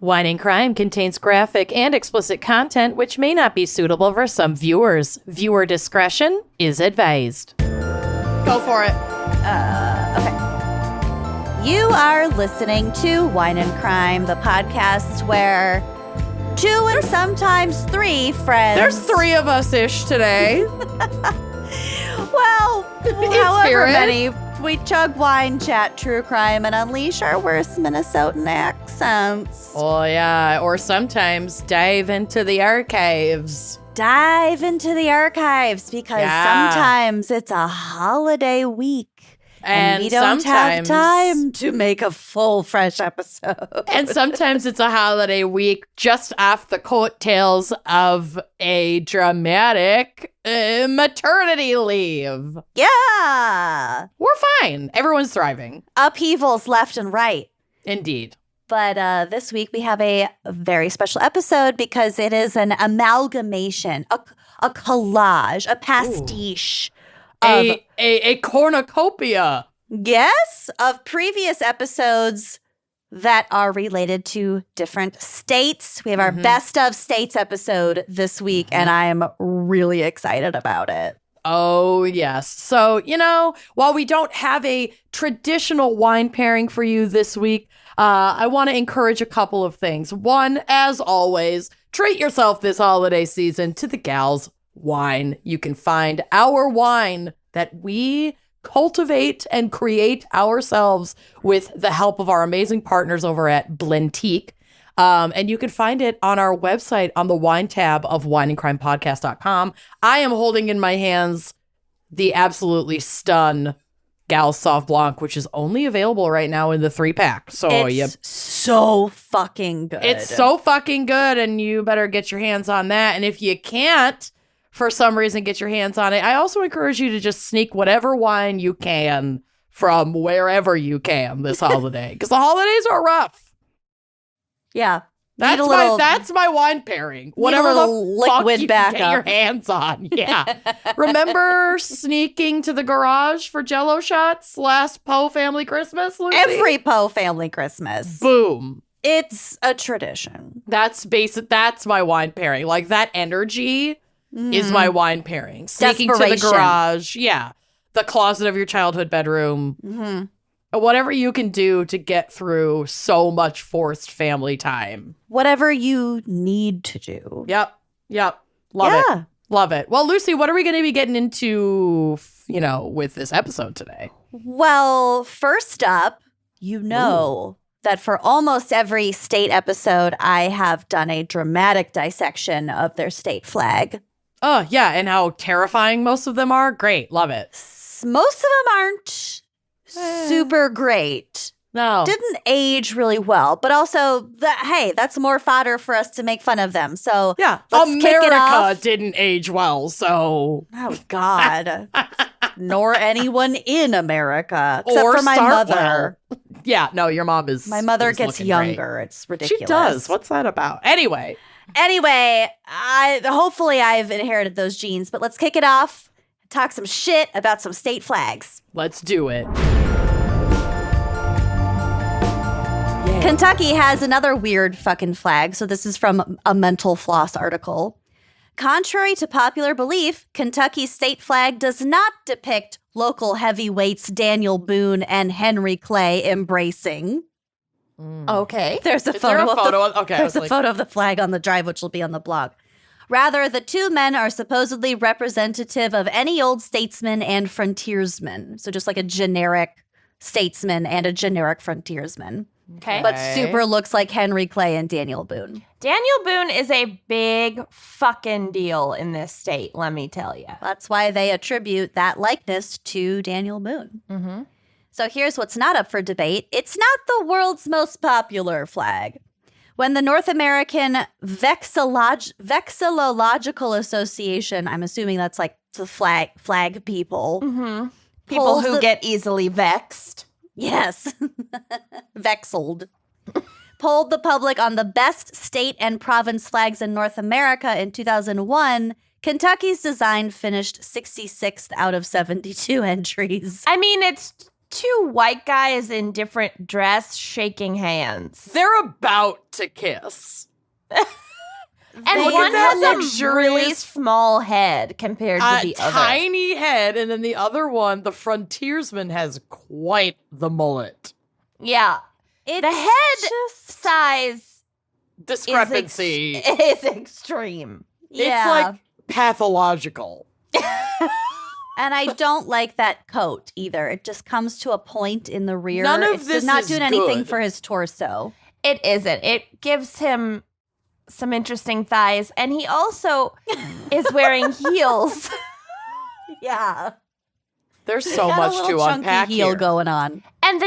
Wine and Crime contains graphic and explicit content which may not be suitable for some viewers. Viewer discretion is advised. Go for it. Okay. You are listening to Wine and Crime, the podcast where two and sometimes three friends. There's three of us-ish today. Well, however spirit. many. We chug wine, chat true crime, and unleash our worst Minnesotan accents. Oh, yeah. Or sometimes dive into the archives. Dive into the archives because sometimes it's a holiday week. And we don't have time to make a full, fresh episode. And sometimes it's a holiday week just off the coattails of a dramatic maternity leave. Yeah. We're fine. Everyone's thriving. Upheavals left and right. Indeed. But this week we have a very special episode because it is an amalgamation, a collage, a pastiche. A cornucopia. Yes, of previous episodes that are related to different states. We have our Best of States episode this week, and I am really excited about it. Oh, yes. So, while we don't have a traditional wine pairing for you this week, I want to encourage a couple of things. One, as always, treat yourself this holiday season to the Gals Wine. You can find our wine that we cultivate and create ourselves with the help of our amazing partners over at Blentique. And you can find it on our website on the wine tab of wineandcrimepodcast.com. I am holding in my hands the absolutely stun Gals Sauv Blanc, which is only available right now in the 3-pack. So it's so fucking good. It's so fucking good, and you better get your hands on that. And if you can't, for some reason, get your hands on it, I also encourage you to just sneak whatever wine you can from wherever you can this holiday, because the holidays are rough. Yeah. That's my wine pairing. Whatever the fuck you can get your hands on. Yeah. Remember sneaking to the garage for Jell-O shots last Poe family Christmas, Lucy? Every Poe family Christmas. Boom. It's a tradition. That's basic. That's my wine pairing. Like, that energy is my wine pairing. Sneaking to the garage. Yeah. The closet of your childhood bedroom. Whatever you can do to get through so much forced family time. Whatever you need to do. Yep. Love it. Well, Lucy, what are we going to be getting into, with this episode today? Well, first up, that for almost every state episode, I have done a dramatic dissection of their state flag. Oh, yeah. And how terrifying most of them are. Great. Love it. Most of them aren't super great. No. Didn't age really well, but also, that's more fodder for us to make fun of them. So, yeah, let's kick it America off. didn't age well, so. Oh, God. Nor anyone in America, except or for my mother. Well. Yeah, no, your mom is. My mother is gets younger. Great. It's ridiculous. She does. What's that about? Anyway, hopefully I've inherited those genes, but let's kick it off. Talk some shit about some state flags. Let's do it. Yeah. Kentucky has another weird fucking flag. So this is from a Mental Floss article. Contrary to popular belief, Kentucky's state flag does not depict local heavyweights Daniel Boone and Henry Clay embracing. Okay. There's a photo of the flag on the drive, which will be on the blog. Rather, the two men are supposedly representative of any old statesman and frontiersman. So just like a generic statesman and a generic frontiersman. Okay. But super looks like Henry Clay and Daniel Boone. Daniel Boone is a big fucking deal in this state, let me tell you. That's why they attribute that likeness to Daniel Boone. Mm-hmm. So here's what's not up for debate. It's not the world's most popular flag. When the North American Vexillological Association, I'm assuming that's like the flag people. Mm-hmm. People who get easily vexed. Yes. Vexled. Polled the public on the best state and province flags in North America in 2001. Kentucky's design finished 66th out of 72 entries. I mean, it's two white guys in different dress shaking hands. They're about to kiss. And Look one at that has a really luxurious- small head compared to the other. Tiny head, and then the other one, the frontiersman, has quite the mullet. Yeah. The head size Discrepancy. is extreme. It's Yeah. like pathological. And I don't like that coat either. It just comes to a point in the rear. None of it's this not is doing anything good. for his torso. It isn't. It gives him some interesting thighs, and he also is wearing heels. Yeah. There's so Got much a to little chunky unpack heel here. going on. And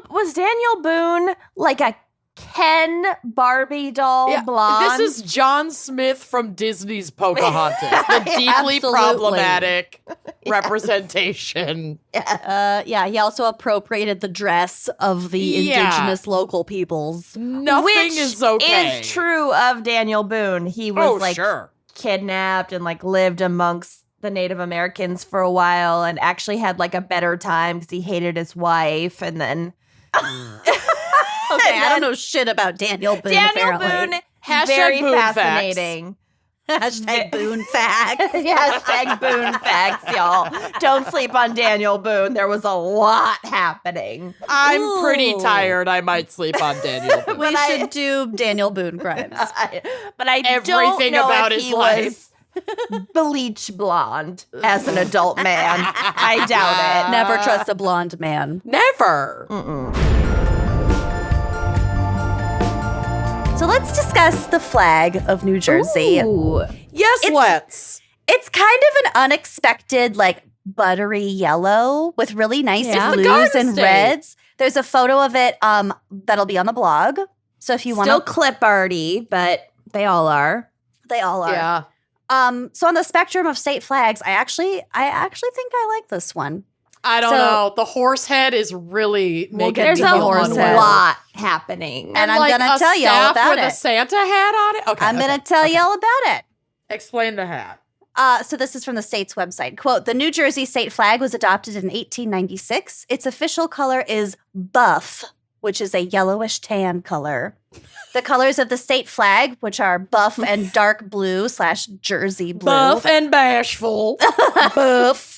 was Daniel Boone like a Ken Barbie doll blonde? This is John Smith from Disney's Pocahontas, the deeply Absolutely. problematic representation. Yeah, he also appropriated the dress of the Yeah. indigenous local peoples. Nothing Which is okay. is true of Daniel Boone. He was sure. kidnapped and lived amongst the Native Americans for a while and actually had a better time because he hated his wife. And then Okay, I don't know shit about Daniel Boone, Daniel apparently. Boone, Hashtag very Boone facts. fascinating. Hashtag Boone facts. Hashtag Boone facts, y'all. Don't sleep on Daniel Boone. There was a lot happening. I'm pretty Ooh. tired. I might sleep on Daniel Boone. We should do Daniel Boone crimes. But I don't Everything know about if his he life. was bleach blonde as an adult man. I doubt it. Never trust a blonde man. Never. So let's discuss the flag of New Jersey. Ooh. Yes, It's- let's. It's kind of an unexpected, buttery yellow with really nice Yeah. It's the blues Garden and State. reds. There's a photo of it that'll be on the blog. So if you want Still to, clip arty, but they all are. they all are. Yeah. So on the spectrum of state flags, I actually think I like this one. I don't So- know. The horse head is really We'll making get There's me to a the feel horse unwell. head. lot happening. And I'm gonna a tell you all staff about with it. a Santa hat on it. Okay, I'm okay. going to tell you all about it. Explain the hat. So this is from the state's website. Quote, the New Jersey state flag was adopted in 1896. Its official color is buff, which is a yellowish tan color. The colors of the state flag, which are buff and dark blue / Jersey blue. Buff and bashful. Buff.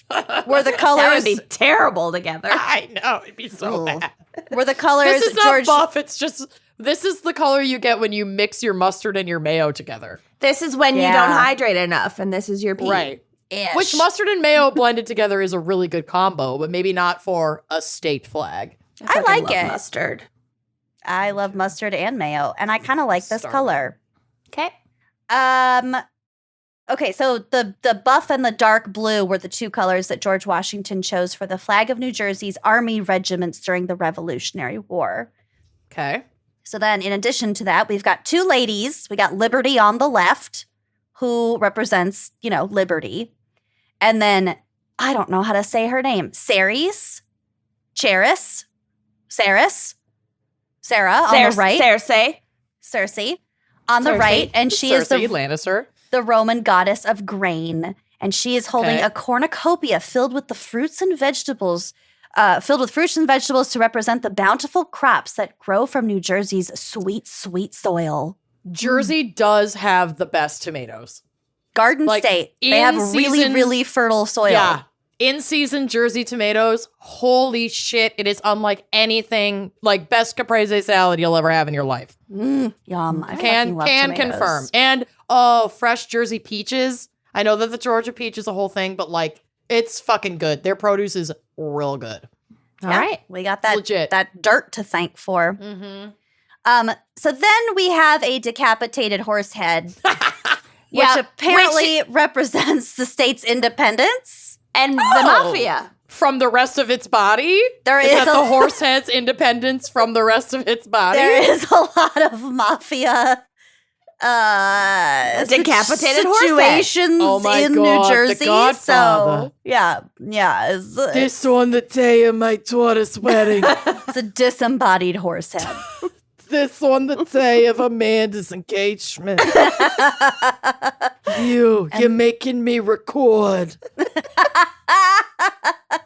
Were the That colors would be terrible together. I know. It'd be so Ugh. bad. were the colors This is not George buff. It's just, this is the color you get when you mix your mustard and your mayo together. This is when you Yeah. don't hydrate enough, and this is your pee. Right. ish. Which mustard and mayo blended together is a really good combo, but maybe not for a state flag. I fucking like love it. Mustard. I love mustard and mayo, and I kind of like this Starving. color. Okay. Okay, so the buff and the dark blue were the two colors that George Washington chose for the flag of New Jersey's army regiments during the Revolutionary War. Okay. So then, in addition to that, we've got two ladies. We got Liberty on the left, who represents, liberty. And then, I don't know how to say her name. Saris? Charis? Saris? Sarah on the right. Cersei. Cersei on the Cersei. right. And she is Cersei the Lannister. Roman goddess of grain. And she is holding Okay. a cornucopia filled with fruits and vegetables to represent the bountiful crops that grow from New Jersey's sweet, sweet soil. Jersey does have the best tomatoes. Garden Like, State. They have in really, season- really fertile soil. Yeah. In season Jersey tomatoes, holy shit, it is unlike anything, best caprese salad you'll ever have in your life. Yum. I fucking love Can tomatoes. confirm. And fresh Jersey peaches. I know that the Georgia peach is a whole thing, but it's fucking good. Their produce is real good. All right. We got It's legit. that dirt to thank for. Mm-hmm. So then we have a decapitated horse head, which Yeah, apparently represents the state's independence. And the Oh. mafia. From the rest of its body? There Is is that a- the horse head's independence from the rest of its body? There is a lot of mafia Decapitated horse head. situations Oh my in God, New The Jersey. Godfather. So yeah. It's on the day of my daughter's wedding. a disembodied horse head. This on the day of Amanda's engagement. You're making me record.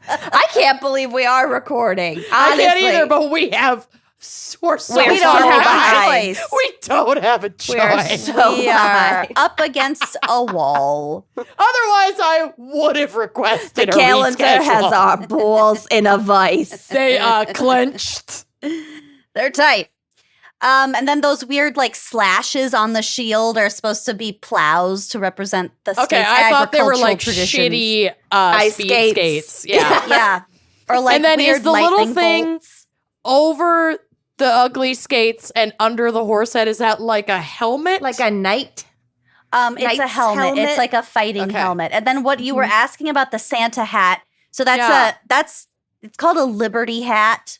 I can't believe we are recording. Honestly. I can't either, but we have. We're so We don't far have a behind. choice. We don't have a choice. We are so We are behind. up against a wall. Otherwise, I would have requested The a calendar reschedule. has our balls in a vice. They clenched. They're tight. And then those weird like slashes on the shield are supposed to be plows to represent the state's Okay, I thought they were agricultural like traditions. shitty Ice speed skates. Yeah. Yeah. Or like And then weird is the little lightning thing- bolts. Over the ugly skates and under the horse head, is that like a helmet? Like a knight. It's a knight's helmet. helmet? It's like a fighting Okay. helmet. And then what you were asking about the Santa hat. So that's Yeah. it's called a Liberty hat.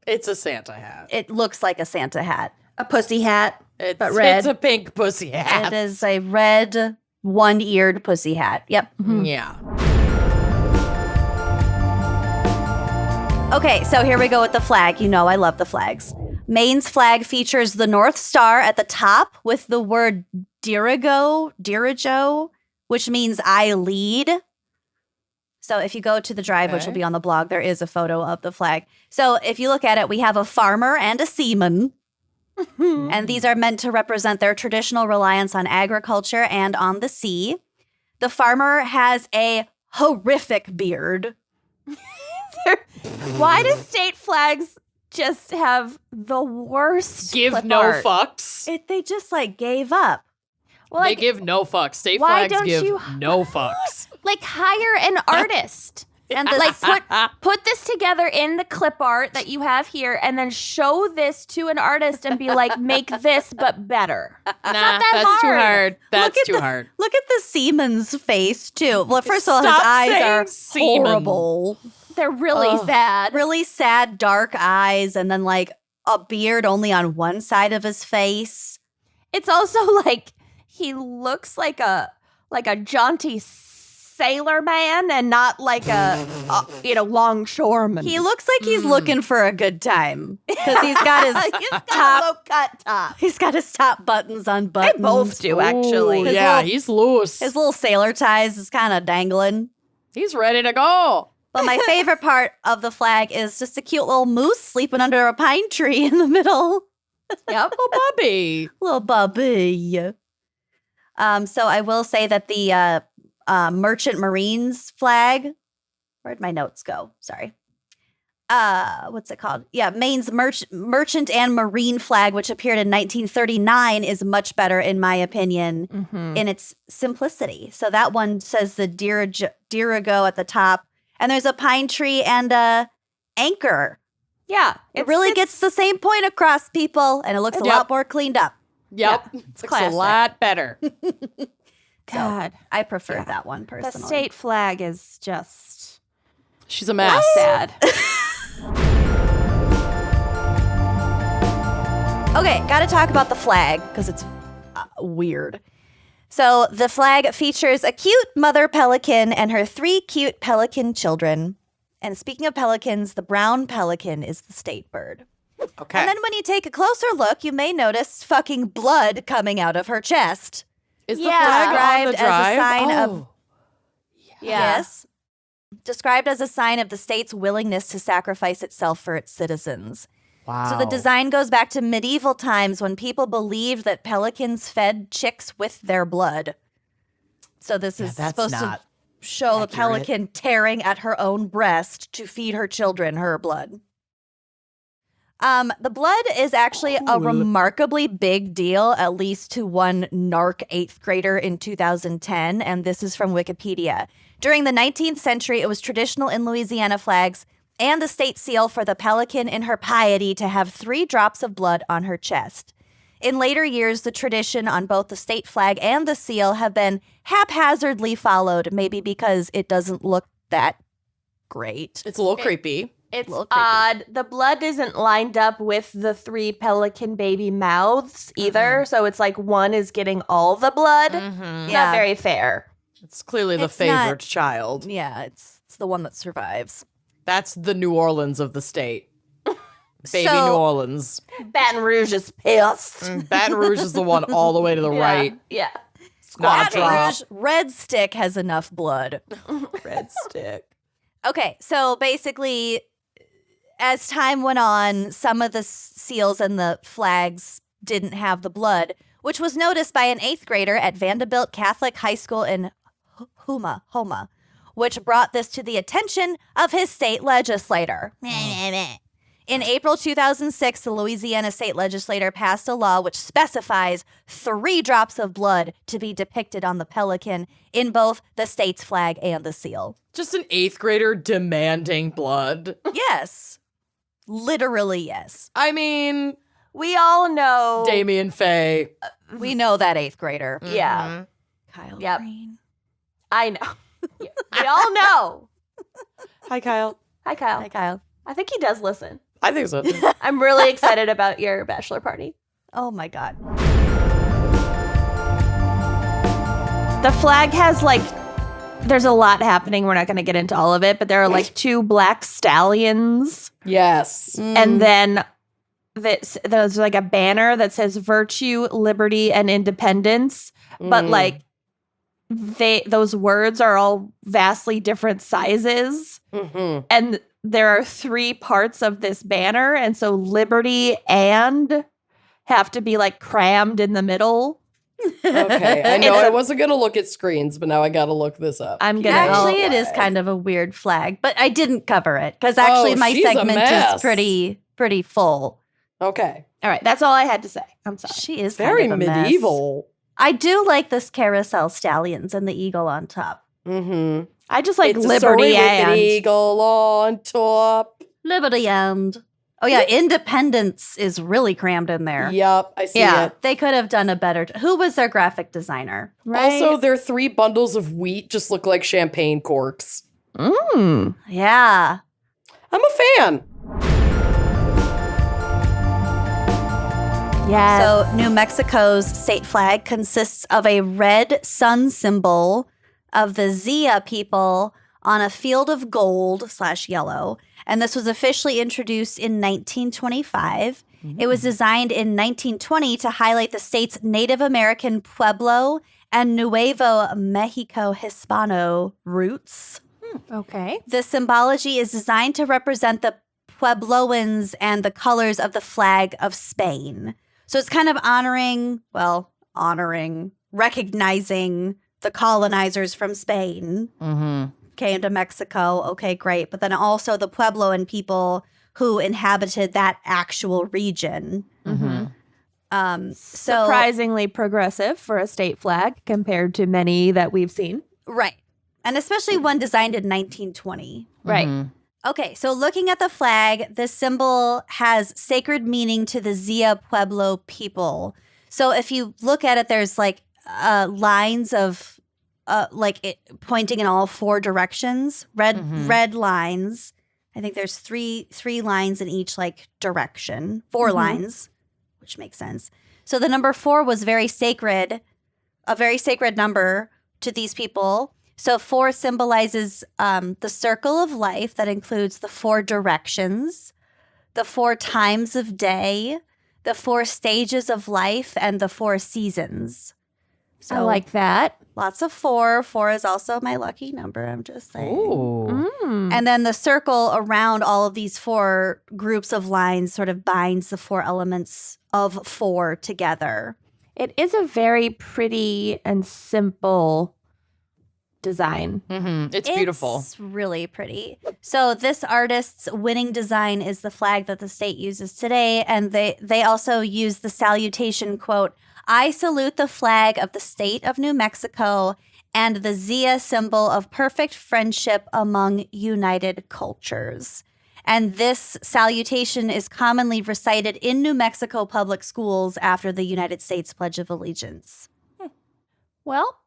It's a Santa hat. It looks like a Santa hat. A pussy hat. It's, but red. It's a pink pussy hat. It is a red one-eared pussy hat. Yep. Yeah. Okay, so here we go with the flag. You know I love the flags. Maine's flag features the North Star at the top with the word dirigo, which means I lead. So if you go to the drive, which will Okay. be on the blog, there is a photo of the flag. So if you look at it, we have a farmer and a seaman. And these are meant to represent their traditional reliance on agriculture and on the sea. The farmer has a horrific beard. Why do state flags just have the worst Give clip no art? fucks. They just like gave up. Well, They like, give no fucks. State why flags don't give you- no fucks. like hire an artist. And the, Like put this together in the clip art that you have here and then show this to an artist and be like, make this but better. Nah, that that's too hard. hard. That's at too hard. Look at the seaman's face too. Well, first of all, Stop his eyes saying are seaman. horrible. They're really sad. Really sad, dark eyes, and then like a beard only on one side of his face. It's also like he looks like a jaunty sailor man and not like a longshoreman. He looks like he's looking for a good time because he's got his He's got top. a low cut top. He's got his top buttons They unbuttoned. both do actually. Ooh, His yeah, little- he's loose. His little sailor ties is kind of dangling. He's ready to go. But my favorite part of the flag is just a cute little moose sleeping under a pine tree in the middle. Yep. Oh, Bobby. Little bubby. So I will say that the Merchant Marines flag. Where'd my notes go? Sorry. What's it called? Yeah, Maine's Merchant and Marine flag, which appeared in 1939, is much better in my opinion in its simplicity. So that one says the dirigo at the top, and there's a pine tree and a anchor. Yeah. It really gets the same point across, people, and it looks a Yep. lot more cleaned up. Yep. It's Looks a classic. lot better. God. I prefer Yeah. that one The personally. state flag is just She's a mess. sad. Okay, got to talk about the flag because it's weird. So the flag features a cute mother pelican and her 3 cute pelican children. And speaking of pelicans, the brown pelican is the state bird. Okay. And then when you take a closer look, you may notice fucking blood coming out of her chest. Is the Yeah. flag on the Described as a drive? sign of- Oh. Yes. Described as a sign of the state's willingness to sacrifice itself for its citizens. Wow. So the design goes back to medieval times when people believed that pelicans fed chicks with their blood. So this is that's supposed not to show the accurate. pelican tearing at her own breast to feed her children her blood. The blood is actually a Cool. remarkably big deal, at least to one narc 8th grader in 2010, and this is from Wikipedia. During the 19th century, it was traditional in Louisiana flags and the state seal for the pelican in her piety to have 3 drops of blood on her chest. In later years, the tradition on both the state flag and the seal have been haphazardly followed, maybe because it doesn't look that great. It's a little creepy. It's Little creepy. odd. The blood isn't lined up with the 3 pelican baby mouths either. So it's like one is getting all the blood. Mm-hmm. It's Yeah. not very fair. It's clearly the It's not- favored child. Yeah, it's the one that survives. That's the New Orleans of the state. Baby So- New Orleans. Baton Rouge is pissed. Baton Rouge is the one all the way to the right. Yeah. Not a Baton drop. Rouge Red Stick has enough blood. Red stick. Okay, so basically, as time went on, some of the seals and the flags didn't have the blood, which was noticed by an 8th grader at Vanderbilt Catholic High School in Homa, which brought this to the attention of his state legislator. In April 2006, the Louisiana state legislature passed a law which specifies 3 drops of blood to be depicted on the pelican in both the state's flag and the seal. Just an 8th grader demanding blood. Yes. Literally, yes. I mean, We all know. Damien Faye. We know that 8th grader. Yeah. Kyle Yep. Green. I know. Yeah. We all know. Hi, Kyle. Hi, Kyle. Hi, Kyle. I think he does listen. I think so. I'm really excited about your bachelor party. Oh, my God. The flag has there's a lot happening. We're not going to get into all of it, but there are 2 black stallions. Yes. And then there's a banner that says virtue, liberty, and independence. But those words are all vastly different sizes. Mm-hmm. And there are 3 parts of this banner. And so liberty and have to be crammed in the middle. Okay. I know I wasn't going to look at screens, but now I got to look this up. I'm going to Actually, it is kind of a weird flag, but I didn't cover it because actually my she's a segment mess. is pretty full. Okay. All right. That's all I had to say. I'm sorry. She is Very kind of a mess. medieval. I do like this carousel stallions and the eagle on top. Mm-hmm. I just like It's a story liberty with an and eagle on top. Liberty and oh yeah, independence is really crammed in there. Yep, I see Yeah. it. They could have done a better. Who was their graphic designer? right? Also, their 3 bundles of wheat just look like champagne corks. Yeah. I'm a fan. yes. So New Mexico's state flag consists of a red sun symbol of the Zia people on a field of gold / yellow. And this was officially introduced in 1925. It was designed in 1920 to highlight the state's Native American Pueblo and Nuevo Mexico Hispano roots. okay. The symbology is designed to represent the Puebloans and the colors of the flag of Spain. So it's kind of recognizing the colonizers from Spain came to Mexico. Okay, great. But then also the Puebloan people who inhabited that actual region. So Surprisingly progressive for a state flag compared to many that we've seen. right. And especially one designed in 1920. Right. Okay, so looking at the flag, this symbol has sacred meaning to the Zia Pueblo people. So if you look at it, there's lines of pointing in all 4 directions, red lines. I think there's three lines in each direction, 4 lines, which makes sense. So the number 4 was very sacred, a very sacred number to these people. So 4 symbolizes the circle of life that includes the 4 directions, the 4 times of day, the 4 stages of life, and the 4 seasons. So I like that. lots of 4. 4 is also my lucky number, I'm just saying. Ooh. And then the circle around all of these 4 groups of lines sort of binds the 4 elements of 4 together. It is a very pretty and simple design. It's beautiful. It's really pretty. So this artist's winning design is the flag that the state uses today. And they also use the salutation quote, "I salute the flag of the state of New Mexico and the Zia symbol of perfect friendship among united cultures." And this salutation is commonly recited in New Mexico public schools after the United States Pledge of Allegiance. Well,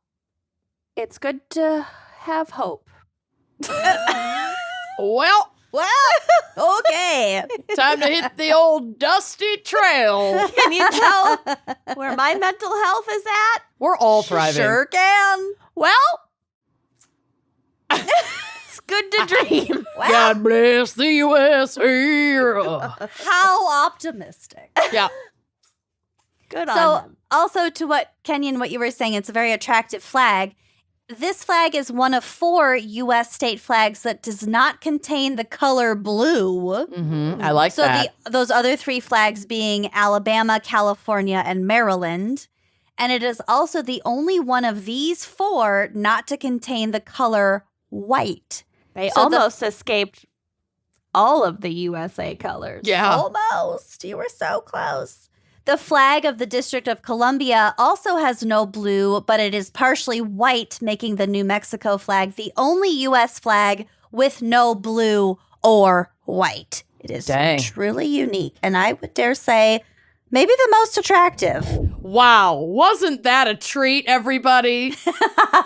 it's good to have hope. Well, Okay. time to hit the old dusty trail. Can you tell where my mental health is at? We're all thriving. Sure can. Well, it's good to dream. God bless the USA. How optimistic. Yeah. Good on So them. also to what Kenyon, what you were saying, it's a very attractive flag. This flag is one of 4 U.S. state flags that does not contain the color blue. Mm-hmm. I like that. So those other 3 flags being Alabama, California, and Maryland. And it is also the only one of these 4 not to contain the color white. They So almost escaped all of the USA colors. Yeah. Almost. You were so close. The flag of the District of Columbia also has no blue, but it is partially white, making the New Mexico flag the only U.S. flag with no blue or white. It is truly unique, and I would dare say maybe the most attractive. Wow. Wasn't that a treat, everybody?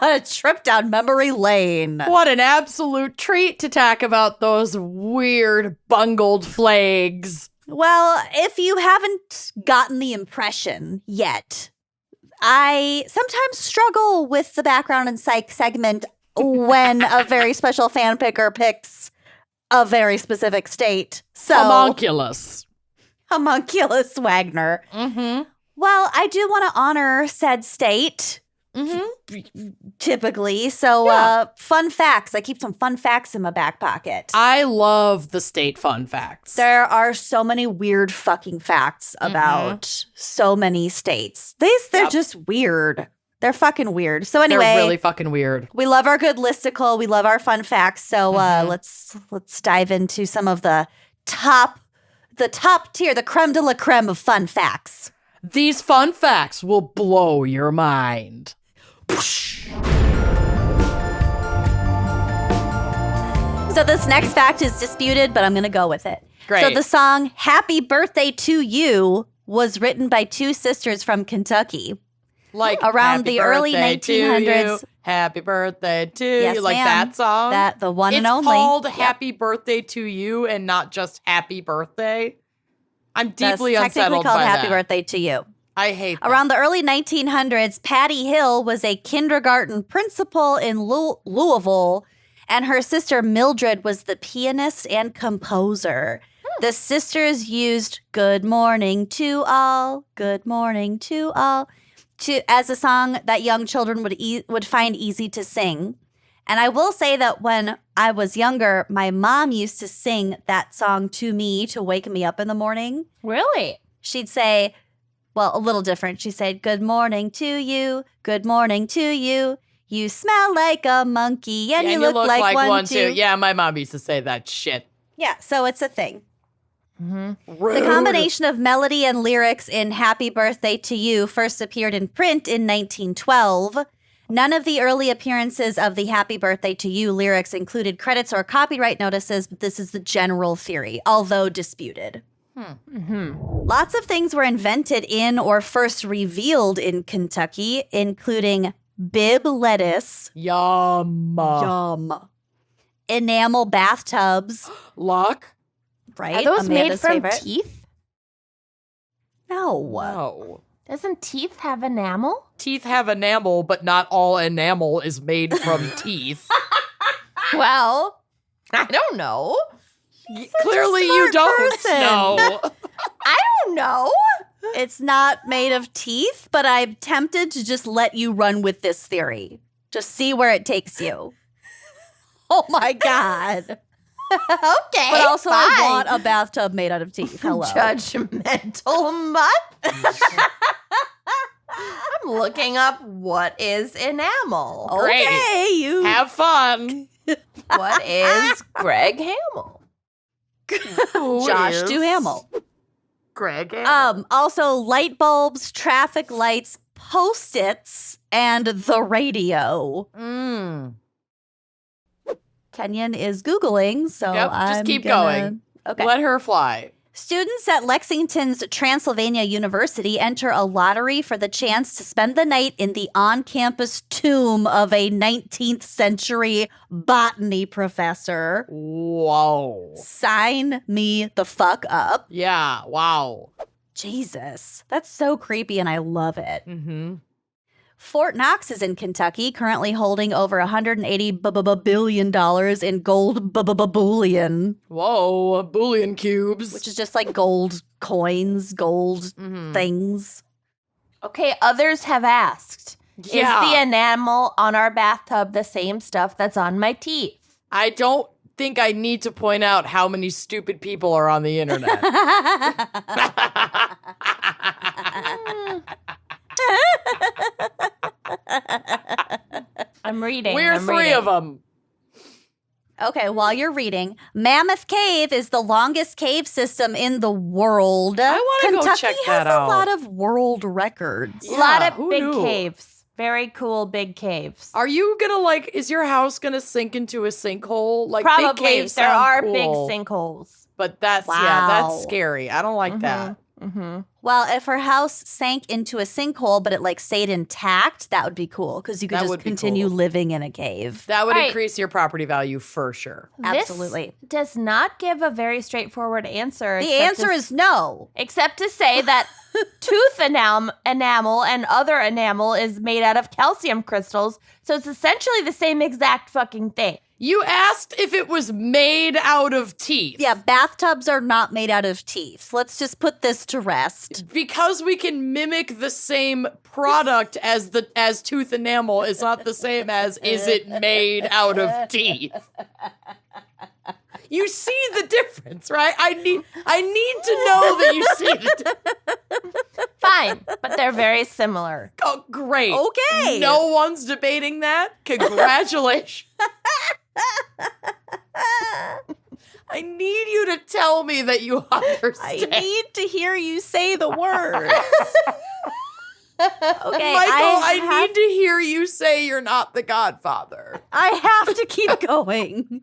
A trip down memory lane. What an absolute treat to talk about those weird bungled flags. Well, if you haven't gotten the impression yet, I sometimes struggle with the background and psych segment when a very special fan picker picks a very specific state. So, Homunculus. Homunculus Wagner. Mm-hmm. Well, I do want to honor said state. Typically. So, fun facts. I keep some fun facts in my back pocket. I love the state fun facts. There are so many weird fucking facts about so many states. They're just weird. They're fucking weird. So anyway, they're really fucking weird. We love our good listicle. We love our fun facts. So let's dive into some of the top tier, the creme de la creme of fun facts. These fun facts will blow your mind. So this next fact is disputed, but I'm going to go with it. Great. So the song Happy Birthday to You was written by 2 sisters from Kentucky. Like around the early 1900s. Happy birthday to Yes, you. Like ma'am. that song? The one and It's only. called Yep. Happy Birthday to You and not just Happy Birthday. I'm That's deeply technically unsettled called by Happy that. Birthday to You. I hate that. Around the early 1900s, Patty Hill was a kindergarten principal in Louisville, and her sister Mildred was the pianist and composer. The sisters used Good Morning to All, Good Morning to All as a song that young children would find easy to sing. And I will say that when I was younger, my mom used to sing that song to me to wake me up in the morning. Really? She'd say, well, a little different. She said, good morning to you. Good morning to you. You smell like a monkey and you look like one too. Yeah, my mom used to say that shit. Yeah, so it's a thing. Rude. The combination of melody and lyrics in Happy Birthday to You first appeared in print in 1912. None of the early appearances of the Happy Birthday to You lyrics included credits or copyright notices, but this is the general theory, although disputed. Lots of things were invented in or first revealed in Kentucky, including bib lettuce, Yum. enamel bathtubs, Luck? right? Are those Amanda's made from favorite. teeth? No. No. Doesn't teeth have enamel? Teeth have enamel, but not all enamel is made from teeth. Well, I don't know. Clearly you don't person. know. I don't know. It's not made of teeth, but I'm tempted to just let you run with this theory. Just see where it takes you. Oh my God. Okay. But also, I fine. want a bathtub made out of teeth. Hello. Judgmental mutt. I'm looking up what is enamel. Great. Okay, you. Have fun. What is Greg Hamill? Who Josh is Duhamel. Greg Hamill? Also, light bulbs, traffic lights, Post-its, and the radio. Kenyon is Googling, so Yep, just I'm keep gonna- going. Okay. Let her fly. Students at Lexington's Transylvania University enter a lottery for the chance to spend the night in the on-campus tomb of a 19th century botany professor. Whoa. Sign me the fuck up. Yeah, wow. Jesus, that's so creepy and I love it. Mm-hmm. Fort Knox is in Kentucky, currently holding over $180 billion in gold bullion, Whoa, Boolean cubes. which is just like gold coins, gold Mhm. things. Okay, others have asked. Yeah. Is the enamel on our bathtub the same stuff that's on my teeth? I don't think I need to point out how many stupid people are on the internet. I'm reading. We're three of them. Okay, while you're reading, Mammoth Cave is the longest cave system in the world. I wanna go Kentucky check has that a out. lot of world records. A lot Yeah, of who big knew? caves. Very cool big caves. Are you gonna is your house gonna sink into a sinkhole? Like big Probably. caves There sound are cool, big sinkholes. but that's Wow. that's scary. I don't like that. Mm-hmm. Well, if her house sank into a sinkhole, but it stayed intact, that would be cool because you could That just would be continue cool. living in a cave. That would Right. increase your property value for sure. Absolutely. This does not give a very straightforward answer. The answer is no. except to say that tooth enamel and other enamel is made out of calcium crystals, so it's essentially the same exact fucking thing. You asked if it was made out of teeth. Yeah, bathtubs are not made out of teeth. Let's just put this to rest. Because we can mimic the same product as tooth enamel is not the same as is it made out of teeth. You see the difference, right? I need to know that you see the difference. Fine, but they're very similar. Oh, great. Okay. No one's debating that. Congratulations. I need you to tell me that you understand. need to hear you say the words. Okay, Michael, I need to hear you say you're not the Godfather. I have to keep going.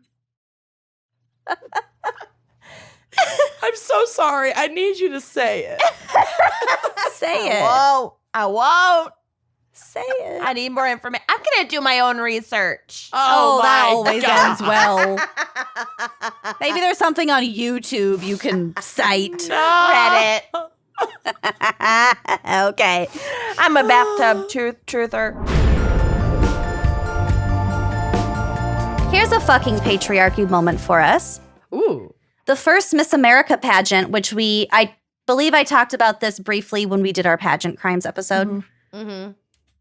I'm so sorry. I need you to say it. Say it. I won't. Say it. I need more information. I'm going to do my own research. Oh, that my always God. ends well. Maybe there's something on YouTube you can cite. Reddit. Okay. I'm a bathtub truther. Here's a fucking patriarchy moment for us. Ooh. The first Miss America pageant, which I believe I talked about this briefly when we did our pageant crimes episode. Mm-hmm.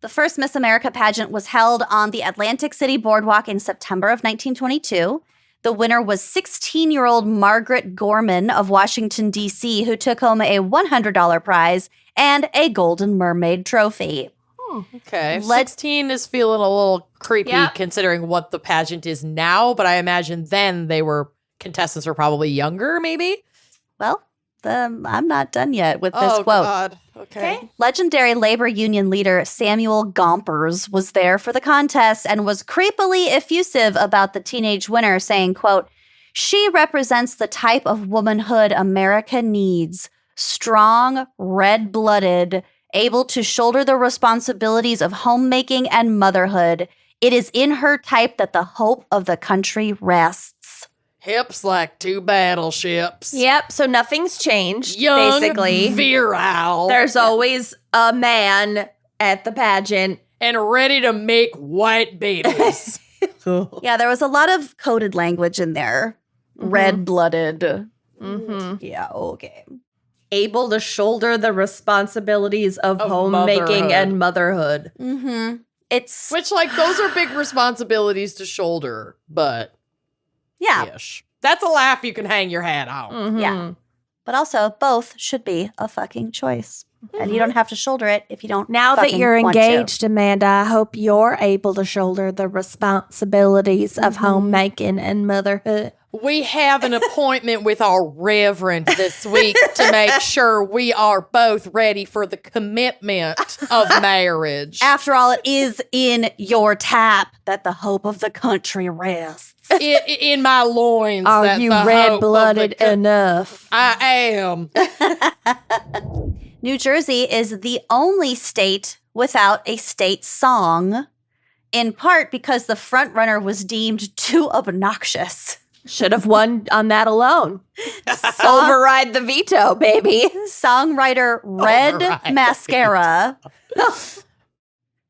The first Miss America pageant was held on the Atlantic City Boardwalk in September of 1922. The winner was 16-year-old Margaret Gorman of Washington, D.C., who took home a $100 prize and a Golden Mermaid trophy. Okay. 16 is feeling a little creepy Yep. considering what the pageant is now, but I imagine then contestants were probably younger, maybe? Well, I'm not done yet with this quote. God. Okay. Legendary labor union leader Samuel Gompers was there for the contest and was creepily effusive about the teenage winner, saying, quote, "She represents the type of womanhood America needs. Strong, red-blooded, able to shoulder the responsibilities of homemaking and motherhood. It is in her type that the hope of the country rests." Hips like two battleships. Yep, so nothing's changed, Young, basically. virile, There's always a man at the pageant. and ready to make white babies. Yeah, there was a lot of coded language in there. Red-blooded. Mm-hmm. Yeah, okay. Able to shoulder the responsibilities of homemaking motherhood. and motherhood. Mm-hmm. It's Which, those are big responsibilities to shoulder, but yeah, ish. That's a laugh you can hang your hat on. Mhm. Yeah. but also both should be a fucking choice. And you don't have to shoulder it if you don't. Now that fucking you're want to. engaged, Amanda, I hope you're able to shoulder the responsibilities of homemaking and motherhood. We have an appointment with our reverend this week to make sure we are both ready for the commitment of marriage. After all, it is in your tap that the hope of the country rests. In my loins. Are that you the hope of red-blooded the enough? I am. New Jersey is the only state without a state song, in part because the frontrunner was deemed too obnoxious. Should have won on that alone. Override the veto, baby. Songwriter Red Override the Mascara.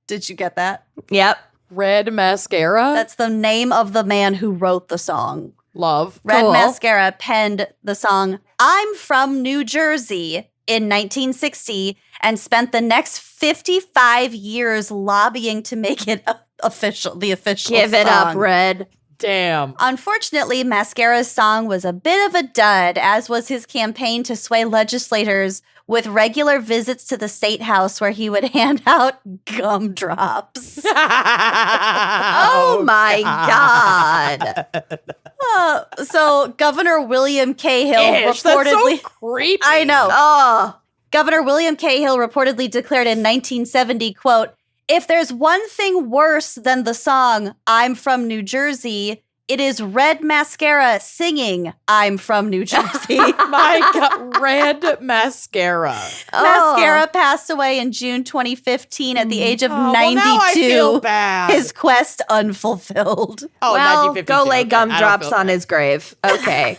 Did you get that? Yep. Red mascara. That's the name of the man who wrote the song. Love. Red Cool. Mascara penned the song I'm from New Jersey in 1960 and spent the next 55 years lobbying to make it official, the official Give it up, song. Red. Damn. Unfortunately, Mascara's song was a bit of a dud, as was his campaign to sway legislators with regular visits to the state house where he would hand out gumdrops. Oh my God. So Governor William Cahill Ish, that's reportedly... so creepy. I know. Oh, Governor William Cahill reportedly declared in 1970, quote, "If there's one thing worse than the song I'm from New Jersey, it is Red Mascara singing I'm from New Jersey." My God, red mascara. Mascara passed away in June 2015 at the age of 92. Well, now I feel bad. His quest unfulfilled. Oh, well, 1952. go lay Okay, I don't gumdrops feel on bad. his grave. Okay.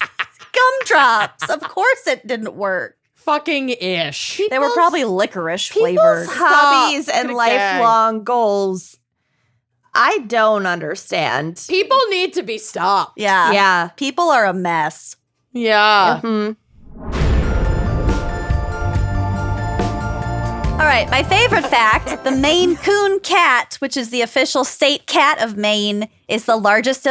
Gumdrops. Of course it didn't work. Fucking ish. They were probably licorice People's flavored. hobbies Stop. and Gag. lifelong goals, I don't understand. People need to be stopped. Yeah. Yeah. People are a mess. Yeah. Mhm. All right, my favorite fact, the Maine Coon cat, which is the official state cat of Maine, is the largest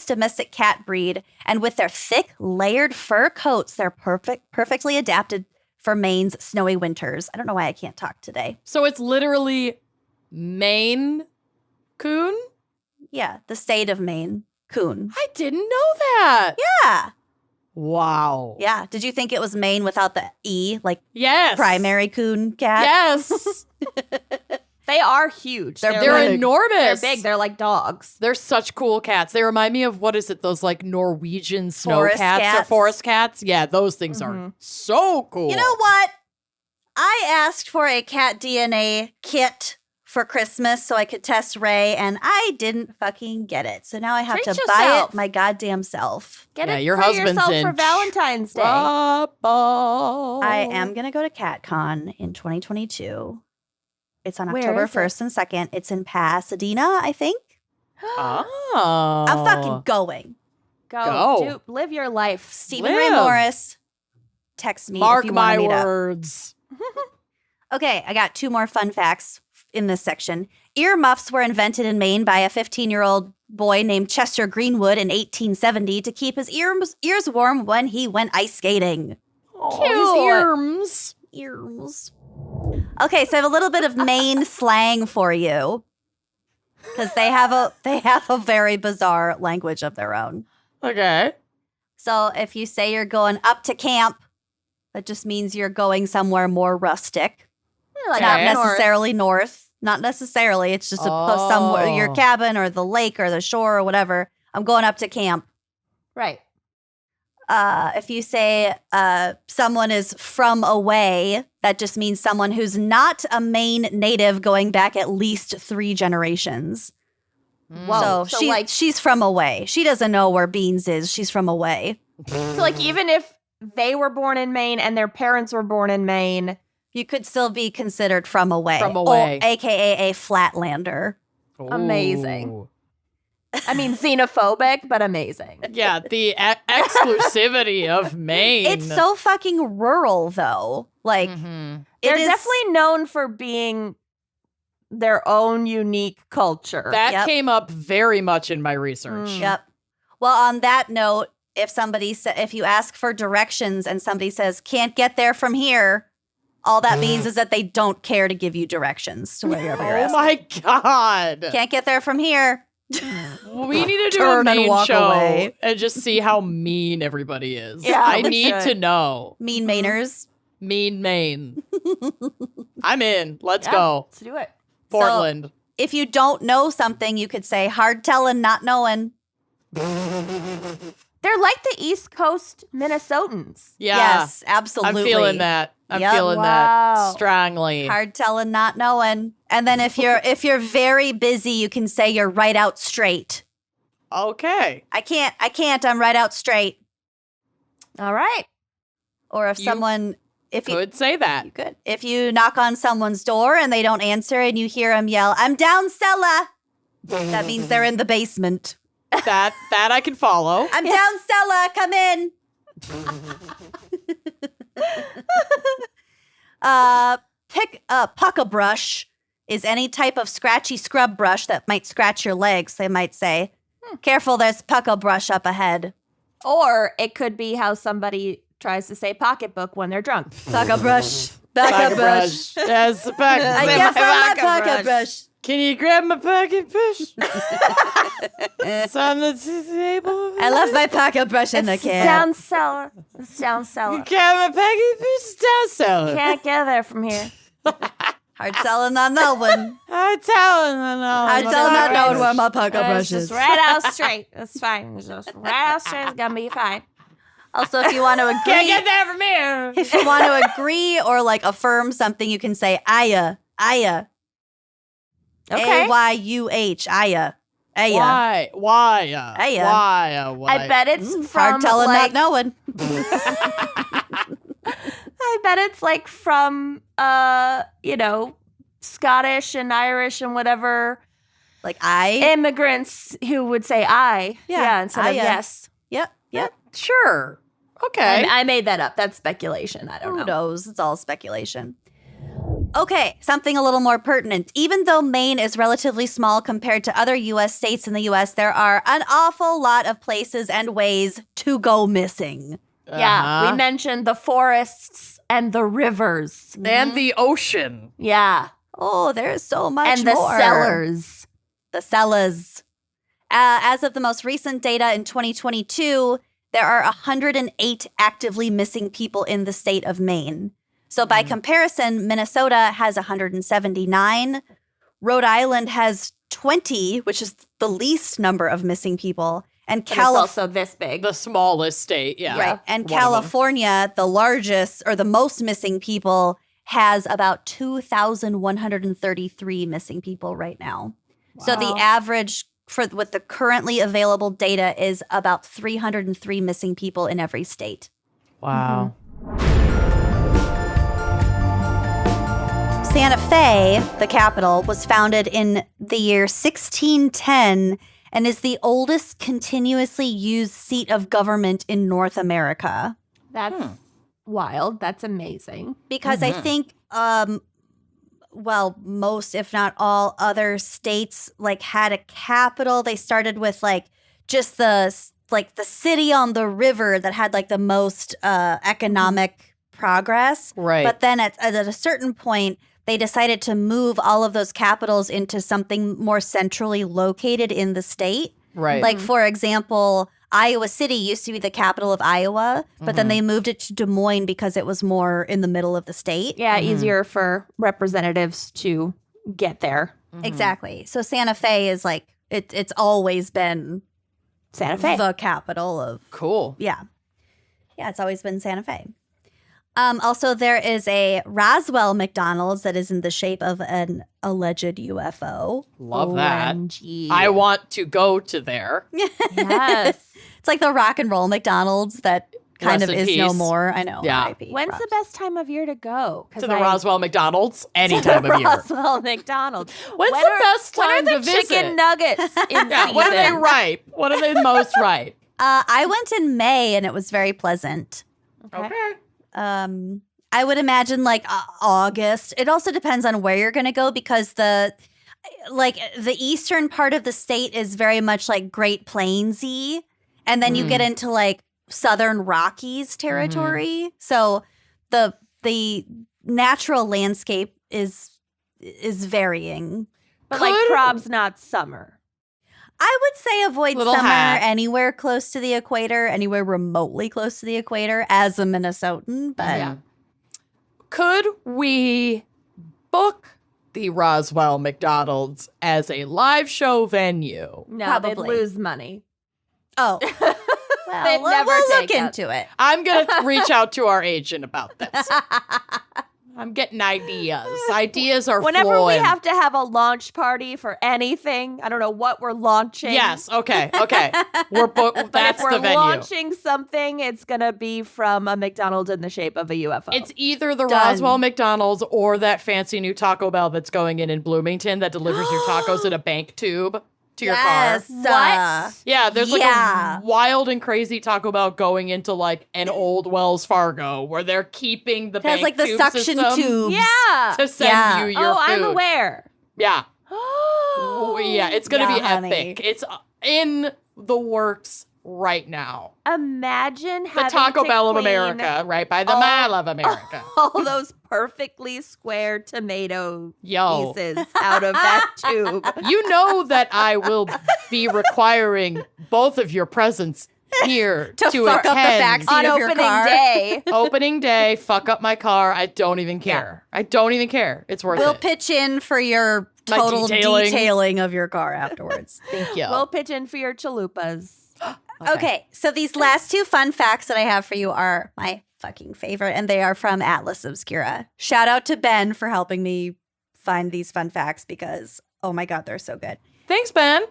domestic cat breed. And with their thick, layered fur coats, they're perfectly adapted for Maine's snowy winters. I don't know why I can't talk today. So it's literally Maine Coon? Yeah, the state of Maine. Coon. I didn't know that. Yeah. Wow. Yeah. Did you think it was Maine without the E, like Yes. primary coon cat? Yes. They are huge. They're They're big. enormous. They're big. They're like dogs. They're such cool cats. They remind me of, what is it, those like Norwegian snow Forest cats or cats. forest cats? Yeah, those things are Mhm. so cool. You know what? I asked for a cat DNA kit for Christmas so I could test Ray, and I didn't fucking get it. So now I have Treat to buy yourself. it my goddamn self. Get Yeah, it your for husband's yourself in for Valentine's Day. trouble. I am going to go to CatCon in 2022. It's on Where October is it? 1st and 2nd. It's in Pasadena, I think. Oh. I'm fucking going. Go. Go. Live your life. Stephen Ray Live. Morris, text me Mark if you want my to meet up. words. Okay, I got 2 more fun facts in this section. Earmuffs were invented in Maine by a 15-year-old boy named Chester Greenwood in 1870 to keep his ears warm when he went ice skating. Oh, his ears. Ears. Okay, so I have a little bit of Maine slang for you because they have a very bizarre language of their own. Okay. So if you say you're going up to camp, that just means you're going somewhere more rustic. Like Not Okay. necessarily north. Not necessarily. It's just somewhere, your Oh. cabin or the lake or the shore or whatever. I'm going up to camp. Right. If you say someone is from away, that just means someone who's not a Maine native going back at least 3 generations. Whoa. So, So, she's from away. She doesn't know where Beans is. She's from away. So, like, even if they were born in Maine and their parents were born in Maine, You could still be considered from away. From away. Or, AKA a flatlander. Amazing. Ooh. I mean, xenophobic, but amazing. Yeah, the exclusivity of Maine. It's so fucking rural, though. Like, Mhm. They're it is- definitely known for being their own unique culture. That Yep. came up very much in my research. Yep. Well, on that note, if you ask for directions and somebody says can't get there from here, all that means is that they don't care to give you directions to wherever you're Oh asking. my God. Can't get there from here. We need to do Turn a and Maine walk show away. and just see how mean everybody is. Yeah, I we need should. to know. Mean Mainers. Mean Maine. I'm in. Let's Yeah, go. Let's do it. Portland. If you don't know something, you could say hard telling, not knowing. They're like the East Coast Minnesotans. Yeah. Yes, absolutely. I'm feeling that. I'm Yep. feeling Wow. that strongly. Hard telling, not knowing. And then if you're very busy, you can say you're right out straight. Okay. I can't, I'm right out straight. All right. Or if You someone if you Could say that. You could. If you knock on someone's door and they don't answer and you hear them yell, "I'm down cellar," that means they're in the basement. That I can follow. I'm down cellar, come in. Pucka brush is any type of scratchy scrub brush that might scratch your legs, they might say. Careful, there's pucka brush up ahead. Or it could be how somebody tries to say pocketbook when they're drunk. Pucka brush. Pucka brush. Yes, the pocket. I guess my pucka brush. Can you grab my pocket brush? It's on the table. I left my pucka brush in the can. Down cellar. It's down cellar. You grab my pocket brush down cellar. Can't get there from here. Hard selling on that one. I'm telling you. Hard selling not knowing where my pucka brush It's is. just right out straight. It's fine. It's just right out straight. It's gonna be fine. Also, if you want to agree, Can't get there from here. if you want to agree or like affirm something, you can say Aya. Okay. Ayuh. Aya. Aya. Why? Why? Aya. Why? I bet it's from Hard telling, like, not knowing. I bet it's like from Scottish and Irish and whatever Like I. immigrants who would say I. Yeah, instead of Aya. yes. Yep. Sure. Okay. I made that up. That's speculation. I don't Who know. knows? It's all speculation. Okay, something a little more pertinent. Even though Maine is relatively small compared to other U.S. states in the U.S., there are an awful lot of places and ways to go missing. Yeah, we mentioned the forests and the rivers. And the ocean. Yeah. Oh, there's so much And the more. cellars. The cellars. As of the most recent data in 2022, there are 108 actively missing people in the state of Maine. So by comparison, Minnesota has 179. Rhode Island has 20, which is the least number of missing people. And But it's also this big. The smallest state. Yeah. Right. And One of them. California, the largest or the most missing people, has about 2,133 missing people right now. So the Wow. average with the currently available data is about 303 missing people in every state. Wow. Santa Fe, the capital, was founded in the year 1610 and is the oldest continuously used seat of government in North America. That's wild. That's amazing. Because I think most, if not all, other states like had a capital. They started with like just the city on the river that had like the most economic progress. Right. But then at a certain point, they decided to move all of those capitals into something more centrally located in the state. Right. Like, for example, Iowa City used to be the capital of Iowa, but then they moved it to Des Moines because it was more in the middle of the state. Yeah, easier for representatives to get there. Exactly. So Santa Fe is like, it's always been Santa Fe. the capital of, Cool. yeah, it's always been Santa Fe. Also, there is a Roswell McDonald's that is in the shape of an alleged UFO. Love that. OMG. I want to go to there. Yes. It's like the rock and roll McDonald's that kind Rest of in is no peace. more. I know. Yeah. RIP. When's the best time of year to go? To the Roswell McDonald's any time of year. Roswell McDonald's. When's When the are- best When are time the to visit? chicken nuggets in Yeah, when are they season? ripe? When are they most ripe? I went in May and it was very pleasant. Okay. I would imagine like August. It also depends on where you're going to go because the eastern part of the state is very much like Great Plainsy, and then you get into like Southern Rockies territory. So the natural landscape is varying. But like prob's not summer. I would say avoid Little summer hat. anywhere close to the equator, anywhere remotely close to the equator as a Minnesotan, but Yeah. Could we book the Roswell McDonald's as a live show venue? No, Probably. they'd lose money. oh. They'd Well, never we'll look take it. into it. I'm going to reach out to our agent about this. I'm getting ideas. Ideas are Whenever flowing. we have to have a launch party for anything, I don't know what we're launching. Yes, okay. We're But that's if we're the venue. launching something, it's going to be from a McDonald's in the shape of a UFO. It's either the Done. Roswell McDonald's or that fancy new Taco Bell that's going in Bloomington that delivers your tacos in a bank tube to your car. What? Yeah, there's like Yeah. a wild and crazy Taco Bell going into like an old Wells Fargo where they're keeping the It has bank like the tube suction system tubes. Yeah. to send Yeah. you your Oh, I'm food. aware. Yeah. Oh, Yeah, it's going to Yeah, be honey. epic. It's in the works right now. Imagine The having Taco to Bell of clean America, right by the all- Mile of America. all those perfectly square tomato Yo, pieces out of that tube. you know that I will be requiring both of your presence here To fuck up the attend. backseat On of your opening car. day. Opening day, fuck up my car. I don't even care. I don't even care. It's worth We'll it. pitch in for your My total detailing. detailing of your car afterwards. Thank you. We'll pitch in for your chalupas. Okay, so these last two fun facts that I have for you are my fucking favorite, and they are from Atlas Obscura. Shout out to Ben for helping me find these fun facts because, oh my God, they're so good. Thanks, Ben.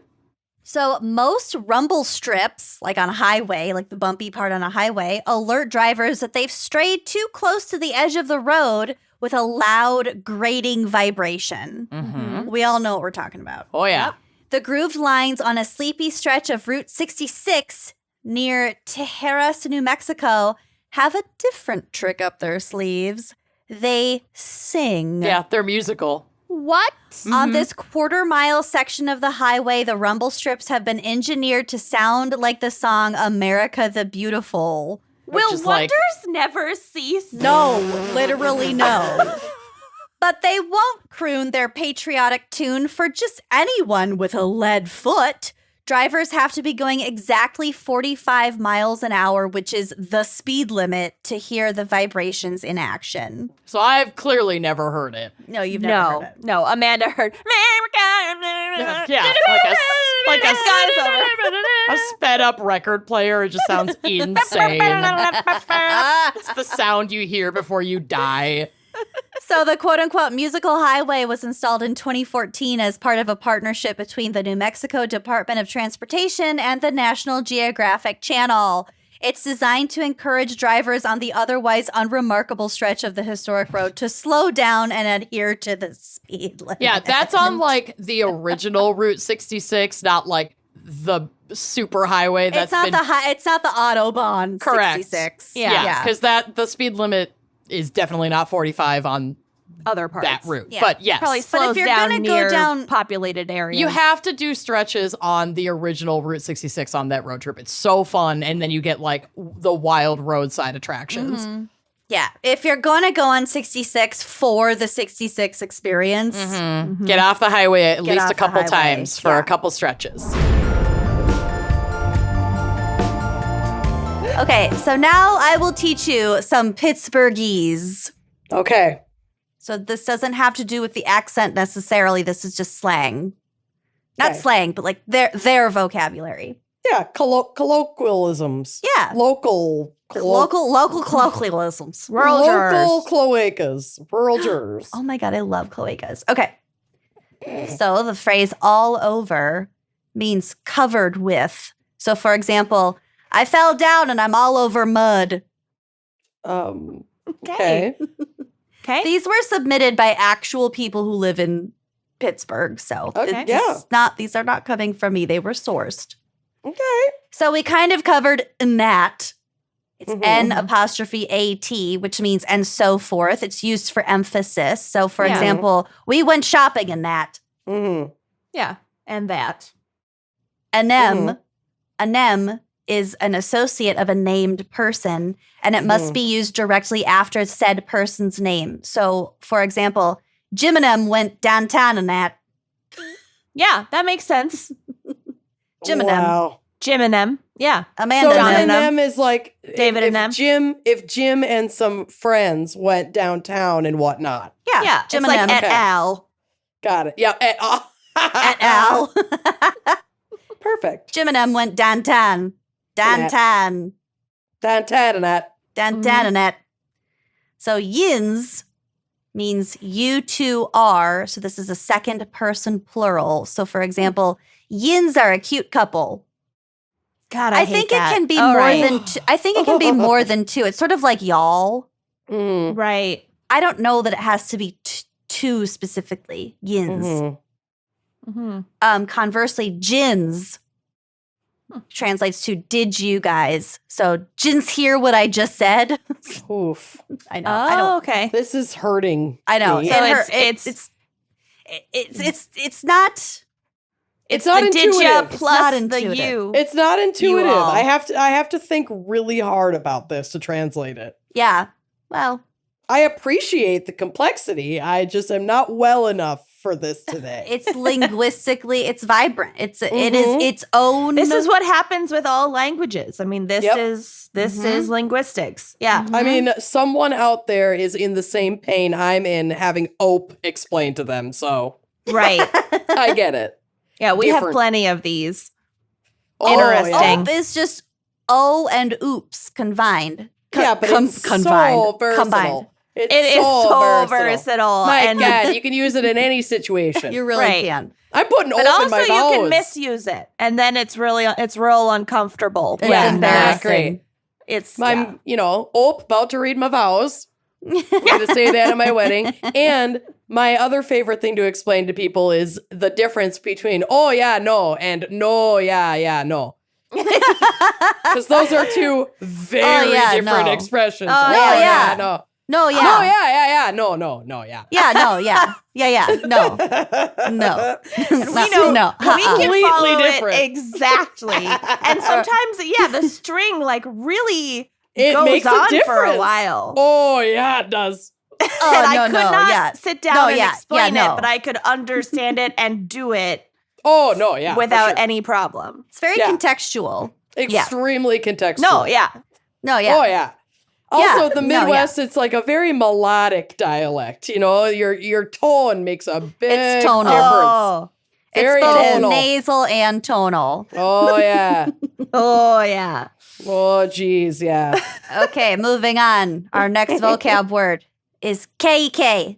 So most rumble strips, like on a highway, like the bumpy part on a highway, alert drivers that they've strayed too close to the edge of the road with a loud grating vibration. Mm-hmm. We all know what we're talking about. Oh, yeah. The grooved lines on a sleepy stretch of Route 66 near Tijeras, New Mexico, have a different trick up their sleeves. They sing. Yeah, they're musical. What? On this quarter-mile section of the highway, the rumble strips have been engineered to sound like the song America the Beautiful. Will is like- wonders never cease? No, literally no. But they won't croon their patriotic tune for just anyone with a lead foot. Drivers have to be going exactly 45 miles an hour, which is the speed limit, to hear the vibrations in action. So I've clearly never heard it. No, you've never heard it. No. Amanda heard Yeah, America. like a Sky's over. a sped up record player. It just sounds insane. It's the sound you hear before you die. So the quote-unquote musical highway was installed in 2014 as part of a partnership between the New Mexico Department of Transportation and the National Geographic Channel. It's designed to encourage drivers on the otherwise unremarkable stretch of the historic road to slow down and adhere to the speed limit. Yeah, that's on like the original Route 66, not like the super highway that's it's not been it's not the Autobahn correct. 66. Yeah, because the speed limit is definitely not 45 on Other parts. that route. Yeah. But yes, Probably But if slows you're down gonna go near down- populated areas. you have to do stretches on the original Route 66 on that road trip. It's so fun, and then you get like the wild roadside attractions. Mm-hmm. Yeah, if you're going to go on 66 for the 66 experience, Get off the highway at least off a the couple highway, times for yeah. a couple stretches. Okay, so now I will teach you some Pittsburghese. Okay. So this doesn't have to do with the accent necessarily. This is just slang. Not Okay. slang, but like their vocabulary. Yeah, colloquialisms. Yeah. Local Colloquialisms. Rural local jurors. cloacas. Rural jurors. Oh my God, I love cloacas. Okay. So the phrase all over means covered with. So for example, I fell down and I'm all over mud. Okay. Okay. These were submitted by actual people who live in Pittsburgh. So Okay, these are not coming from me. They were sourced. Okay. So we kind of covered that. It's Mhm. N''AT, which means and so forth. It's used for emphasis. So for Yeah. example, we went shopping in that. Mm-hmm. Yeah. And that. Anem is an associate of a named person, and it must be used directly after said person's name. So, for example, Jim and Em went downtown in that. Yeah, that makes sense. Jim and Em. Wow. Jim and them. Yeah. Amanda So and John Em. and and them. them is like David and them. If Jim and some friends went downtown and whatnot. Yeah, Yeah. Jim it's and like Em. et Okay. al. Got it. Yeah. Et al. Perfect. Jim and Em went downtown. Downtown. Downtown and that. Downtown and that. So yins means you two are. So this is a second person plural. So for example, yins are a cute couple. God, I hate think that. it can be All more right. than two. I think it can be more than two. It's sort of like y'all. Mm-hmm. Right. I don't know that it has to be two specifically. Yins. Mm-hmm. Conversely, gins translates to "did you guys?" So, gins hear what I just said. Oof. I know. I don't. Okay. This is hurting. I know. me. So it's not. It's not the intuitive. Didya It's plus not the intuitive. you. It's not intuitive. all. I have to think really hard about this to translate it. Yeah. Well, I appreciate the complexity. I just am not well enough for this today. it's linguistically, it's vibrant. It is Mhm. its own. This is what happens with all languages. I mean, this Yep. is Mhm. linguistics. Yeah. I mean, someone out there is in the same pain I'm in having OPE explained to them, so Right. I get it. Yeah, we have Different. plenty of these. Oh, Interesting. Oop is just O and oops combined. Yeah, but it's combined. so versatile. Combined. It's It is so versatile. My and God, you can use it in any situation. You really Right. can. I'm putting but OPE in also my you vowels. can misuse it. And then it's real uncomfortable. It's Yeah, when not embarrassing. great. It's I'm, OPE, about to read my vows. I'm going to say that at my wedding. And my other favorite thing to explain to people is the difference between oh, yeah, no, and no, yeah, no. Because those are two very yeah, different no. expressions. Oh, no, yeah. no. No, yeah. No, yeah, no, yeah. Yeah, no, yeah. Yeah, no. No. we know no. we can Completely follow different. it exactly. And sometimes, the string really It goes makes a on for a difference. while. Oh, yeah, it does. Oh, and no, I could no, not yeah. sit down No, and yeah, explain yeah, no. it, but I could understand it and do it Oh, no, yeah. for without sure. any problem. It's very Yeah. contextual. Extremely contextual. No, yeah. No, yeah. Oh, yeah. Yeah. Also, the No, Midwest, it's like a very melodic dialect. Your tone makes a big It's tonal. difference. Oh, Very It's both tonal. nasal and tonal. Oh, yeah. oh yeah. Oh, geez, yeah. Okay, moving on. Our next vocab word is KK.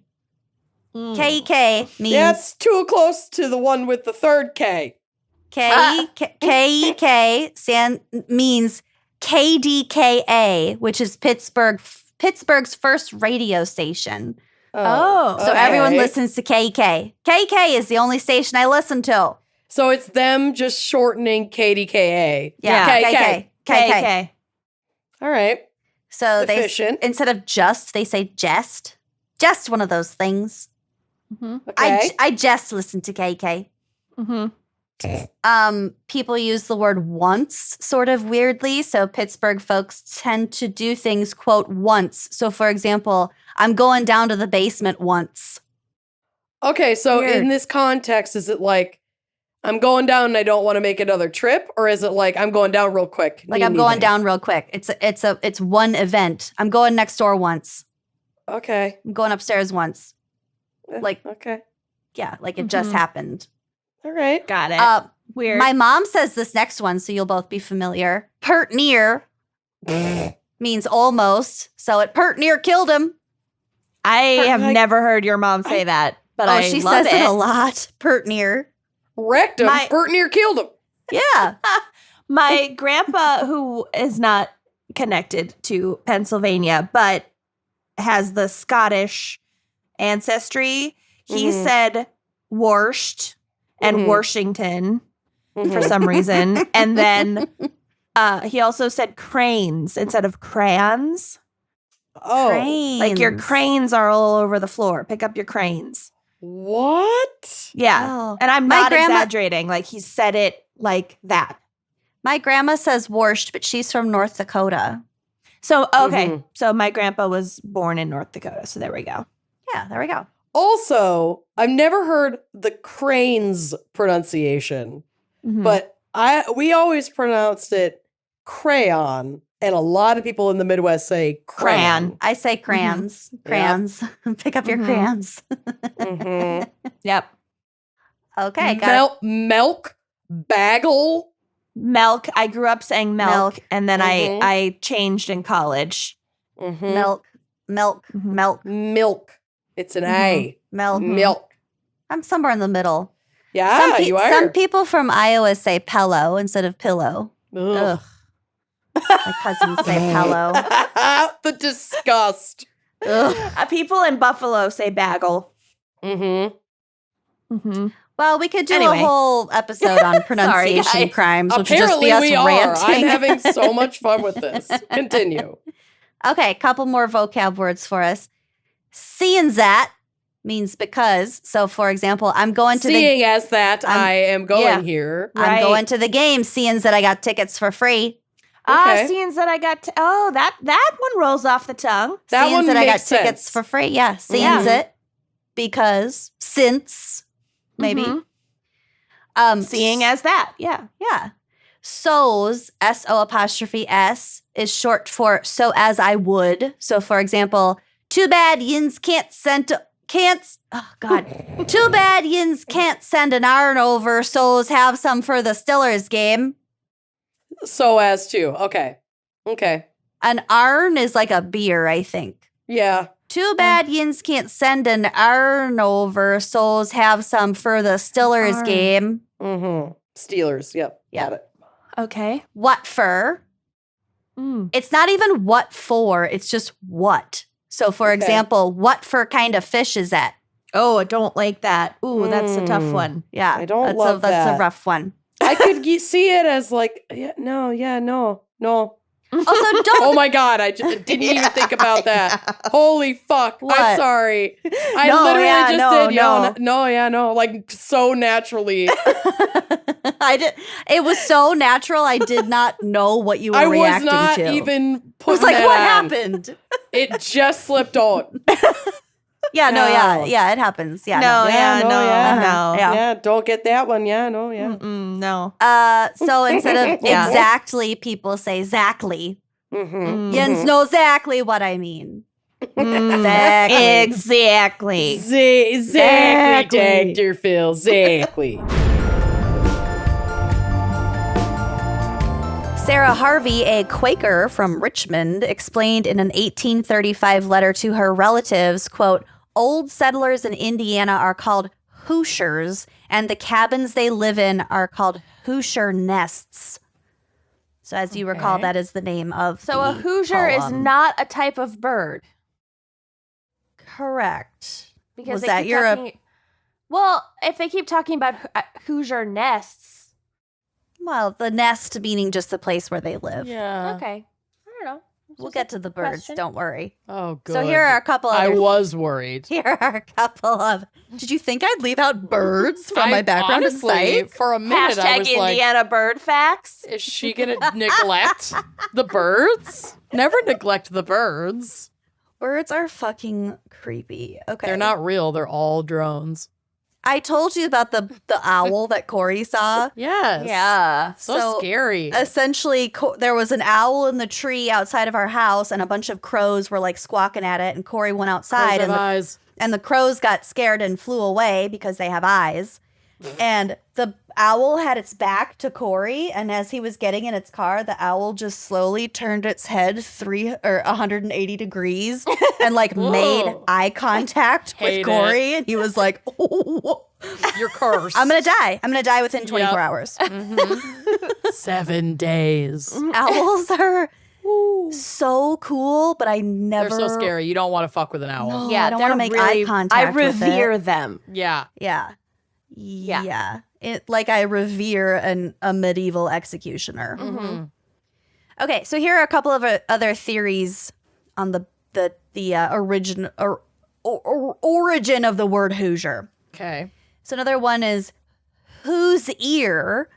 Mm. KK means That's too close to the one with the third K. KK means KDKA, which is Pittsburgh's first radio station. Oh. So everyone okay. listens to KK. KK is the only station I listen to. So it's them just shortening KDKA. Yeah, KK. KK. All right. So Efficient. instead of just, they say jest. Just one of those things. Mhm. Okay. I just listen to KK. Mhm. People use the word once sort of weirdly. So Pittsburgh folks tend to do things, quote, once. So for example, I'm going down to the basement once. Okay, so Weird. in this context, is it like I'm going down and I don't want to make another trip, or is it like I'm going down real quick? Like need I'm going anything? down real quick. It's one event. I'm going next door once. Okay. I'm going upstairs once. Like, okay. yeah, like it just Mhm. happened. All right. Got it. Weird. My mom says this next one, so you'll both be familiar. Pert near means almost. So it pert near killed him. I have I- never heard your mom say that, but Oh, I she love says it a lot. Pert near. Wrecked him. My- Bert near killed him. Yeah. My grandpa, who is not connected to Pennsylvania, but has the Scottish ancestry, he Mhm. said Warsht and Mhm. Washington for Mhm. some reason. And then he also said cranes instead of crayons. Oh, Like your Cranes. cranes are all over the floor. Pick up your cranes. what? Yeah. Oh. And I'm My not grandma- exaggerating. Like he said it like that. My grandma says Warsht, but she's from North Dakota. So, okay. Mhm. So my grandpa was born in North Dakota. So there we go. Yeah, there we go. Also, I've never heard the cranes pronunciation, Mhm. but we always pronounced it crayon, and a lot of people in the Midwest say crayon. I say crayons. Crayons. Pick up your Mhm. crayons. Mhm. Yep. Okay, got it. Milk, bagel. Milk. I grew up saying milk, Milk. and then Mhm. I changed in college. Mhm. Milk. Mhm. Milk. It's an Mhm. A. Milk. Milk. I'm somewhere in the middle. Yeah, you are. Some people from Iowa say pillow instead of pillow. Ugh. My cousins say pillow. The disgust. Ugh. People in Buffalo say bagel. Mm-hmm. Mm-hmm. Well, we could do Anyway. a whole episode on pronunciation guys. crimes, which would just be Apparently us we are. ranting. I'm having so much fun with this. Continue. Okay, couple more vocab words for us. Seeing that means because. So, for example, I'm going to Seeing as that I am going yeah. here. I'm Right. going to the game, seeing that I got tickets for free. Okay. Seeing that I got that one rolls off the tongue. That Seeing one that I got makes tickets sense. for free. Yeah, seeing Yeah. it because since maybe. Mhm. Seeing as that. Yeah. Yeah. So's, S-O''S, is short for so as I would. So, for example, too bad yins too bad yins can't send an iron over, so's have some for the Stillers game. So as to. Okay. Okay. An iron is like a beer, I think. Yeah. Too bad yins can't send an iron over, so's have some for the Stillers Arn. game. Mm-hmm. Steelers. Yep. Yeah. Got it. Okay. What for? It's not even what for, it's just what. So, for Okay. example, what for kind of fish is that? Oh, I don't like that. Ooh, that's a tough Mm. one. Yeah, I don't that's love that's that. a rough one. I could see it as like, no. Also, don't. Oh my God. I didn't even think about that. Holy fuck. What? I'm sorry. I No, literally yeah, just no, did. no. Like so naturally. I did. It was so natural. I did not know what you were I was reacting not to. even I was putting like, that what on. happened? It just slipped out. Yeah, no, No. yeah, it happens. Yeah, No, yeah, no, Uh-huh. Yeah. Yeah, don't get that one. Yeah, no, yeah. No. So instead of Yeah. exactly, people say exactly. Mm-hmm. Jens know exactly what I mean. Exactly. Exactly, Exactly. Dr. Phil. Exactly. Sarah Harvey, a Quaker from Richmond, explained in an 1835 letter to her relatives, quote, old settlers in Indiana are called Hoosiers, and the cabins they live in are called Hoosier nests. So as you recall, Okay. that is the name of So a the Hoosier is poem. not a type of bird. Correct. Because Was they that keep your talking, well, if they keep talking about Hoosier nests, Well, the nest meaning just the place where they live. Yeah. okay. I don't know. It's We'll just get a to the birds. question. Don't worry. Oh, good. So here are a couple I other. was worried. Here are a couple of. Did you think I'd leave out birds from my I background in honestly, psych? for a minute, I Hashtag was like, Indiana bird facts. is she going to neglect the birds? Never neglect the birds. Birds are fucking creepy. Okay. They're not real. They're all drones. I told you about the owl that Corey saw. Yes. Yeah. So scary. Essentially, there was an owl in the tree outside of our house, and a bunch of crows were like squawking at it. And Corey went outside, Crows have eyes. and the crows got scared and flew away because they have eyes. And the owl had its back to Corey, and as he was getting in its car, the owl just slowly turned its head 180 degrees and like made Whoa. eye contact Hate with it. Corey, and he was like, "Oh, You're cursed. I'm gonna die! I'm gonna die within 24 Yep. hours." 7 days. Owls are so cool, but I never. They're so scary. You don't want to fuck with an owl. No, Yeah, I don't want to they're make really- eye contact. I with it. revere them. Yeah. Yeah. Yeah. It like I revere a medieval executioner. Mm-hmm. Okay, so here are a couple of other theories on the origin origin of the word Hoosier. Okay. So another one is whose ear.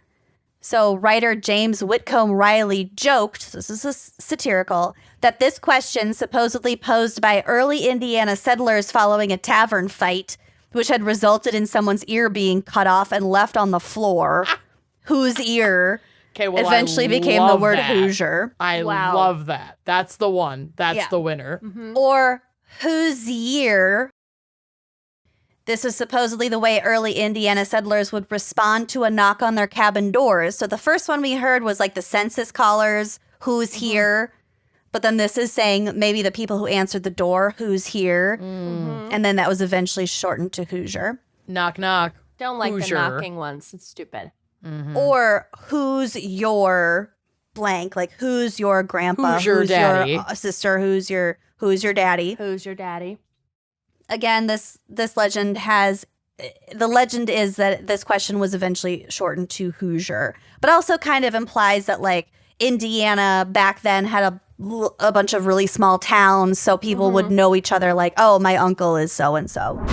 So writer James Whitcomb Riley joked, this is satirical, that this question supposedly posed by early Indiana settlers following a tavern fight, which had resulted in someone's ear being cut off and left on the floor, whose ear Okay. Well, eventually I became the love word that. Hoosier. I Wow. love that. That's the one. That's Yeah. the winner. Or whose year. This is supposedly the way early Indiana settlers would respond to a knock on their cabin doors. So the first one we heard was like the census callers, who's here. But then this is saying maybe the people who answered the door, who's here. And then that was eventually shortened to Hoosier. Knock, knock. Don't like Hoosier. the knocking ones. It's stupid. Or who's your blank? Like who's your grandpa? Who's your daddy? your sister? Who's your daddy? Who's your daddy? Again, this legend has the legend is that this question was eventually shortened to Hoosier, but also kind of implies that like Indiana back then had a bunch of really small towns, so people would know each other like, oh, my uncle is so-and-so.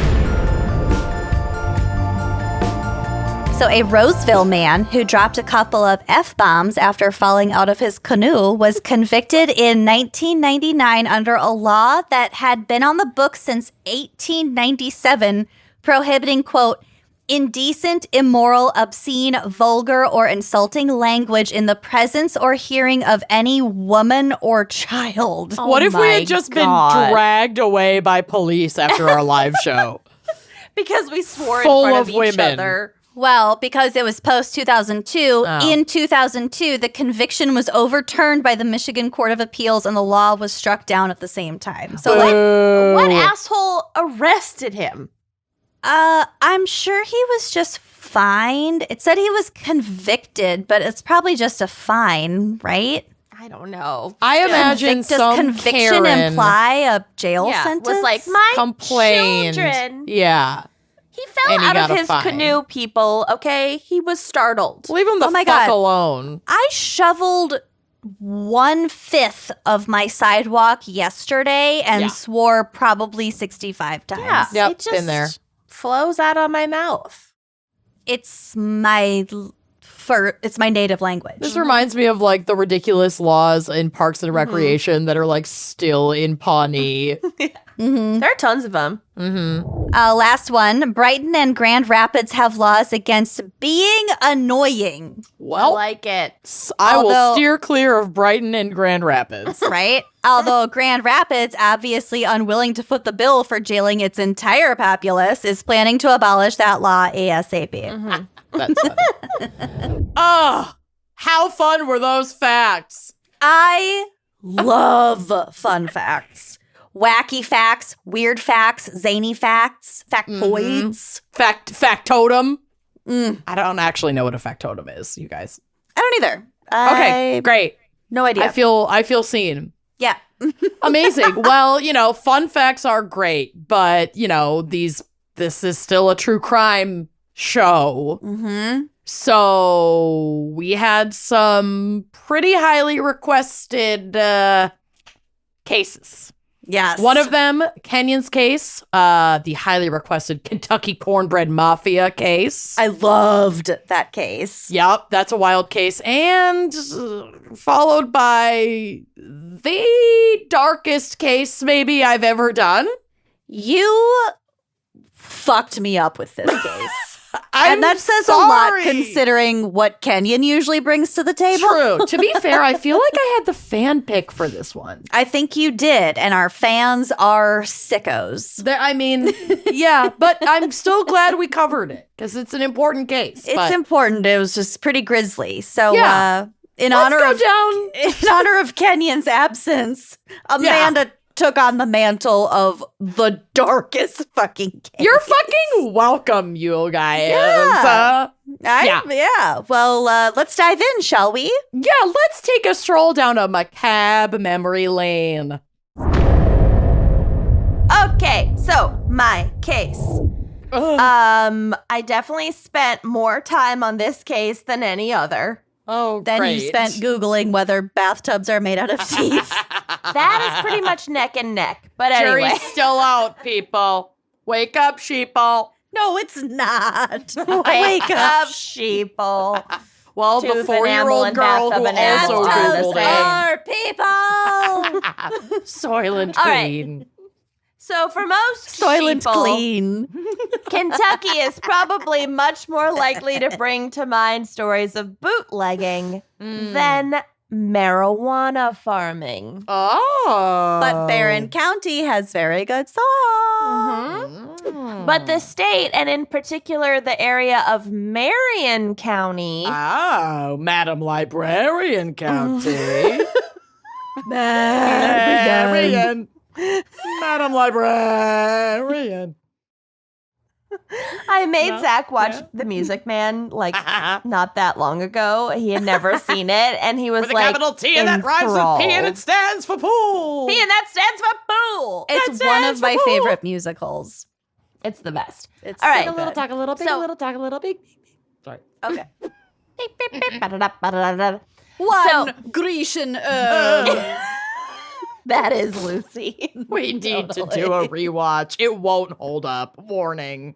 So a Roseville man who dropped a couple of F-bombs after falling out of his canoe was convicted in 1999 under a law that had been on the books since 1897, prohibiting, quote, indecent, immoral, obscene, vulgar, or insulting language in the presence or hearing of any woman or child. What if we had just been dragged away by police after our live show? Because we swore Full in front of of each women. other. Well, because it was post-2002, in 2002, the conviction was overturned by the Michigan Court of Appeals and the law was struck down at the same time. So, What asshole arrested him? I'm sure he was just fined. It said he was convicted, but it's probably just a fine, right? I don't know. I imagine Does some conviction Karen imply a jail sentence? Was like, my complained. children. Yeah. He fell And he out got of a his fine. canoe, people, okay? He was startled. Leave him the Oh my fuck God. alone. I shoveled 1/5 of my sidewalk yesterday and Yeah. swore probably 65 times. Yeah, Yep, it just been there. flows out of my mouth. It's my it's my native language. This reminds me of like the ridiculous laws in Parks and Recreation that are like still in Pawnee. There are tons of them. Last one. Brighton and Grand Rapids have laws against being annoying, I Well, like it. I will although- steer clear of Brighton and Grand Rapids. right? Although Grand Rapids, obviously unwilling to foot the bill for jailing its entire populace, is planning to abolish that law ASAP. That's funny. Oh, how fun were those facts? I love fun facts. Wacky facts, weird facts, zany facts, factoids. Factotum. I don't actually know what a factotum is, you guys. I don't either. Okay, great. No idea. I feel seen. yeah. Amazing. Well, fun facts are great, but this is still a true crime show. Mm-hmm. So we had some pretty highly requested cases. Yes. One of them, Kenyon's case, the highly requested Kentucky Cornbread Mafia case. I loved that case. Yep, that's a wild case. And followed by the darkest case maybe I've ever done. You fucked me up with this case. I'm and that says a lot considering what Kenyon usually brings to the table. True. To be fair, I feel like I had the fan pick for this one. I think you did, and our fans are sickos. Yeah, but I'm still glad we covered it because it's an important case. It's important. It was just pretty grisly. So, Yeah. in Let's honor go of down. in honor of Kenyon's absence, Amanda took on the mantle of the darkest fucking case. You're fucking welcome, you guys. Yeah. Well, let's dive in, shall we? Let's take a stroll down a macabre memory lane. Okay, so my case. I definitely spent more time on this case than any other. Oh, Then great. you spent Googling whether bathtubs are made out of teeth. That is pretty much neck and neck. But anyway. Jury's still out, people. Wake up, sheeple. No, it's not. Wake up, sheeple. Well, the Tooth enamel 4-year-old and girl bathtub who enamel also are the Googled same. it. Are people. Soylent All right. Queen. So for most Soylent sheeple, clean. Kentucky is probably much more likely to bring to mind stories of bootlegging than marijuana farming. Oh. But Barron County has very good soil. But the state, and in particular the area of Marion County, Oh, Madam Librarian County. Marion. Madam Librarian. I made Zach watch The Music Man not that long ago. He had never seen it, and he was With a like, capital T and that rhymes with P and it stands for pool. P and that stands for pool. It's That one stands of my for pool. favorite musicals. It's the best. It's All right. so A little good. talk, a little big, So- a little talk, a little big. Sorry. Okay. Beep, beep, beep, ba-da-da-ba-da-da-da. One So- Grecian That is Lucy. We need to do a rewatch. It won't hold up. Warning.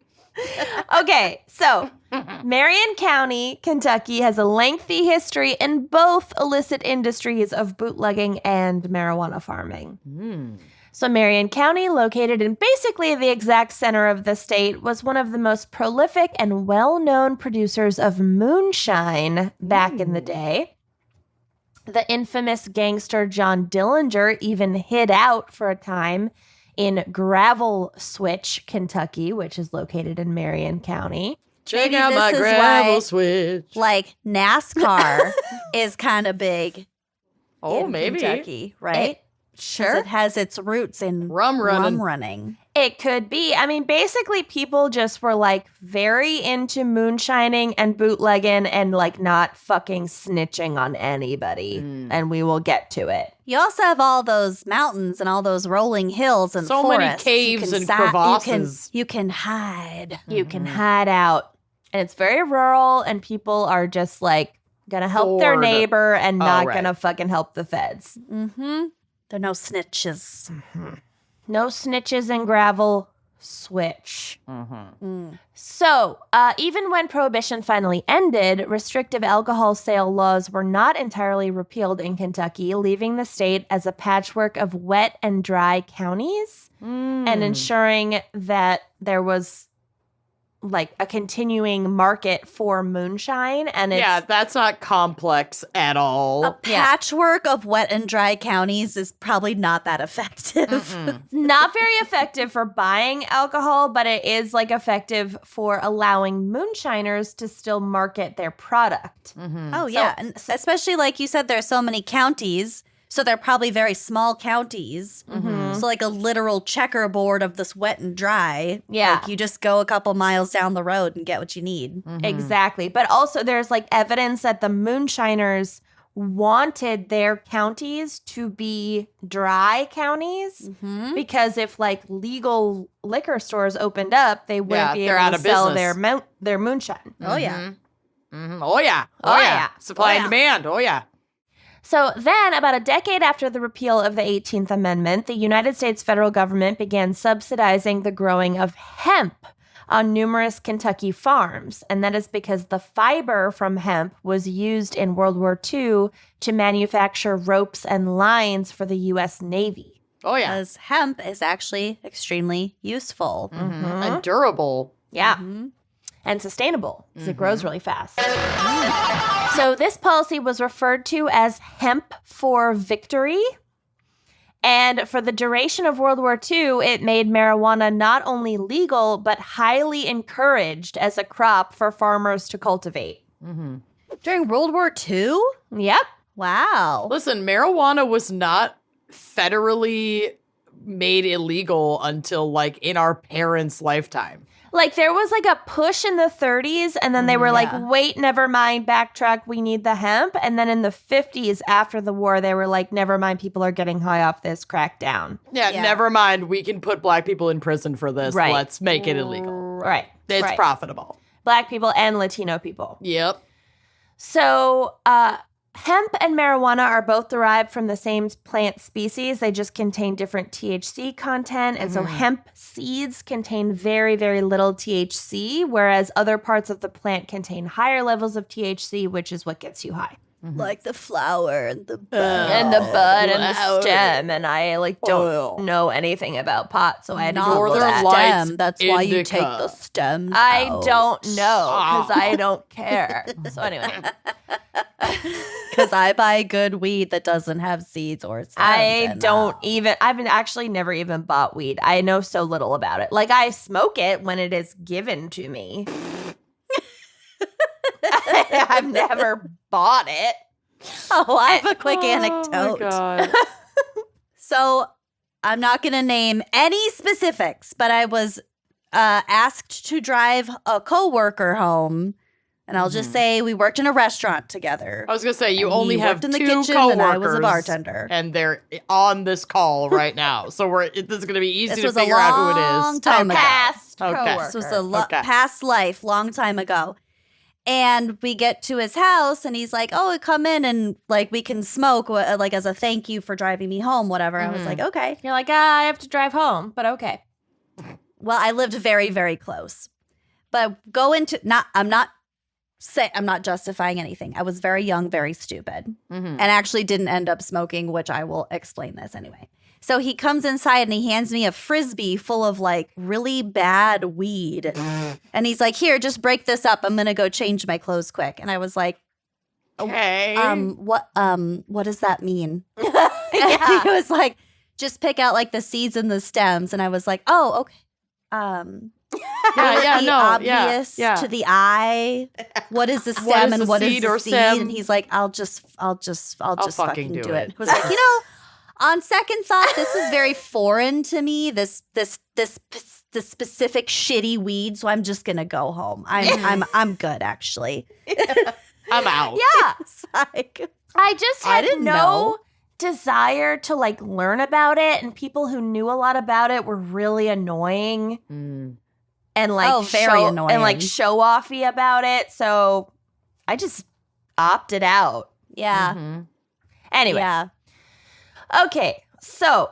Okay, so Marion County, Kentucky has a lengthy history in both illicit industries of bootlegging and marijuana farming. So Marion County, located in basically the exact center of the state, was one of the most prolific and well-known producers of moonshine back in the day. The infamous gangster John Dillinger even hid out for a time in Gravel Switch, Kentucky, which is located in Marion County. Check Maybe out this my is gravel why- switch. like NASCAR is kind of big Oh, in maybe. Kentucky, right? 'Cause Sure. it has its roots in Rum running. running. It could be. I mean, basically, people just were like very into moonshining and bootlegging and like not fucking snitching on anybody. And we will get to it. You also have all those mountains and all those rolling hills and So many forests. You caves can and crevasses. You can hide. You can hide out. And it's very rural, and people are just like gonna help their Bored. Oh, neighbor and not right. gonna fucking help the feds. Mm-hmm. There are no snitches. No snitches in Gravel Switch. Mm. So, even when Prohibition finally ended, restrictive alcohol sale laws were not entirely repealed in Kentucky, leaving the state as a patchwork of wet and dry counties and ensuring that there was like a continuing market for moonshine. And it's Yeah, that's not complex at all. A patchwork of wet and dry counties is probably not that effective. not very effective for buying alcohol, but it is like effective for allowing moonshiners to still market their product. Oh, yeah. And especially like you said, there's so many counties. So they're probably very small counties. So like a literal checkerboard of this wet and dry. Yeah. Like you just go a couple miles down the road and get what you need. Exactly. But also there's like evidence that the moonshiners wanted their counties to be dry counties because if like legal liquor stores opened up, they wouldn't Yeah, be they're able out to of sell business. their moonshine. Oh, yeah. Oh, yeah. Oh, yeah. Supply Oh, and yeah. demand. Oh, yeah. So then, about a decade after the repeal of the 18th Amendment, the United States federal government began subsidizing the growing of hemp on numerous Kentucky farms. And that is because the fiber from hemp was used in World War II to manufacture ropes and lines for the U.S. Navy. Oh, yeah. Because hemp is actually extremely useful. And durable. Yeah. And sustainable because it grows really fast. So this policy was referred to as hemp for victory. And for the duration of World War II, it made marijuana not only legal, but highly encouraged as a crop for farmers to cultivate. During World War II? Yep. Wow. Listen, marijuana was not federally made illegal until like in our parents' lifetime. Like there was like a push in the 30s and then they were like, wait, never mind, backtrack, we need the hemp. And then in the 50s after the war, they were like, never mind, people are getting high off this, crack down. Yeah, Yeah. never mind. We can put black people in prison for this. Right. Let's make it illegal. Right. It's right. profitable. Black people and Latino people. Yep. So, hemp and marijuana are both derived from the same plant species. They just contain different THC content. And so hemp seeds contain very, very little THC, whereas other parts of the plant contain higher levels of THC, which is what gets you high. Like the flower and the bud. And the bud and the flower. stem. And I like don't Oil. know anything about pot, so I had to Not Google Northern the that. Lights stem. That's why you take indica. the stems I out. don't know because I don't care. So anyway. Because I buy good weed that doesn't have seeds or stems. I've actually never even bought weed. I know so little about it. Like I smoke it when it is given to me. I've never bought it. Oh, I have a quick Oh anecdote. my God. So I'm not going to name any specifics, but I was asked to drive a coworker home And I'll just say we worked in a restaurant together. I was gonna say you And only he have worked in the 2 kitchen coworkers, and I was a bartender. and they're on this call right now. So this is gonna be easy This to was a figure out who it long is. time ago. Past Okay. coworker. This was a Okay. past life, long time ago. And we get to his house and he's like, oh, come in and like we can smoke like as a thank you for driving me home, whatever. I was like, okay. You're like, I have to drive home, but okay. Well, I lived very, very close. But I'm not justifying anything. I was very young, very stupid, and actually didn't end up smoking, which I will explain this anyway. So he comes inside and he hands me a Frisbee full of like really bad weed. And he's like, here, just break this up. I'm going to go change my clothes quick. And I was like, Okay. what does that mean? And he was like, just pick out like the seeds and the stems. And I was like, oh, okay. Obvious to the eye. What is the stem and what is the seed? And he's like, I'll just fucking do it. I was like, on second thought, this is very foreign to me. This specific shitty weed. So I'm just gonna go home. I'm good actually. I'm out. Yeah. Like, I just had didn't no know. desire to like learn about it, and people who knew a lot about it were really annoying and like very annoying and like show offy about it. So I just opted out. yeah. Anyway, Yeah. okay, so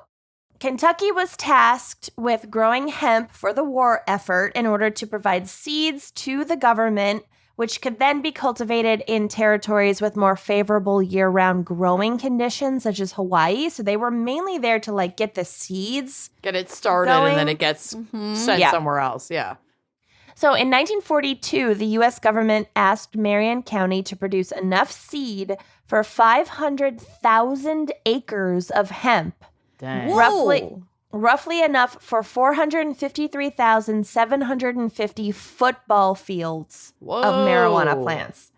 Kentucky was tasked with growing hemp for the war effort in order to provide seeds to the government, which could then be cultivated in territories with more favorable year-round growing conditions, such as Hawaii. So they were mainly there to like get the seeds. Get it started, Going. and then it gets sent Yeah. somewhere else. Yeah. So in 1942, the U.S. government asked Marion County to produce enough seed for 500,000 acres of hemp, Dang. Whoa. roughly enough for 453,750 football fields of marijuana plants.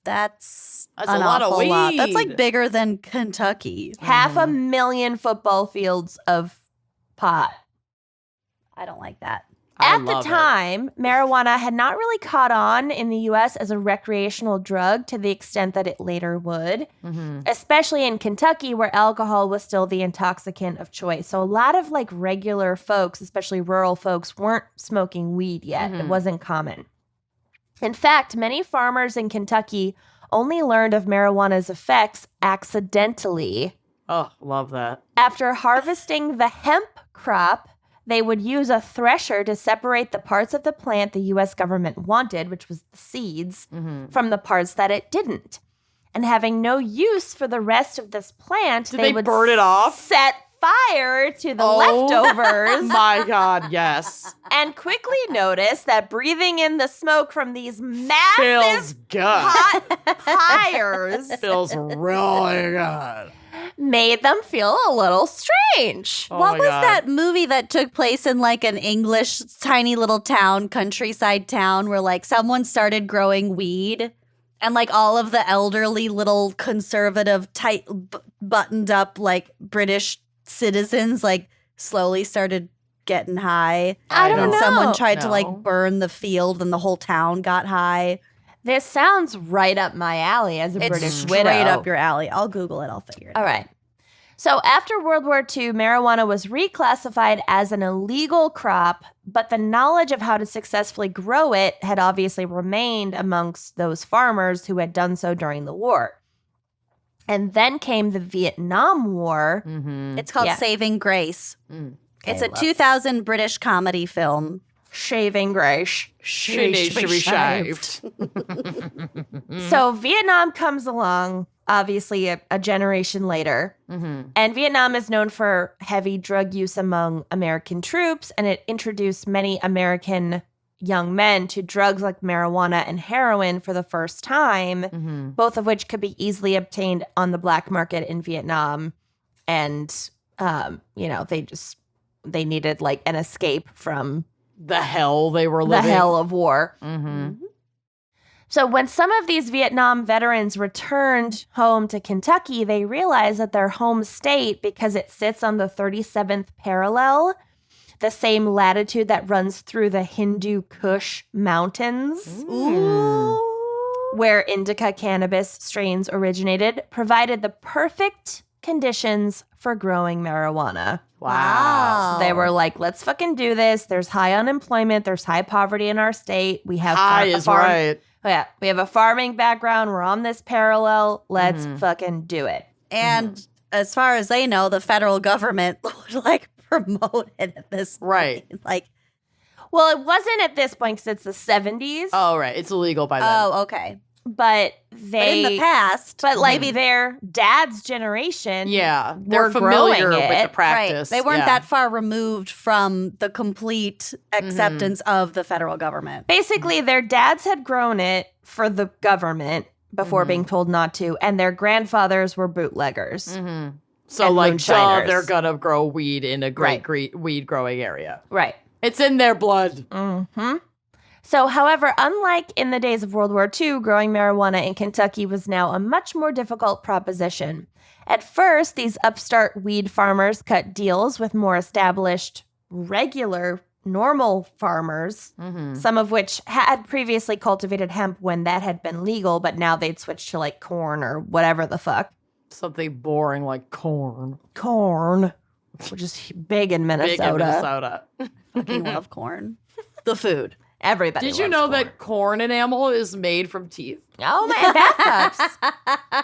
That's That's an a lot of awful lot. That's weed. like bigger than Kentucky. 500,000 football fields of pot. I don't like that. I At the love it. time, marijuana had not really caught on in the U.S. as a recreational drug to the extent that it later would, especially in Kentucky, where alcohol was still the intoxicant of choice. So a lot of like regular folks, especially rural folks, weren't smoking weed yet. It wasn't common. In fact, many farmers in Kentucky only learned of marijuana's effects accidentally. Oh, love that. After harvesting the hemp crop, they would use a thresher to separate the parts of the plant the U.S. government wanted, which was the seeds, from the parts that it didn't. And having no use for the rest of this plant, Did they would burn it off? set fire to the leftovers, My God, yes. and quickly noticed that breathing in the smoke from these Feels massive good. hot pyres Feels really good. made them feel a little strange. Oh What my was God. that movie that took place in like an English tiny little town, countryside town, where like someone started growing weed and like all of the elderly little conservative, tight, buttoned up like British citizens like slowly started getting high? I And don't then know. someone tried to No. like burn the field and the whole town got high. This sounds right up my alley as a It's British straight widow. up your alley. I'll Google it. I'll figure it out. All right. So after World War II, marijuana was reclassified as an illegal crop, but the knowledge of how to successfully grow it had obviously remained amongst those farmers who had done so during the war. And then came the Vietnam War. It's called Yeah. Saving Grace. It's a love 2000 British comedy film. Shaving grace. She needs to be shaved. So Vietnam comes along, obviously a generation later. And Vietnam is known for heavy drug use among American troops, and it introduced many American young men to drugs like marijuana and heroin for the first time, both of which could be easily obtained on the black market in Vietnam. And, they needed like an escape from The hell they were the living. hell of war. So when some of these Vietnam veterans returned home to Kentucky, they realized that their home state, because it sits on the 37th parallel, the same latitude that runs through the Hindu Kush Mountains, where indica cannabis strains originated, provided the perfect conditions for growing marijuana. Wow. So they were like, let's fucking do this. There's high unemployment. There's high poverty in our state. We have right. Oh, yeah, we have a farming background. We're on this parallel. Let's fucking do it. And as far as they know, the federal government would like promote it at this point. Right. Like, Well, it wasn't at this point because it's the 70s. Oh, right. It's illegal by then. oh, okay. But But they... in the past, But like their dad's generation, Yeah. They're were familiar growing with the it. practice. right, they weren't Yeah. that far removed from the complete acceptance of the federal government. basically their dads had grown it for the government before being told not to, and their grandfathers were bootleggers. So, and like, moonshiners. they're going to grow weed in a great weed growing area. Right. It's in their blood. So, however, unlike in the days of World War II, growing marijuana in Kentucky was now a much more difficult proposition. At first, these upstart weed farmers cut deals with more established, regular, normal farmers, some of which had previously cultivated hemp when that had been legal, but now they'd switched to like corn or whatever the fuck. Something boring like corn. Corn, which is big in Minnesota. Big in Minnesota. Fucking love corn. The food. Everybody Did you loves know corn. that corn enamel is made from teeth? Oh, my bathtubs.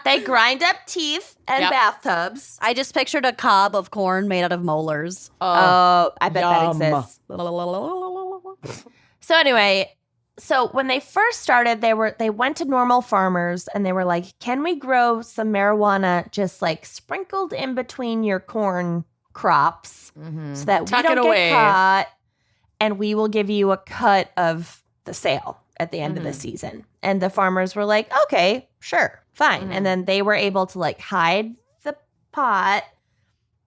They grind up teeth and Yep. bathtubs. I just pictured a cob of corn made out of molars. Oh, I bet yum. that exists. So anyway, so when they first started, they went to normal farmers and they were like, "Can we grow some marijuana just like sprinkled in between your corn crops so that Tuck we it don't away. get caught, and we will give you a cut of the sale at the end of the season?" And the farmers were like, "Okay, sure, fine." And then they were able to like hide the pot,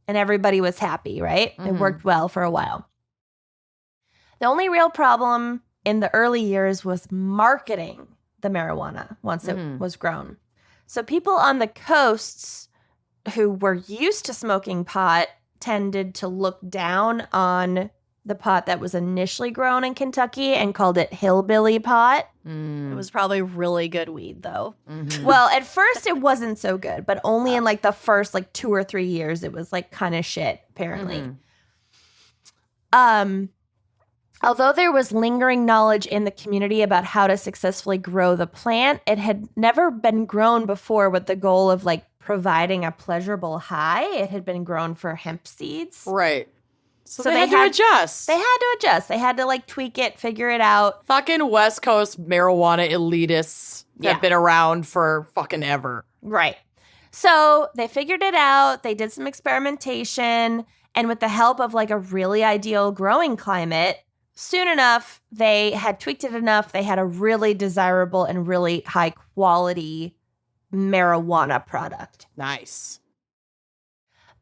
and everybody was happy, right? It worked well for a while. The only real problem in the early years was marketing the marijuana once it was grown. So people on the coasts who were used to smoking pot tended to look down on the pot that was initially grown in Kentucky and called it hillbilly pot. It was probably really good weed, though. Well, at first it wasn't so good, but only in like the first like 2 or 3 years it was like kind of shit, apparently. Although there was lingering knowledge in the community about how to successfully grow the plant, it had never been grown before with the goal of like providing a pleasurable high. It had been grown for hemp seeds. Right. So So they they had to had- adjust. They had to adjust. They had to like tweak it, figure it out. Fucking West Coast marijuana elitists Yeah. have been around for fucking ever. Right. So they figured it out. They did some experimentation. And with the help of like a really ideal growing climate, soon enough, they had tweaked it enough. They had a really desirable and really high quality marijuana product. Nice.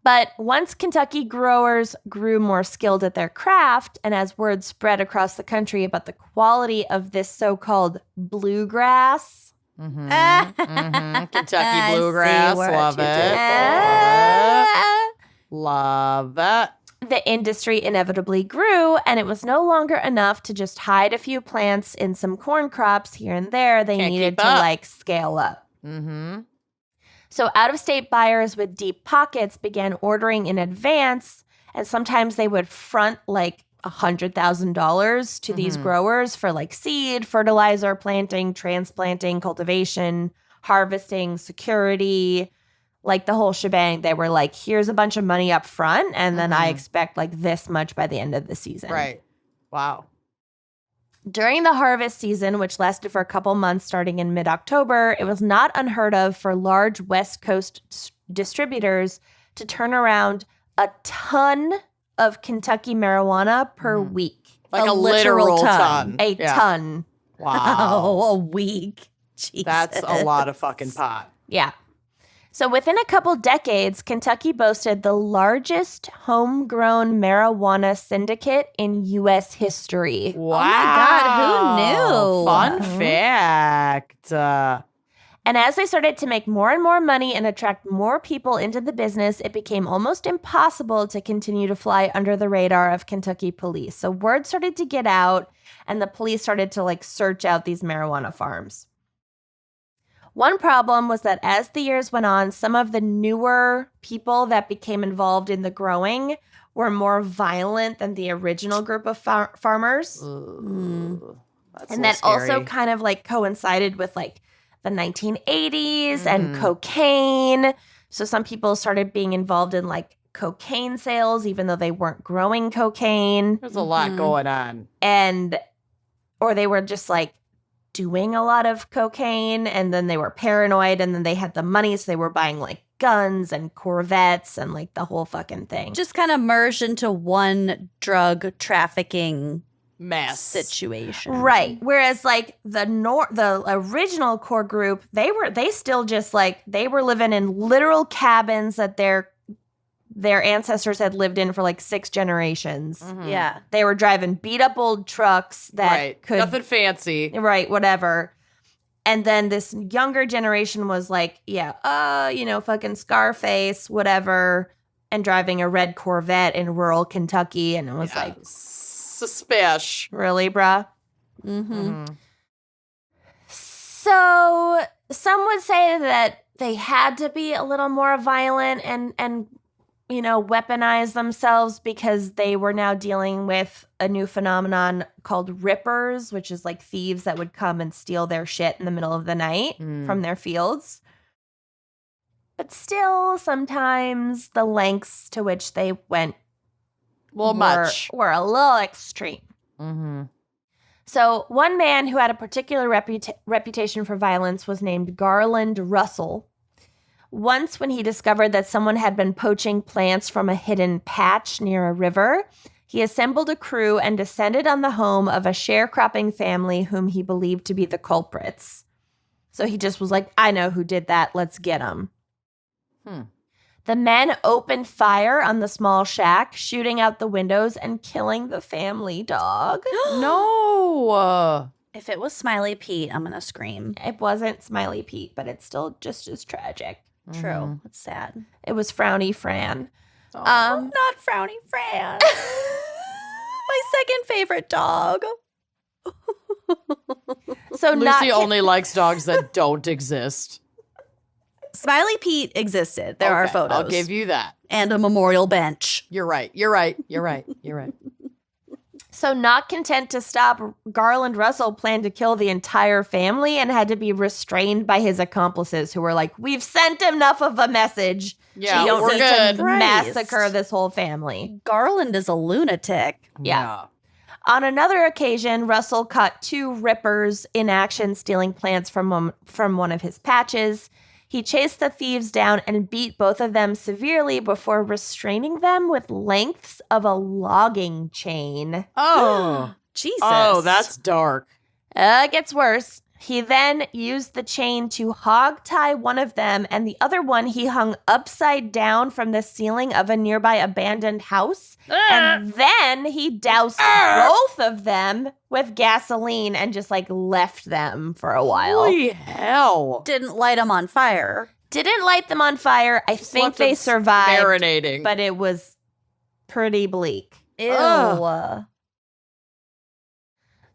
But once Kentucky growers grew more skilled at their craft, and as word spread across the country about the quality of this so-called bluegrass, Kentucky bluegrass. what Love you it. Love it. the industry inevitably grew, and it was no longer enough to just hide a few plants in some corn crops here and there. They Can't needed keep to up. like scale up. So out-of-state buyers with deep pockets began ordering in advance, and sometimes they would front like $100,000 to these growers for like seed, fertilizer, planting, transplanting, cultivation, harvesting, security, like the whole shebang. They were like, here's a bunch of money up front, and then I expect like this much by the end of the season. Right. Wow. During the harvest season, which lasted for a couple months starting in mid-October, it was not unheard of for large West Coast distributors to turn around a ton of Kentucky marijuana per week. Like a literal literal ton. ton. A Yeah. ton. Wow. Oh, a week. Jesus. That's a lot of fucking pot. Yeah. So within a couple decades, Kentucky boasted the largest homegrown marijuana syndicate in U.S. history. Wow. God, who knew? Fun fact. And as they started to make more and more money and attract more people into the business, it became almost impossible to continue to fly under the radar of Kentucky police. So word started to get out, and the police started to like search out these marijuana farms. One problem was that as the years went on, some of the newer people that became involved in the growing were more violent than the original group of farmers. And that also kind of like coincided with like the 1980s and cocaine. So some people started being involved in like cocaine sales, even though they weren't growing cocaine. There's a lot going on. Or they were just like doing a lot of cocaine, and then they were paranoid, and then they had the money, so they were buying like guns and Corvettes and like the whole fucking thing. Just kind of merged into one drug trafficking Mess situation. Right. Whereas like the original core group, they were living in literal cabins that their ancestors had lived in for like 6 generations. Yeah. They were driving beat up old trucks that could nothing fancy. Right, whatever. And then this younger generation was like, fucking Scarface, whatever, and driving a red Corvette in rural Kentucky, and it was like suspicious. Really, bruh? So some would say that they had to be a little more violent and weaponize themselves because they were now dealing with a new phenomenon called rippers, which is like thieves that would come and steal their shit in the middle of the night from their fields. But still, sometimes the lengths to which they went were a little extreme. So one man who had a particular reputation for violence was named Garland Russell. Once when he discovered that someone had been poaching plants from a hidden patch near a river, he assembled a crew and descended on the home of a sharecropping family whom he believed to be the culprits. So he just was like, I know who did that. Let's get them. The men opened fire on the small shack, shooting out the windows and killing the family dog. No. If it was Smiley Pete, I'm going to scream. It wasn't Smiley Pete, but it's still just as tragic. True. It's sad. It was Frowny Fran. Not Frowny Fran. My second favorite dog. So Lucy only likes dogs that don't exist. Smiley Pete existed. There are photos. I'll give you that. And a memorial bench. You're right. So not content to stop, Garland Russell planned to kill the entire family and had to be restrained by his accomplices who were like, we've sent enough of a message. Yeah, we don't we're need good. to massacre this whole family. Garland is a lunatic. Yeah. On another occasion, Russell caught 2 rippers in action stealing plants from one of his patches. He chased the thieves down and beat both of them severely before restraining them with lengths of a logging chain. Oh. Jesus. Oh, that's dark. It gets worse. He then used the chain to hog-tie one of them, and the other one he hung upside down from the ceiling of a nearby abandoned house. And then he doused both of them with gasoline and just, like, left them for a while. Holy hell. Didn't light them on fire. Didn't light them on fire. I think they survived. Marinating. But it was pretty bleak. Ew.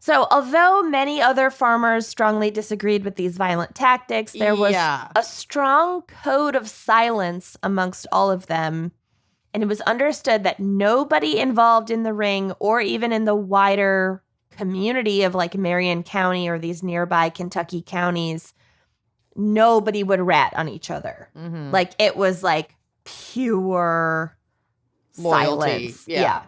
So, although many other farmers strongly disagreed with these violent tactics, there was a strong code of silence amongst all of them. And it was understood that nobody involved in the ring or even in the wider community of like Marion County or these nearby Kentucky counties, nobody would rat on each other. Like it was like pure loyalty. Silence. Yeah.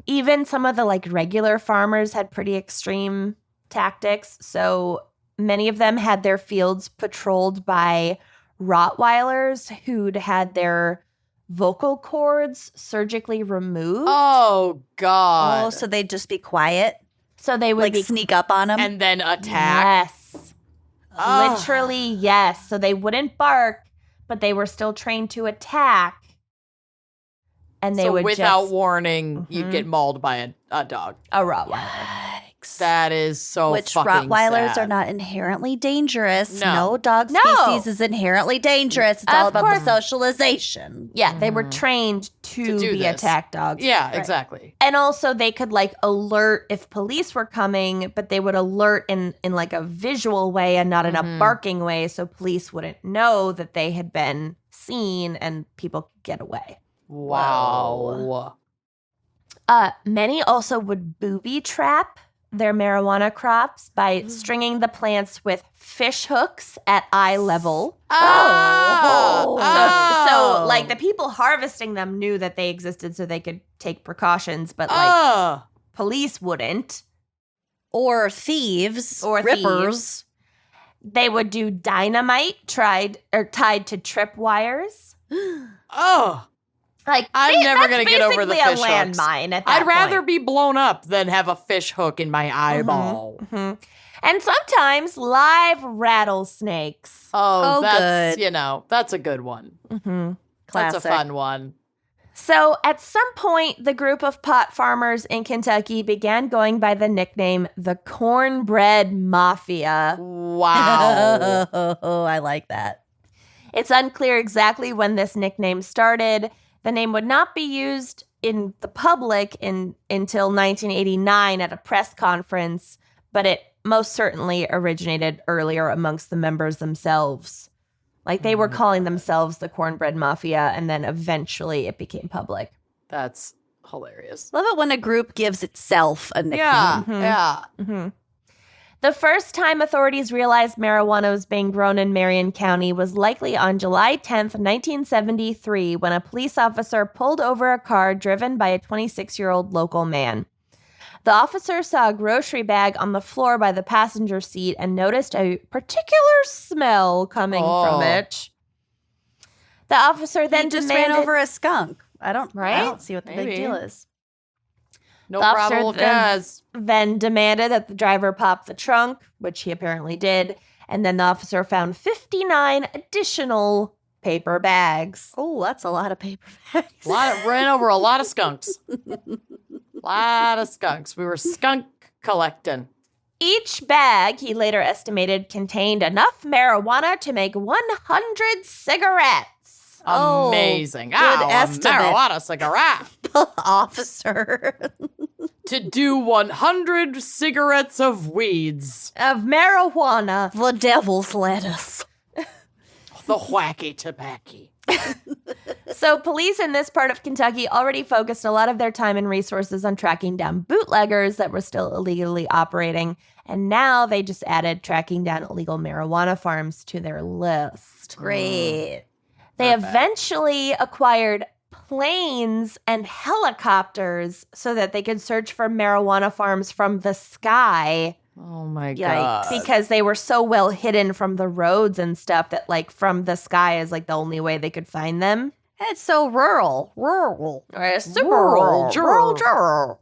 Even some of the like regular farmers had pretty extreme tactics. So many of them had their fields patrolled by Rottweilers who'd had their vocal cords surgically removed. Oh, God. Oh, so they'd just be quiet? So they would like sneak up on them? And then attack? Yes. Literally, yes. So they wouldn't bark, but they were still trained to attack. And they would without just, warning, you'd get mauled by a dog. A Rottweiler. snakes. That is so which fucking Rottweilers sad. are not inherently dangerous. No. No dog No. species is inherently dangerous. It's all Of about course. the socialization. Yeah, they were trained to do be this. attack dogs. Yeah, exactly. And also they could like alert if police were coming, but they would alert in like a visual way and not in a barking way, so police wouldn't know that they had been seen and people could get away. Wow. Many also would booby trap their marijuana crops by stringing the plants with fish hooks at eye level. So like the people harvesting them knew that they existed so they could take precautions, but like police wouldn't. Or thieves. Or rippers. They would do dynamite tied to trip wires. Oh. Like I'm never that's going to get over the basically fish a hooks. landmine at that I'd rather point. be blown up than have a fish hook in my eyeball. And sometimes live rattlesnakes. Oh, that's, good. That's a good one. Mm-hmm. That's a Classic. fun one. So at some point, the group of pot farmers in Kentucky began going by the nickname the Cornbread Mafia. Wow. Oh, I like that. It's unclear exactly when this nickname started. The name would not be used in the public until 1989 at a press conference, but it most certainly originated earlier amongst the members themselves. Like they were calling themselves the Cornbread Mafia, and then eventually it became public. That's hilarious. Love it when a group gives itself a nickname. Yeah. Yeah. The first time authorities realized marijuana was being grown in Marion County was likely on July 10th, 1973, when a police officer pulled over a car driven by a 26-year-old local man. The officer saw a grocery bag on the floor by the passenger seat and noticed a particular smell coming from it. The officer then He just demanded, ran over a skunk. I don't see what the Maybe. big deal is. No The officer probable cause. then demanded that the driver pop the trunk, which he apparently did, and then the officer found 59 additional paper bags. Oh, that's a lot of paper bags. Ran over a lot of skunks. We were skunk collecting. Each bag, he later estimated, contained enough marijuana to make 100 cigarettes. Oh, Amazing. good A estimate. marijuana cigarette. Officer. To do 100 cigarettes of weeds. Of marijuana. The devil's lettuce. The wacky tobacco. So police in this part of Kentucky already focused a lot of their time and resources on tracking down bootleggers that were still illegally operating. And now they just added tracking down illegal marijuana farms to their list. Great. They eventually acquired planes and helicopters so that they could search for marijuana farms from the sky Oh my Yikes. god. because they were so well hidden from the roads and stuff that like from the sky is like the only way they could find them. It's so rural. Rural. Rural.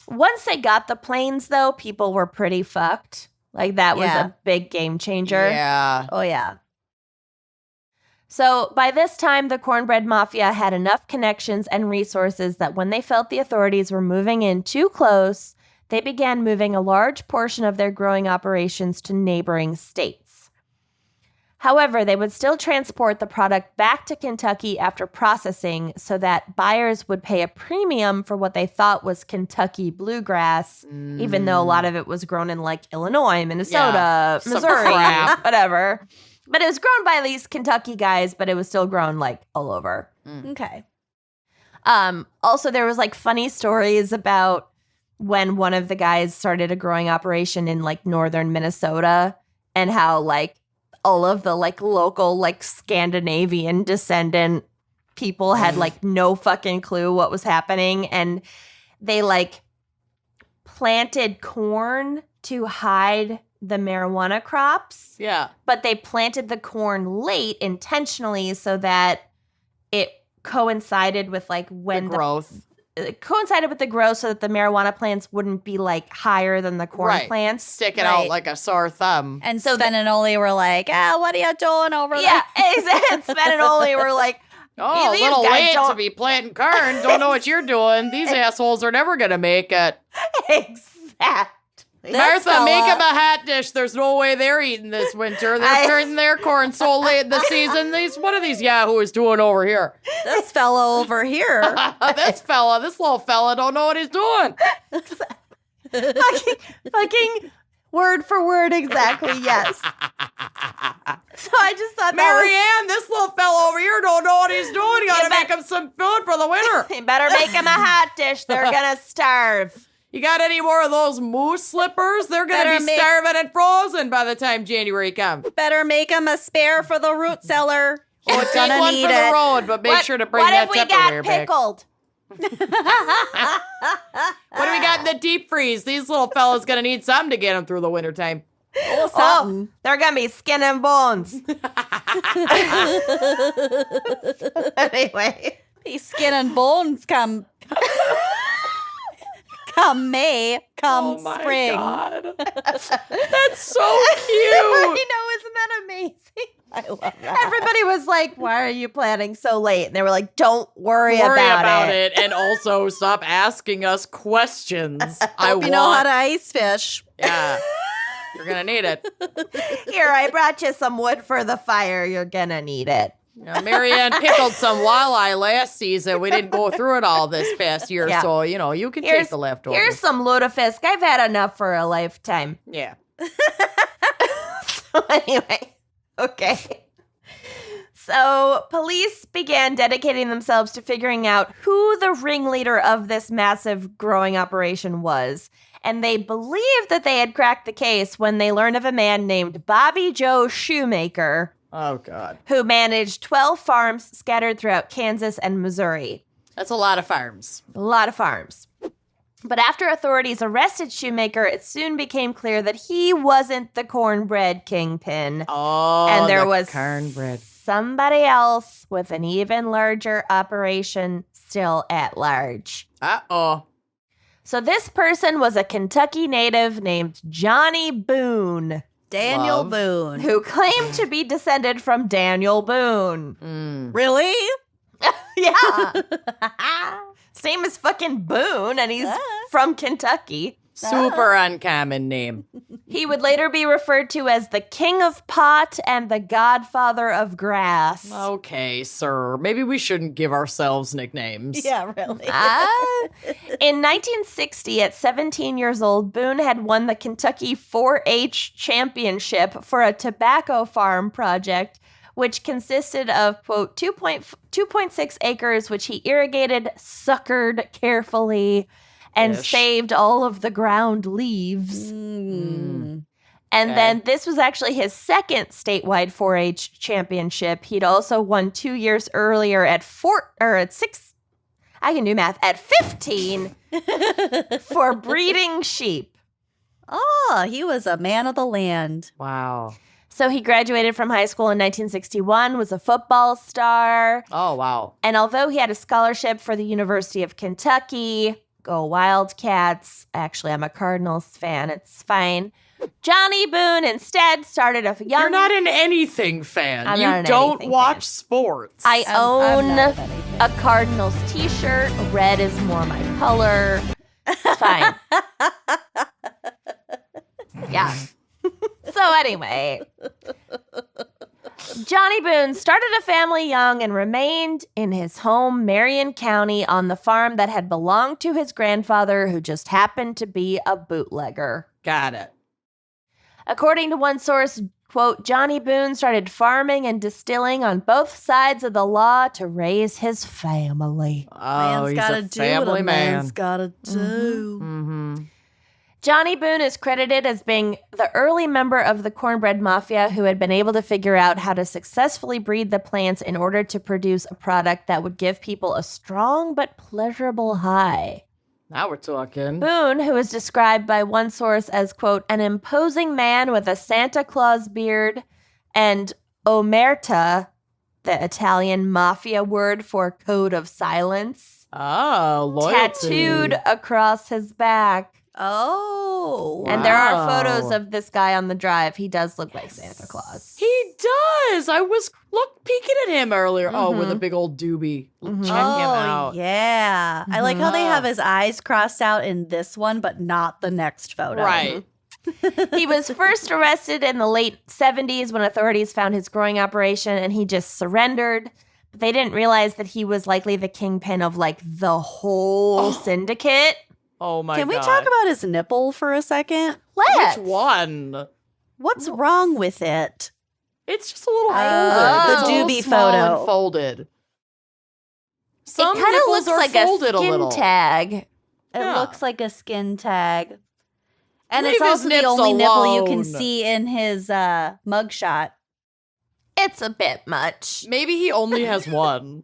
Once they got the planes though, people were pretty fucked. Like that was Yeah. a big game changer. Yeah. Oh, yeah. So by this time, the Cornbread Mafia had enough connections and resources that when they felt the authorities were moving in too close, they began moving a large portion of their growing operations to neighboring states. However, they would still transport the product back to Kentucky after processing so that buyers would pay a premium for what they thought was Kentucky bluegrass, even though a lot of it was grown in like Illinois, Minnesota, Some Missouri, crap. whatever. But it was grown by these Kentucky guys, but it was still grown like all over. Okay. Also, there was like funny stories about when one of the guys started a growing operation in like northern Minnesota and how like all of the like local like Scandinavian descendant people had like no fucking clue what was happening. And they like planted corn to hide the marijuana crops. Yeah. But they planted the corn late intentionally so that it coincided with like when The growth. it coincided with the growth so that the marijuana plants wouldn't be like higher than the corn Right. plants. Sticking Right. out like a sore thumb. And so Sven and Oli were like, what are you doing over Yeah, there? exactly. Sven and Oli were like, Oh, a these little guys late to don't- be planting corn. Don't know what you're doing. These assholes are never going to make it. exactly. hat. Martha, make him a hat dish. There's no way they're eating this winter. They're turning their corn so late in the season. What are these yahoos doing over here? This fellow over here. This little fella don't know what he's doing. fucking word for word, exactly, yes. So I just thought Marianne, this little fella over here don't know what he's doing. You gotta make him some food for the winter. You better make him a hat dish. They're gonna starve. You got any more of those moose slippers? They're gonna be starving and frozen by the time January comes. Better make him a spare for the root cellar. Oh, He's take gonna one need for it. the road, but make sure to bring that What if we Tupperware got back. pickled? What do we got in the deep freeze? These little fellas gonna need something to get them through the wintertime. Something. They're gonna be skin and bones. Anyway. These skin and bones come May, come Oh spring. God. That's so I cute. know, isn't that amazing? I love that. Everybody was like, why are you planning so late? And they were like, don't worry Worry about about it. it, and also stop asking us questions. Hope you know how to ice fish. Yeah, you're gonna need it. Here, I brought you some wood for the fire. You're gonna need it. Marianne pickled some walleye last season. We didn't go through it all this past year, Yeah. so you can take the leftovers. Here's some lutefisk. I've had enough for a lifetime. Yeah. So anyway, okay. So police began dedicating themselves to figuring out who the ringleader of this massive growing operation was. And they believed that they had cracked the case when they learned of a man named Bobby Joe Shoemaker, Oh God, who managed 12 farms scattered throughout Kansas and Missouri. that's a lot of farms. A lot of farms. But after authorities arrested Shoemaker, it soon became clear that he wasn't the cornbread kingpin. Oh, And there the was cornbread. somebody else with an even larger operation still at large. Uh-oh. So this person was a Kentucky native named Johnny Boone, Daniel Love. Boone. who claimed to be descended from Daniel Boone. Really? Yeah. Same as fucking Boone, and he's from Kentucky. Super uncommon name. He would later be referred to as the King of Pot and the Godfather of Grass. Okay, sir. Maybe we shouldn't give ourselves nicknames. Yeah, really. In 1960, at 17 years old, Boone had won the Kentucky 4-H championship for a tobacco farm project, which consisted of, quote, 2.6 acres, which he irrigated, suckered carefully, and Ish. saved all of the ground leaves. Mm. And Okay. then this was actually his second statewide 4-H championship. He'd also won 2 years earlier at 15 for breeding sheep. Oh, he was a man of the land. Wow. So he graduated from high school in 1961, was a football star. Oh, wow. And although he had a scholarship for the University of Kentucky, go Wildcats. Actually, I'm a Cardinals fan. It's fine. Johnny Boone instead started a young... You're not an anything fan. I'm you not an don't anything watch fan. sports. I I'm own not anything. a Cardinals t-shirt. Red is more my color. It's fine. Yeah. So anyway, Johnny Boone started a family young and remained in his home, Marion County, on the farm that had belonged to his grandfather, who just happened to be a bootlegger. Got it. According to one source, quote, Johnny Boone started farming and distilling on both sides of the law to raise his family. Oh, Man's he's gotta a do what family a man. man's gotta do. Mm-hmm. Johnny Boone is credited as being the early member of the Cornbread Mafia who had been able to figure out how to successfully breed the plants in order to produce a product that would give people a strong but pleasurable high. Now we're talking. Boone, who is described by one source as, quote, an imposing man with a Santa Claus beard, and omerta, the Italian mafia word for code of silence, Oh, loyalty. tattooed across his back. Oh. And there are Wow. photos of this guy on the drive. He does look like Santa Claus. He does. I was peeking at him earlier. Oh, with a big old doobie. Mhm. Check him out. Yeah. I like how they have his eyes crossed out in this one, but not the next photo. Right. He was first arrested in the late 70s when authorities found his growing operation, and he just surrendered. But they didn't realize that he was likely the kingpin of like the whole syndicate. Oh my god. Can we talk about his nipple for a second? Let's. Which one? What's wrong with it? It's just a little folded. Oh, It's a the little doobie small photo. and folded. Some It kind of nipples looks are like a folded skin little. tag. It Yeah. looks like a skin tag. And Leave it's his also the nips only nipple you can alone. see in his mugshot. It's a bit much. Maybe he only has one.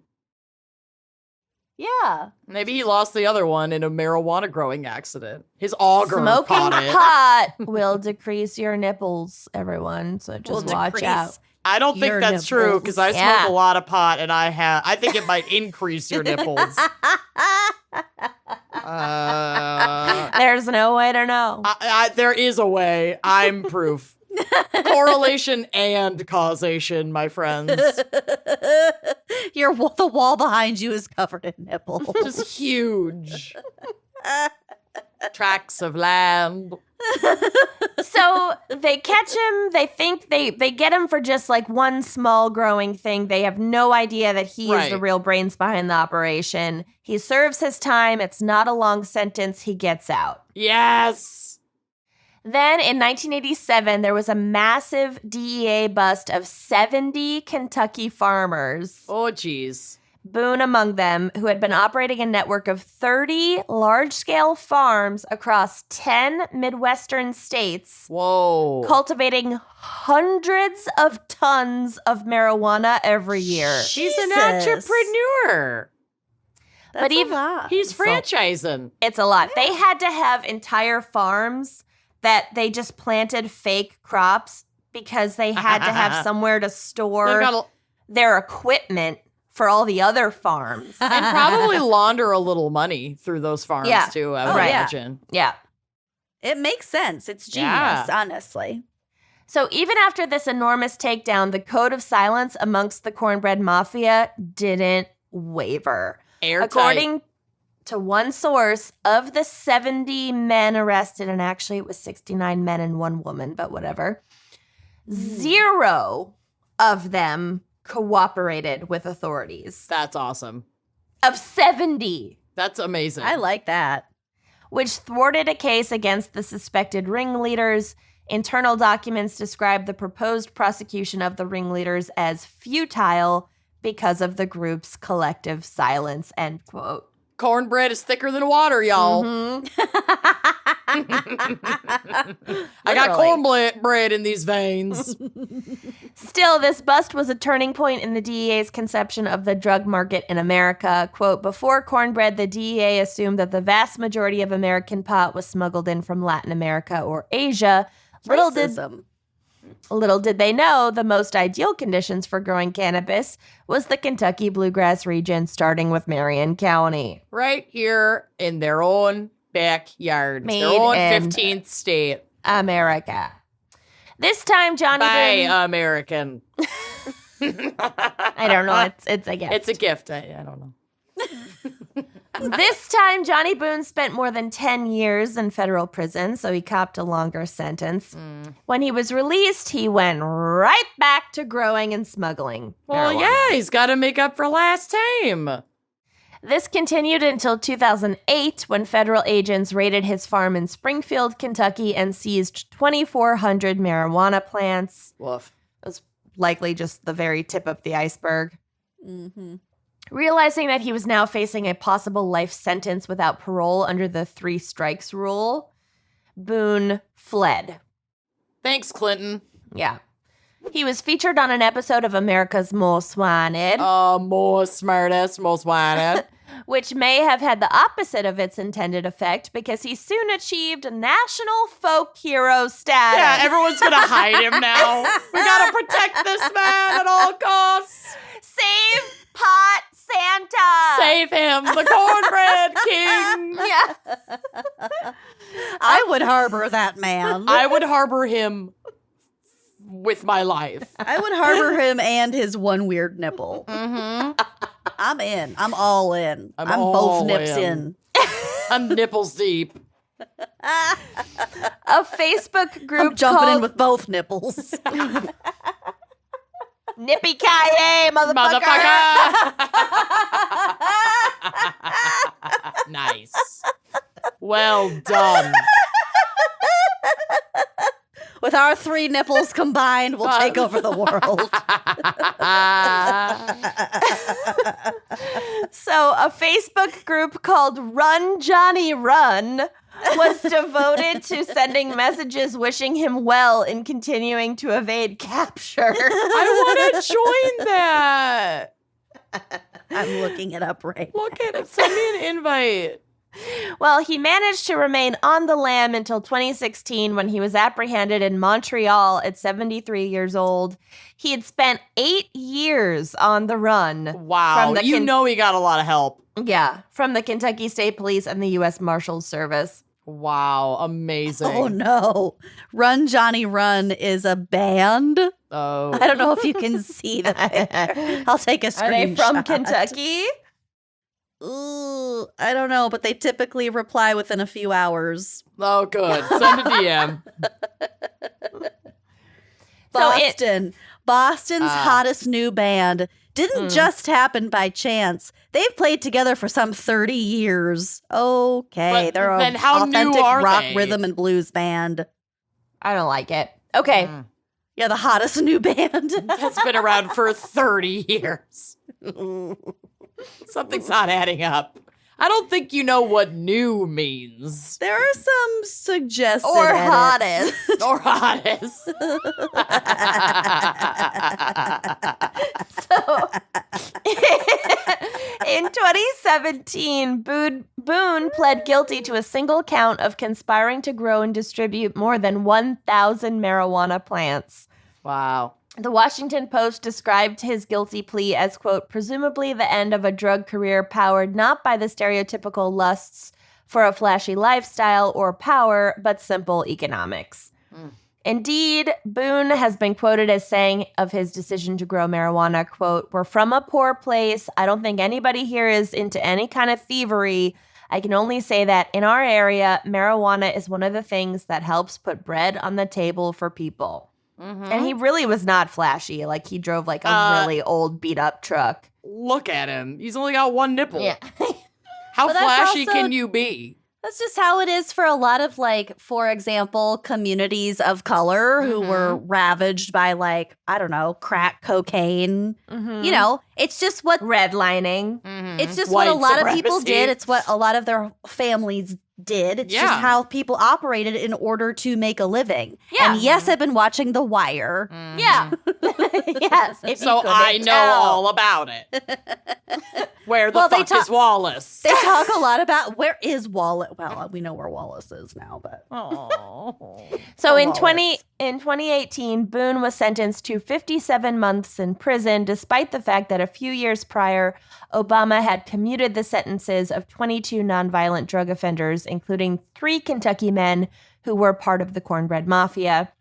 Yeah. Maybe he lost the other one in a marijuana growing accident. His auger Smoking caught it. pot will decrease your nipples, everyone. So just Will watch decrease. out. I don't think Your that's true because I nipples. Yeah. smoke a lot of pot and I think it might increase your nipples. There's no way to know. There is a way. I'm proof. Correlation and causation, my friends. The wall behind you is covered in nipples. Just huge. Tracts of land. So they catch him. They think they get him for just like one small growing thing. They have no idea that he is the Right. real brains behind the operation. He serves his time. It's not a long sentence. He gets out. Yes. Then in 1987, there was a massive DEA bust of 70 Kentucky farmers, Oh, geez. Boone among them, who had been operating a network of 30 large-scale farms across 10 Midwestern states, Whoa. cultivating hundreds of tons of marijuana every year. He's an Jesus. entrepreneur. That's But a even- lot. He's franchising. It's a lot. They had to have entire farms that they just planted fake crops because they had to have somewhere to They've store got their equipment for all the other farms. and probably launder a little money through those farms Yeah. too, I would Oh, yeah. imagine. Yeah. It makes sense. It's genius, Yeah. honestly. So even after this enormous takedown, the code of silence amongst the Cornbread Mafia didn't waver. Airtight. According to one source, of the 70 men arrested, and actually it was 69 men and one woman, but whatever, 0 of them cooperated with authorities. That's awesome. Of 70, That's amazing. I like that. which thwarted a case against the suspected ringleaders. Internal documents describe the proposed prosecution of the ringleaders as futile because of the group's collective silence, end quote. Cornbread is thicker than water, y'all. Mhm. I got Literally. cornbread in these veins. Still, this bust was a turning point in the DEA's conception of the drug market in America. Quote, before Cornbread, the DEA assumed that the vast majority of American pot was smuggled in from Latin America or Asia. Little did they know the most ideal conditions for growing cannabis was the Kentucky bluegrass region, starting with Marion County. Right here in their own backyard. Made their own in 15th state. America. This time, Johnny By Boone. American. I don't know. It's a gift. It's a gift. I don't know. This time, Johnny Boone spent more than 10 years in federal prison, so he copped a longer sentence. When he was released, he went right back to growing and smuggling. Well, marijuana. yeah, he's got to make up for last time. This continued until 2008 when federal agents raided his farm in Springfield, Kentucky, and seized 2,400 marijuana plants. Woof. It was likely just the very tip of the iceberg. Mm-hmm. Realizing that he was now facing a possible life sentence without parole under the 3 strikes rule, Boone fled. Thanks, Clinton. Yeah. He was featured on an episode of America's Most Wanted, More smartass, most wanted. which may have had the opposite of its intended effect because he soon achieved national folk hero status. Yeah, everyone's going to hide him now. We got to protect this man at all costs. Save pot, Santa. Save him, the Cornbread King. Yeah. I would harbor that man. I would harbor him with my life. I would harbor him and his one weird nipple. Mm-hmm. I'm in. I'm all in. I'm all both nips in. in. I'm nipples deep. A Facebook group I'm jumping called in with both nipples. Nippy Kaye, motherfucker. Nice. Well done. With our 3 nipples combined, we'll take over the world. So, a Facebook group called Run Johnny Run was devoted to sending messages wishing him well in continuing to evade capture. I want to join that. I'm looking it up right Look at it. Send me an invite. Well, he managed to remain on the lam until 2016 when he was apprehended in Montreal at 73 years old. He had spent 8 years on the run. Wow. You know he got a lot of help. Yeah, from the Kentucky State Police and the U.S. Marshals Service. Wow. Amazing. Oh, no. Run, Johnny, Run is a band. Oh. I don't know if you can see the picture. I'll take a screenshot. Are they from Kentucky? Ooh, I don't know, but they typically reply within a few hours. Oh, good. Send a DM. Boston's hottest new band didn't just happen by chance. They've played together for some 30 years. Okay, But they're then an how new authentic are rock, they? rhythm, and blues band. I don't like it. Okay. Yeah, the hottest new band. That's been around for 30 years. Something's not adding up. I don't think you know what new means. There are some suggested Or edits. hottest. Or hottest. So, in 2017, Boone pled guilty to a single count of conspiring to grow and distribute more than 1,000 marijuana plants. Wow. The Washington Post described his guilty plea as, quote, presumably the end of a drug career powered not by the stereotypical lusts for a flashy lifestyle or power, but simple economics. Indeed, Boone has been quoted as saying of his decision to grow marijuana, quote, we're from a poor place. I don't think anybody here is into any kind of thievery. I can only say that in our area, marijuana is one of the things that helps put bread on the table for people. And he really was not flashy. Like, he drove like a really old beat up truck. Look at him. He's only got one nipple. Yeah. How But that's flashy also- can you be? That's just how it is for a lot of, like, for example, communities of color who were ravaged by, like, I don't know, crack cocaine. You know, it's just what Redlining. it's just White what a lot of people supremacy. did. It's what a lot of their families did. It's just Yeah. how people operated in order to make a living. Yeah. And yes, I've been watching The Wire. Yeah. Yes. if you So couldn't I know tell. all about it. Where the Well, they fuck talk- is Wallace? They talk a lot about where is Wallace. Well, we know where Wallace is now, but So in Wallace. 2018, Boone was sentenced to 57 months in prison, despite the fact that a few years prior, Obama had commuted the sentences of 22 nonviolent drug offenders, including 3 Kentucky men who were part of the Cornbread Mafia.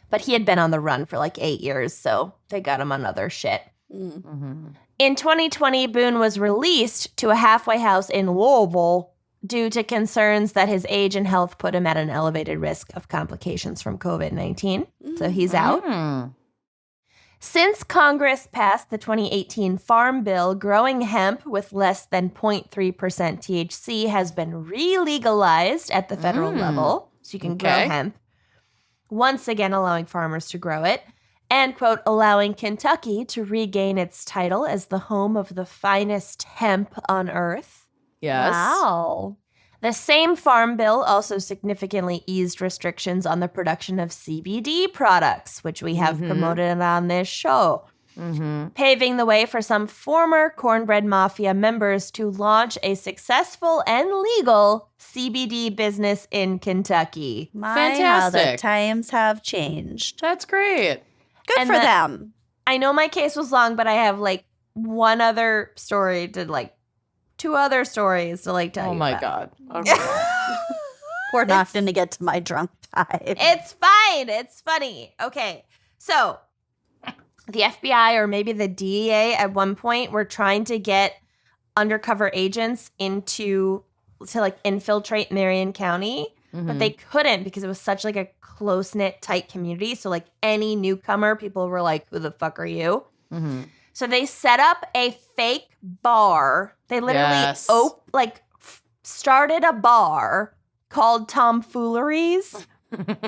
But he had been on the run for like 8 years, so they got him on other shit. In 2020, Boone was released to a halfway house in Louisville due to concerns that his age and health put him at an elevated risk of complications from COVID-19. So he's out. Since Congress passed the 2018 Farm Bill, growing hemp with less than 0.3% THC has been re-legalized at the federal level. So you can grow Okay. hemp. Once again, allowing farmers to grow it. And, quote, allowing Kentucky to regain its title as the home of the finest hemp on earth. Yes. wow. The same farm bill also significantly eased restrictions on the production of CBD products, which we have promoted on this show, paving the way for some former Cornbread Mafia members to launch a successful and legal CBD business in Kentucky. My, how the Fantastic. times have changed. That's great. Good And for the- them. I know my case was long, but I have like one other story to like 2 other stories to like tell you. Oh my about. God. Okay. We're not going to get to my drunk time. It's fine. It's funny. Okay. So the FBI or maybe the DEA at one point were trying to get undercover agents to like infiltrate Marion County, but they couldn't because it was such like a close-knit, tight community. So like any newcomer, people were like, who the fuck are you? Mm-hmm. So they set up a fake bar. They literally started a bar called Tomfooleries.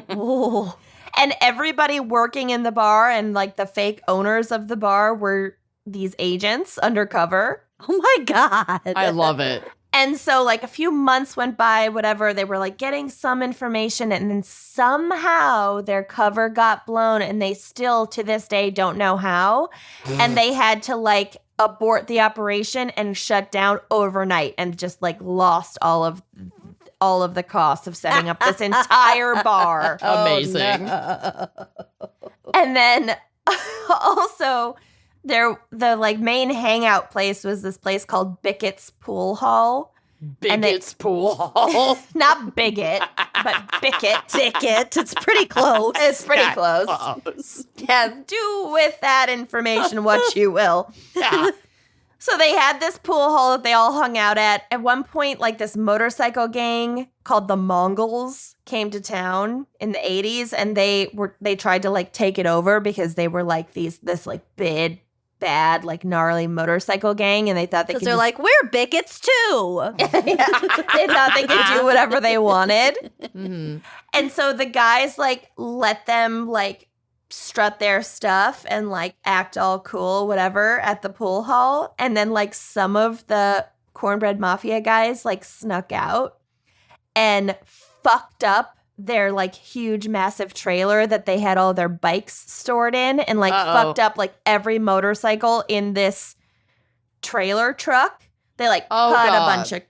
Oh. And everybody working in the bar and like the fake owners of the bar were these agents undercover. Oh my God. I love it. And so like a few months went by, whatever, they were like getting some information and then somehow their cover got blown and they still to this day don't know how. And they had to like abort the operation and shut down overnight and just like lost all of the costs of setting up this entire bar. Amazing. Oh, no. And then also the like main hangout place was this place called Bickett's Pool Hall. Bickett's Pool Hall. Not Bigot, but Bickett. Bicket. It's pretty close. It's pretty close. Close. Yeah, do with that information what you will. Yeah. So they had this pool hall that they all hung out at. At one point, like this motorcycle gang called the Mongols came to town in the 80s and they tried to like take it over because they were like this like big, bad, like gnarly motorcycle gang and they thought they could they're like, we're Bickets too. Yeah, they thought they could do whatever they wanted. Mm-hmm. And so the guys like let them like strut their stuff and like act all cool, whatever, at the pool hall. And then like some of the Cornbread Mafia guys like snuck out and fucked up their like huge massive trailer that they had all their bikes stored in and like fucked up like every motorcycle in this trailer truck. They like cut a bunch of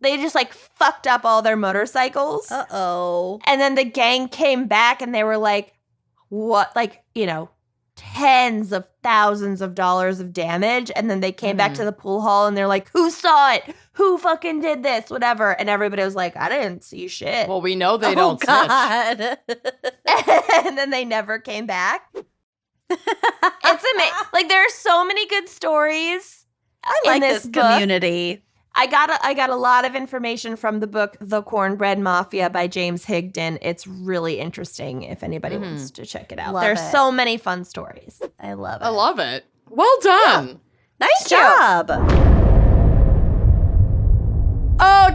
they just like fucked up all their motorcycles. Uh-oh. And then the gang came back and they were like, what, like, you know, tens of thousands of dollars of damage. And then they came back to the pool hall and they're like, who saw it? Who fucking did this? Whatever. And everybody was like, I didn't see shit. Well, we know they don't snitch. God. And then they never came back. It's amazing. Like, there are so many good stories. I like in this book. community. I got a lot of information from the book The Cornbread Mafia by James Higdon. It's really interesting if anybody wants to check it out. Love There's it. so many fun stories. I love it. I love it. Well done. Nice job.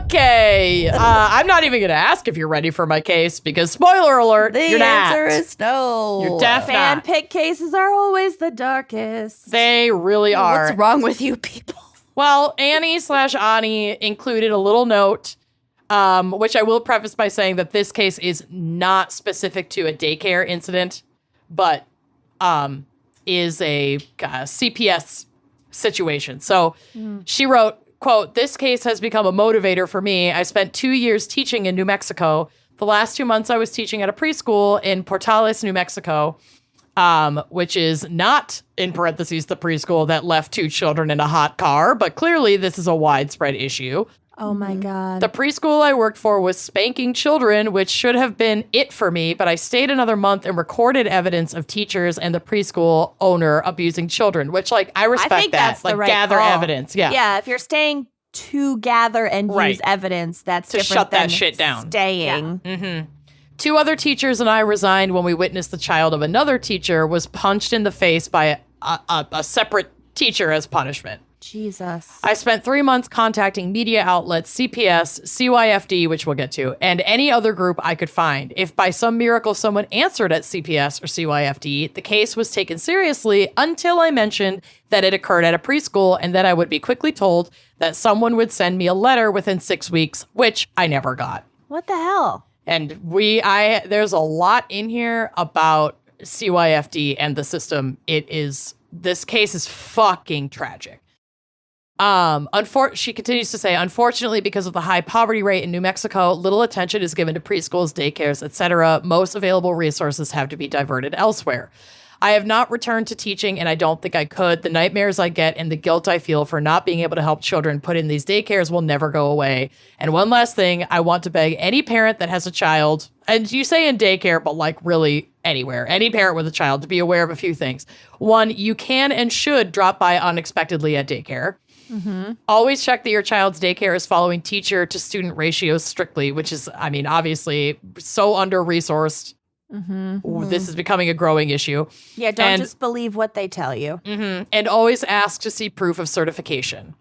Okay. I'm not even going to ask if you're ready for my case because, spoiler alert, The you're not. answer is no. You're deaf Fan not. pick cases are always the darkest. They really are. What's wrong with you people? Well, Annie/Ani included a little note, which I will preface by saying that this case is not specific to a daycare incident, but is a CPS situation. So she wrote, quote, "This case has become a motivator for me. I spent 2 years teaching in New Mexico. The last 2 months I was teaching at a preschool in Portales, New Mexico, which is not, in parentheses, the preschool that left 2 children in a hot car, but clearly this is a widespread issue. Oh my God. The preschool I worked for was spanking children, which should have been it for me, but I stayed another month and recorded evidence of teachers and the preschool owner abusing children, which, like, I respect think that. that's the Like, right gather call. evidence. Yeah. Yeah, if you're staying to gather and Right. use evidence, that's To different shut that than shit down. Staying. Mm-hmm. 2 other teachers and I resigned when we witnessed the child of another teacher was punched in the face by a separate teacher as punishment. Jesus. I spent 3 months contacting media outlets, CPS, CYFD, which we'll get to, and any other group I could find. If by some miracle someone answered at CPS or CYFD, the case was taken seriously until I mentioned that it occurred at a preschool and that I would be quickly told that someone would send me a letter within 6 weeks, which I never got. What the hell? And there's a lot in here about CYFD and the system. This case is fucking tragic. She continues to say, unfortunately, because of the high poverty rate in New Mexico, little attention is given to preschools, daycares, etc. Most available resources have to be diverted elsewhere. I have not returned to teaching, and I don't think I could. The nightmares I get and the guilt I feel for not being able to help children put in these daycares will never go away. And one last thing, I want to beg any parent that has a child, and you say in daycare, but like really anywhere, any parent with a child, to be aware of a few things. One, you can and should drop by unexpectedly at daycare. Always check that your child's daycare is following teacher to student ratios strictly, which is, I mean, obviously so under-resourced. This is becoming a growing issue. Yeah, don't just believe what they tell you. And always ask to see proof of certification.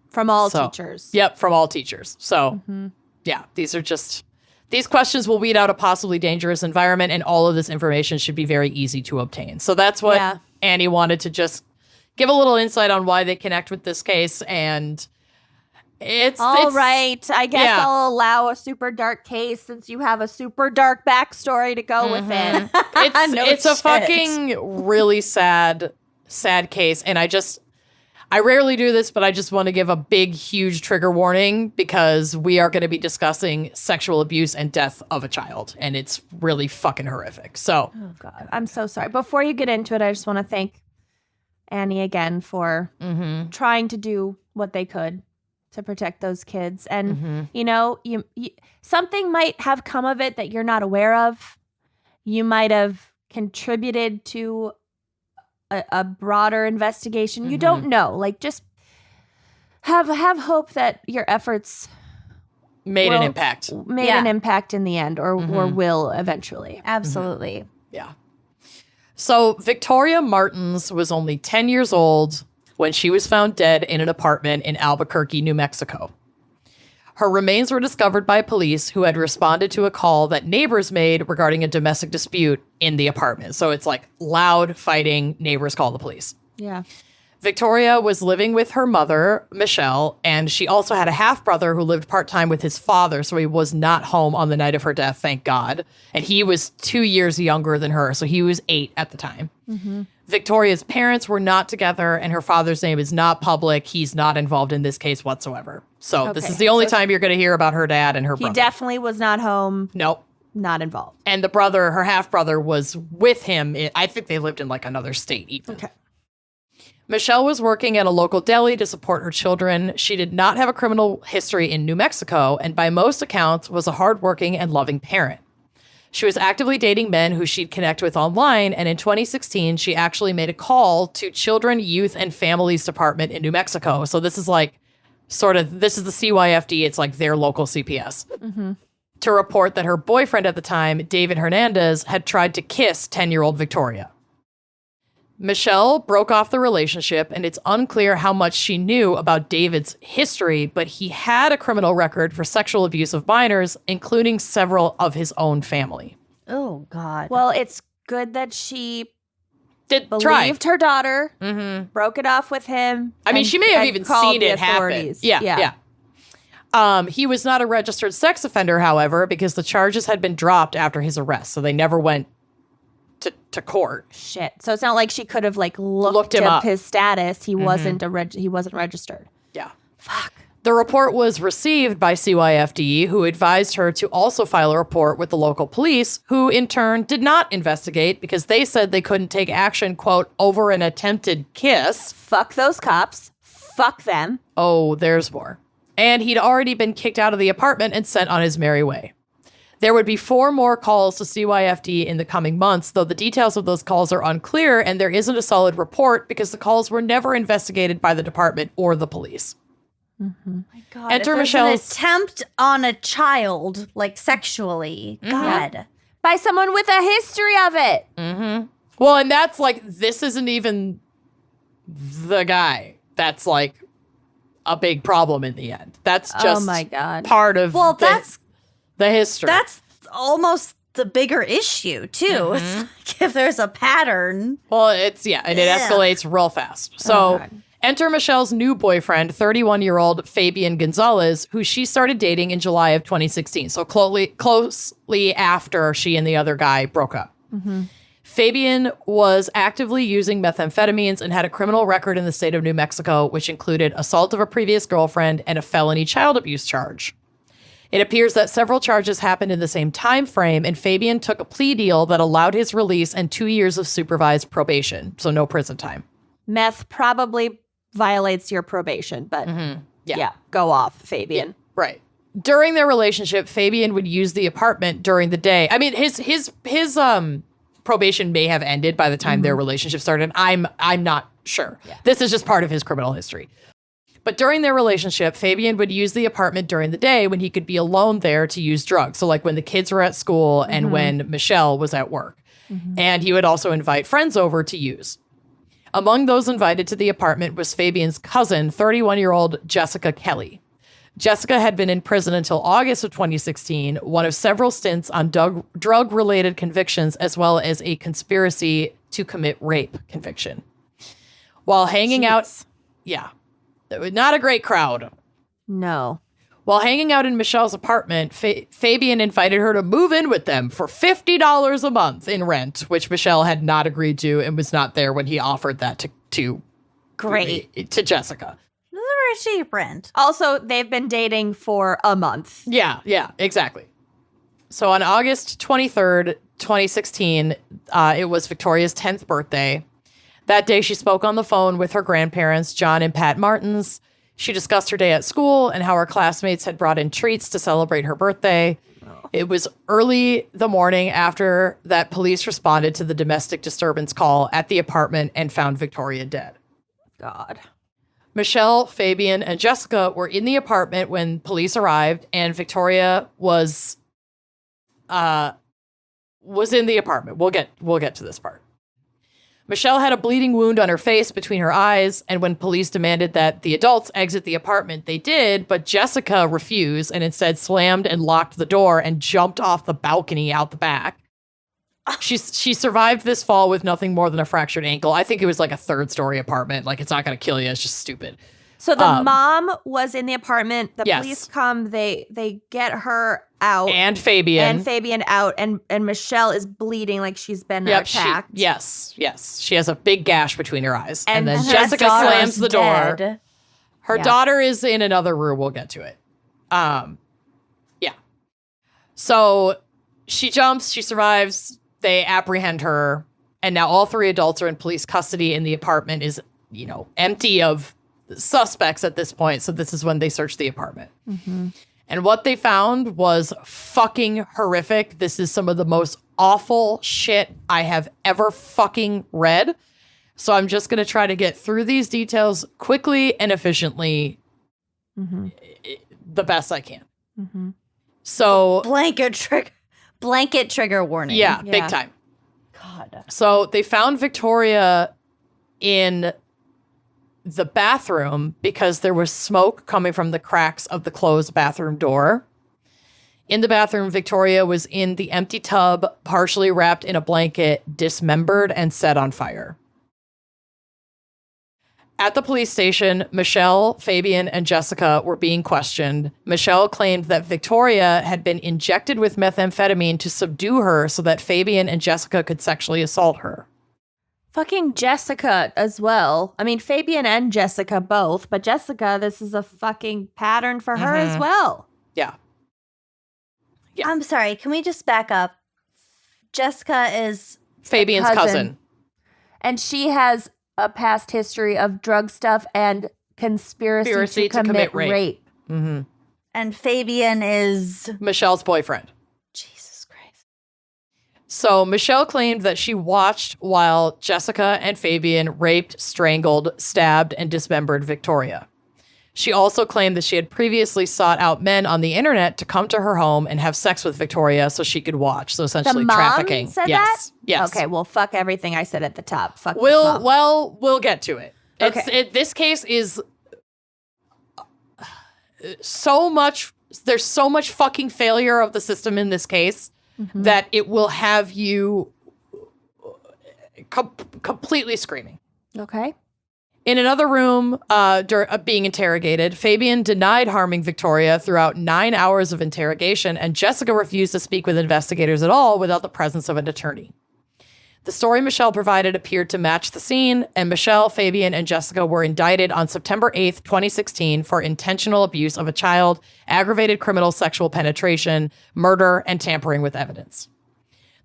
From all teachers. Yep, from all teachers. So, yeah, these questions will weed out a possibly dangerous environment, and all of this information should be very easy to obtain. So that's what Annie wanted to just give a little insight on why they connect with this case, and it's right. I guess I'll allow a super dark case since you have a super dark backstory to go with it. It's a fucking really sad case, and I rarely do this, but I just want to give a big, huge trigger warning because we are going to be discussing sexual abuse and death of a child, and it's really fucking horrific. So, oh God, I'm so sorry. Before you get into it, I just want to thank Annie again for trying to do what they could to protect those kids. And, you know, you something might have come of it that you're not aware of. You might have contributed to a broader investigation. You don't know. Like, just have hope that your efforts made an impact. Made an impact in the end, or will eventually. Absolutely. Yeah. So Victoria Martens was only 10 years old when she was found dead in an apartment in Albuquerque, New Mexico. Her remains were discovered by police who had responded to a call that neighbors made regarding a domestic dispute in the apartment. So it's like loud fighting, neighbors call the police. Yeah. Victoria was living with her mother, Michelle, and she also had a half-brother who lived part-time with his father, so he was not home on the night of her death, thank God. And he was 2 years younger than her, so he was 8 at the time. Victoria's parents were not together, and her father's name is not public. He's not involved in this case whatsoever. So this is the only time you're going to hear about her dad and her brother. He definitely was not home. Nope. Not involved. And the brother, her half-brother, was with him. I think they lived in like another state even. Okay. Michelle was working at a local deli to support her children. She did not have a criminal history in New Mexico, and by most accounts was a hardworking and loving parent. She was actively dating men who she'd connect with online, and in 2016, she actually made a call to Children, Youth, and Families Department in New Mexico. So this is like this is the CYFD. It's like their local CPS. To report that her boyfriend at the time, David Hernandez, had tried to kiss 10-year-old Victoria. Michelle broke off the relationship, and it's unclear how much she knew about David's history, but he had a criminal record for sexual abuse of minors, including several of his own family. Oh, God. Well, it's good that she Believed her daughter, broke it off with him. I mean, she may have even seen it happen. Yeah. He was not a registered sex offender, however, because the charges had been dropped after his arrest, so they never went to court. Shit. So it's not like she could have like looked him up. his status. He wasn't he wasn't registered. Yeah. Fuck. The report was received by CYFD, who advised her to also file a report with the local police, who in turn did not investigate because they said they couldn't take action, quote, over an attempted kiss. Fuck those cops. Fuck them. Oh, there's more. And he'd already been kicked out of the apartment and sent on his merry way. There would be 4 more calls to CYFD in the coming months, though the details of those calls are unclear, and there isn't a solid report because the calls were never investigated by the department or the police. My God. Enter if there's Michelle's an attempt on a child, like sexually. God. By someone with a history of it. Well, and that's like, this isn't even the guy. That's like a big problem in the end. That's just oh my God. part of that's the history. That's almost the bigger issue, too. It's like if there's a pattern. Well, and it escalates real fast. So enter Michelle's new boyfriend, 31-year-old Fabian Gonzalez, who she started dating in July of 2016. So closely after she and the other guy broke up. Fabian was actively using methamphetamines and had a criminal record in the state of New Mexico, which included assault of a previous girlfriend and a felony child abuse charge. It appears that several charges happened in the same time frame, and Fabian took a plea deal that allowed his release and 2 years of supervised probation, so no prison time. Meth probably violates your probation, but yeah, go off, Fabian. Right. During their relationship, Fabian would use the apartment during the day. I mean, his probation may have ended by the time their relationship started. I'm not sure. Yeah. This is just part of his criminal history. But during their relationship, Fabian would use the apartment during the day when he could be alone there to use drugs. So like when the kids were at school and when Michelle was at work. And he would also invite friends over to use. Among those invited to the apartment was Fabian's cousin, 31-year-old Jessica Kelly. Jessica had been in prison until August of 2016, one of several stints on drug-related convictions, as well as a conspiracy to commit rape conviction. While hanging out... Yeah. Not a great crowd. No. While hanging out in Michelle's apartment, Fabian invited her to move in with them for $50 a month in rent, which Michelle had not agreed to and was not there when he offered that to Jessica. This is very cheap rent. Also, they've been dating for a month. Yeah, exactly. So on August 23rd, 2016, it was Victoria's 10th birthday. That day, she spoke on the phone with her grandparents, John and Pat Martens. She discussed her day at school and how her classmates had brought in treats to celebrate her birthday. Oh. It was early the morning after that police responded to the domestic disturbance call at the apartment and found Victoria dead. God. Michelle, Fabian, and Jessica were in the apartment when police arrived, and Victoria was in the apartment. We'll get to this part. Michelle had a bleeding wound on her face between her eyes, and when police demanded that the adults exit the apartment, they did, but Jessica refused and instead slammed and locked the door and jumped off the balcony out the back. She survived this fall with nothing more than a fractured ankle. I think it was like a third-story apartment. Like, it's not going to kill you. It's just stupid. So the mom was in the apartment. The police come. They get her out. And Fabian. Out. And Michelle is bleeding like she's been attacked. Yes. She has a big gash between her eyes. And then her Jessica slams the door. dead. Her daughter is in another room. We'll get to it. Yeah. So she jumps. She survives. They apprehend her. And now all three adults are in police custody, and the apartment is, empty of suspects at this point. So this is when they search the apartment. And what they found was fucking horrific. This is some of the most awful shit I have ever fucking read. So I'm just going to try to get through these details quickly and efficiently, the best I can. So Blanket trigger warning. Yeah, big time. God. So they found Victoria in the bathroom because there was smoke coming from the cracks of the closed bathroom door. In the bathroom, Victoria was in the empty tub, partially wrapped in a blanket, dismembered and set on fire. At the police station, Michelle, Fabian, and Jessica were being questioned. Michelle claimed that Victoria had been injected with methamphetamine to subdue her so that Fabian and Jessica could sexually assault her. Fucking Jessica as well. I mean, Fabian and Jessica both, but Jessica, this is a fucking pattern for her as well. Yeah. I'm sorry, can we just back up? Jessica is Fabian's cousin. And she has a past history of drug stuff and conspiracy to commit rape. And Fabian is Michelle's boyfriend. Jesus Christ. So Michelle claimed that she watched while Jessica and Fabian raped, strangled, stabbed, and dismembered Victoria. She also claimed that she had previously sought out men on the internet to come to her home and have sex with Victoria so she could watch. So essentially the mom trafficking. Said yes. That? Yes. Okay, well, fuck everything I said at the top. Fuck we'll get to it. Okay. This case is so much. There's so much fucking failure of the system in this case that it will have you completely screaming. Okay. In another room, being interrogated, Fabian denied harming Victoria throughout 9 hours of interrogation, and Jessica refused to speak with investigators at all without the presence of an attorney. The story Michelle provided appeared to match the scene, and Michelle, Fabian, and Jessica were indicted on September 8th, 2016 for intentional abuse of a child, aggravated criminal sexual penetration, murder, and tampering with evidence.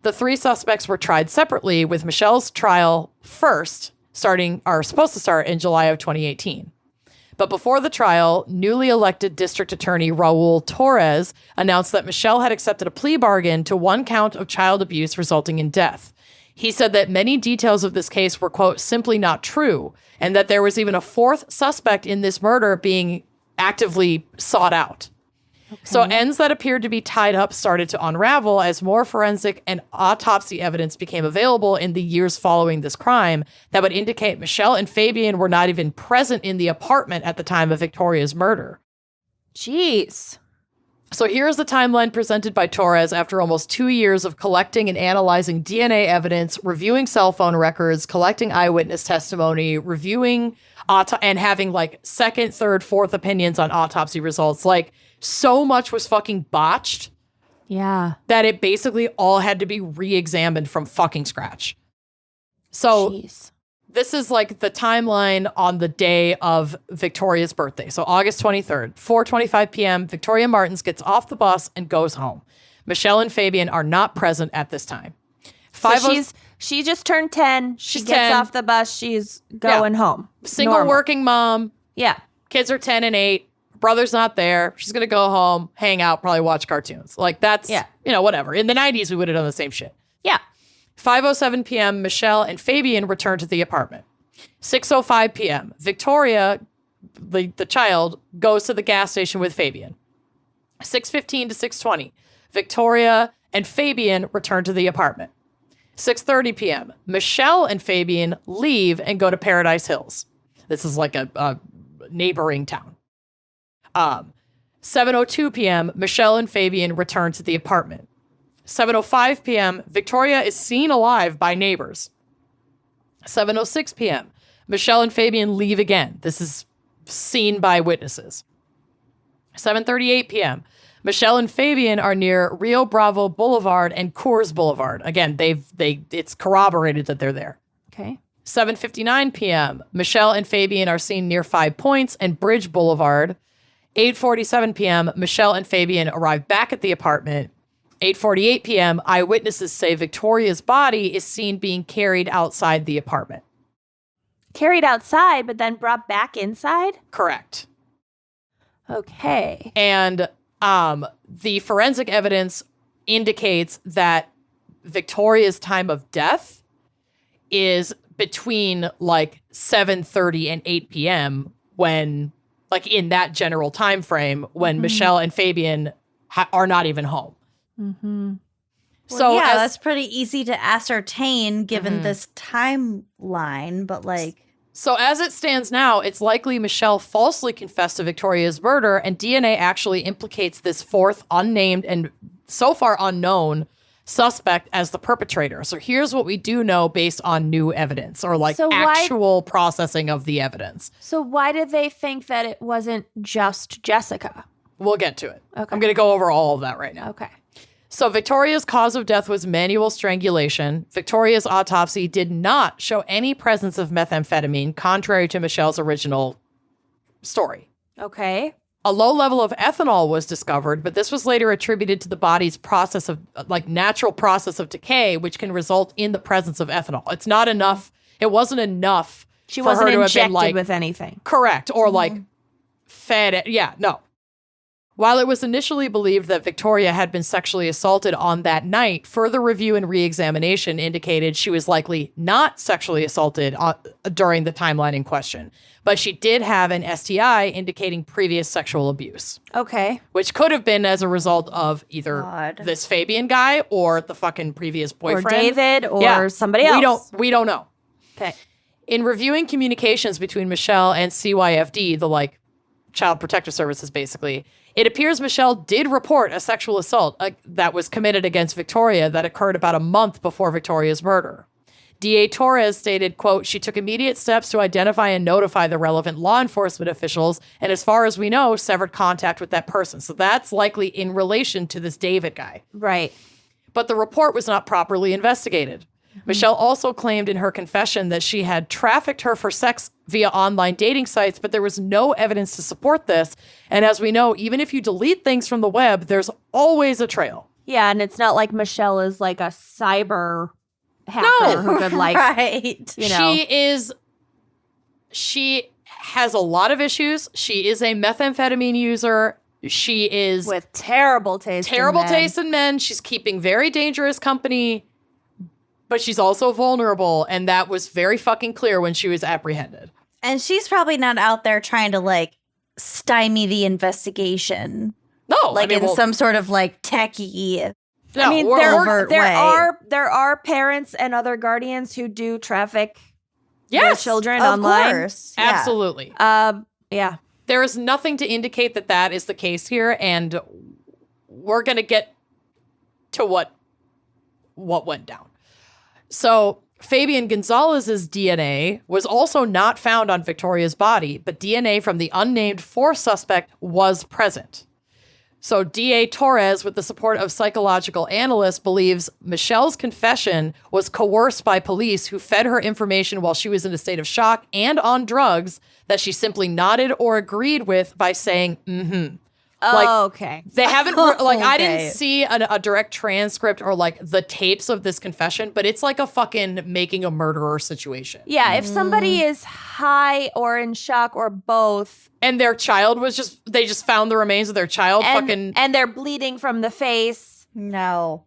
The 3 suspects were tried separately, with Michelle's trial supposed to start in July of 2018. But before the trial, newly elected District Attorney Raul Torres announced that Michelle had accepted a plea bargain to 1 count of child abuse resulting in death. He said that many details of this case were, quote, simply not true, and that there was even a 4th suspect in this murder being actively sought out. Okay. So ends that appeared to be tied up started to unravel as more forensic and autopsy evidence became available in the years following this crime that would indicate Michelle and Fabian were not even present in the apartment at the time of Victoria's murder. Jeez. So here's the timeline presented by Torres after almost 2 years of collecting and analyzing DNA evidence, reviewing cell phone records, collecting eyewitness testimony, reviewing and having like 2nd, 3rd, 4th opinions on autopsy results. Like, so much was fucking botched. Yeah. That it basically all had to be re-examined from fucking scratch. So Jeez. This is like the timeline on the day of Victoria's birthday. So August 23rd, 4:25 p.m., Victoria Martens gets off the bus and goes home. Michelle and Fabian are not present at this time. She just turned 10. She gets 10. off the bus. She's going home. Single Normal. working mom. Yeah. Kids are 10 and 8. Brother's not there. She's going to go home, hang out, probably watch cartoons. Like that's, whatever. In the 90s, we would have done the same shit. Yeah. 5:07 p.m., Michelle and Fabian return to the apartment. 6:05 p.m., Victoria, the child, goes to the gas station with Fabian. 6:15 to 6:20, Victoria and Fabian return to the apartment. 6:30 p.m., Michelle and Fabian leave and go to Paradise Hills. This is like a neighboring town. 7:02 p.m., Michelle and Fabian return to the apartment. 7:05 p.m., Victoria is seen alive by neighbors. 7:06 p.m., Michelle and Fabian leave again. This is seen by witnesses. 7:38 p.m., Michelle and Fabian are near Rio Bravo Boulevard and Coors Boulevard. Again, it's corroborated that they're there. Okay. 7:59 p.m., Michelle and Fabian are seen near 5 Points and Bridge Boulevard. 8:47 p.m., Michelle and Fabian arrive back at the apartment. 8:48 p.m., eyewitnesses say Victoria's body is seen being carried outside the apartment. Carried outside, but then brought back inside? Correct. Okay. And the forensic evidence indicates that Victoria's time of death is between like 7:30 and 8 p.m. when, like in that general time frame, when Michelle and Fabian are not even home. Mm-hmm. So well, that's pretty easy to ascertain given this timeline, but like... So as it stands now, it's likely Michelle falsely confessed to Victoria's murder, and DNA actually implicates this 4th unnamed and so far unknown suspect as the perpetrator. So here's what we do know based on new evidence or like actual processing of the evidence. So why did they think that it wasn't just Jessica? We'll get to it. Okay. I'm going to go over all of that right now. Okay. So Victoria's cause of death was manual strangulation. Victoria's autopsy did not show any presence of methamphetamine, contrary to Michelle's original story. Okay. A low level of ethanol was discovered, but this was later attributed to the body's process of, like, natural process of decay, which can result in the presence of ethanol. It's not enough. It wasn't enough. She for wasn't her to injected have been, like, with anything. Correct. Or like fed it. Yeah, no. While it was initially believed that Victoria had been sexually assaulted on that night, further review and re-examination indicated she was likely not sexually assaulted during the timeline in question. But she did have an STI indicating previous sexual abuse. Okay. Which could have been as a result of either this Fabian guy or the fucking previous boyfriend. Or David or somebody else. We don't know. Okay. In reviewing communications between Michelle and CYFD, the like Child Protective Services basically, it appears Michelle did report a sexual assault that was committed against Victoria that occurred about a month before Victoria's murder. DA Torres stated, quote, she took immediate steps to identify and notify the relevant law enforcement officials, and as far as we know, severed contact with that person. So that's likely in relation to this David guy. Right. But the report was not properly investigated. Michelle also claimed in her confession that she had trafficked her for sex via online dating sites, but there was no evidence to support this. And as we know, even if you delete things from the web, there's always a trail. Yeah, and it's not like Michelle is like a cyber hacker who could like, right. you know. She has a lot of issues. She is a methamphetamine user. She is with terrible taste in men. She's keeping very dangerous company, but she's also vulnerable. And that was very fucking clear when she was apprehended. And she's probably not out there trying to like stymie the investigation. No, Like some sort of like techie. No, I mean, overt there way. are parents and other guardians who do traffic their yes, children Of online. course. Yeah. absolutely. Yeah. There is nothing to indicate that that is the case here, and we're going to get to what went down. So Fabian Gonzalez's DNA was also not found on Victoria's body, but DNA from the unnamed fourth suspect was present. So DA Torres, with the support of psychological analysts, believes Michelle's confession was coerced by police who fed her information while she was in a state of shock and on drugs that she simply nodded or agreed with by saying, mm-hmm. Oh, okay. They haven't, I didn't Okay. see a direct transcript or like the tapes of this confession, but it's like a fucking making a murderer situation. Yeah, if somebody is high or in shock or both, And their child was they just found the remains of their child and they're bleeding from the face, No.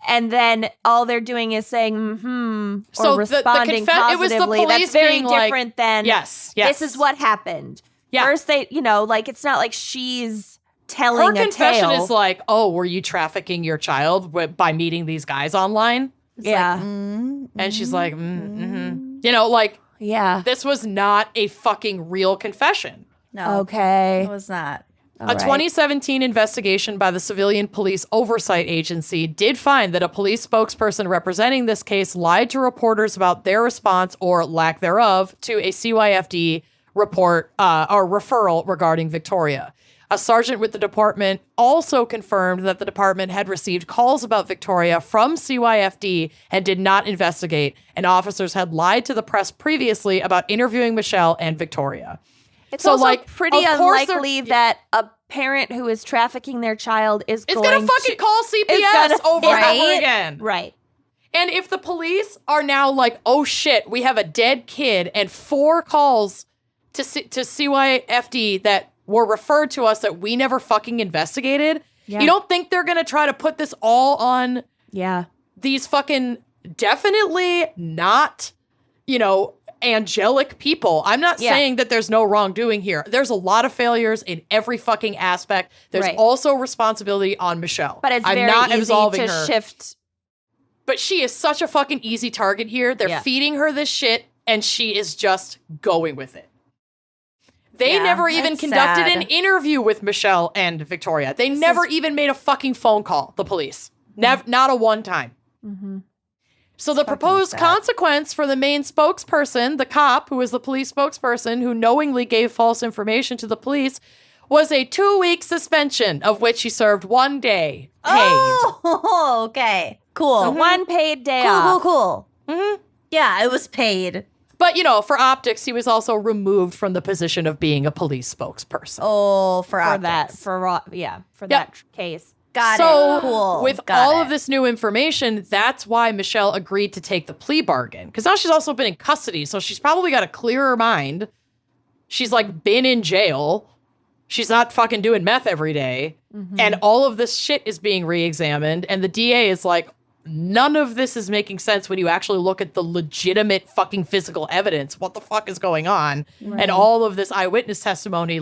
and then all they're doing is saying mm-hmm So or the responding it was the positively. police That's very being like, different than yes. this is what happened. Yeah. First they, like it's not like she's Her telling a confession tale. is like, oh, were you trafficking your child by meeting these guys online? yeah. And she's like, mm-hmm. Yeah. This was not a fucking real confession. No. Okay. It was not. All A right. 2017 investigation by the Civilian Police Oversight Agency did find that a police spokesperson representing this case lied to reporters about their response or lack thereof to a CYFD report or referral regarding Victoria. A sergeant with the department also confirmed that the department had received calls about Victoria from CYFD and did not investigate, and officers had lied to the press previously about interviewing Michelle and Victoria. It's So, also like, pretty of course unlikely that a parent who is trafficking their child is It's going gonna fucking to call CPS over and over Right? again. right. And if the police are now like, oh shit, we have a dead kid and 4 calls to CYFD that were referred to us that we never fucking investigated, Yeah. you don't think they're gonna try to put this all on Yeah. these fucking definitely not, angelic people. I'm not Yeah. saying that there's no wrongdoing here. There's a lot of failures in every fucking aspect. There's Right. also responsibility on Michelle. But it's I'm very not easy absolving to her. shift. But she is such a fucking easy target here. They're Yeah. feeding her this shit, and she is just going with it. They Yeah, never even that's conducted sad. an interview with Michelle and Victoria. They never even made a fucking phone call, the police. Not a one time. Mm-hmm. So the proposed sad. consequence for the main spokesperson, the cop who was the police spokesperson who knowingly gave false information to the police, was a 2-week suspension, of which he served 1 day paid. Oh, okay. Cool. So one paid day cool, off. cool. Mhm. Yeah, it was paid. But, for optics, he was also removed from the position of being a police spokesperson. Oh, for For that, optics. for that case. Got So, it. Cool. with Got all it. of this new information, that's why Michelle agreed to take the plea bargain. Because now she's also been in custody, so she's probably got a clearer mind. She's, been in jail. She's not fucking doing meth every day. And all of this shit is being re-examined. And the DA is like, none of this is making sense when you actually look at the legitimate fucking physical evidence. What the fuck is going on? And all of this eyewitness testimony,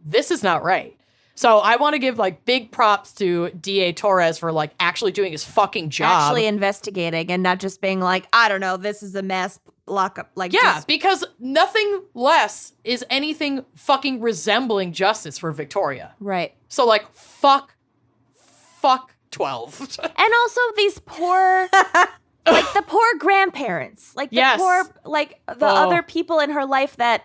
this is not right. So I want to give big props to DA Torres for actually doing his fucking job. Actually investigating and not just being like, I don't know, this is a mass lockup. Yeah, because nothing less is anything fucking resembling justice for Victoria. Right. So fuck 12. And also these poor, the poor grandparents, the Yes. poor, the Oh. other people in her life that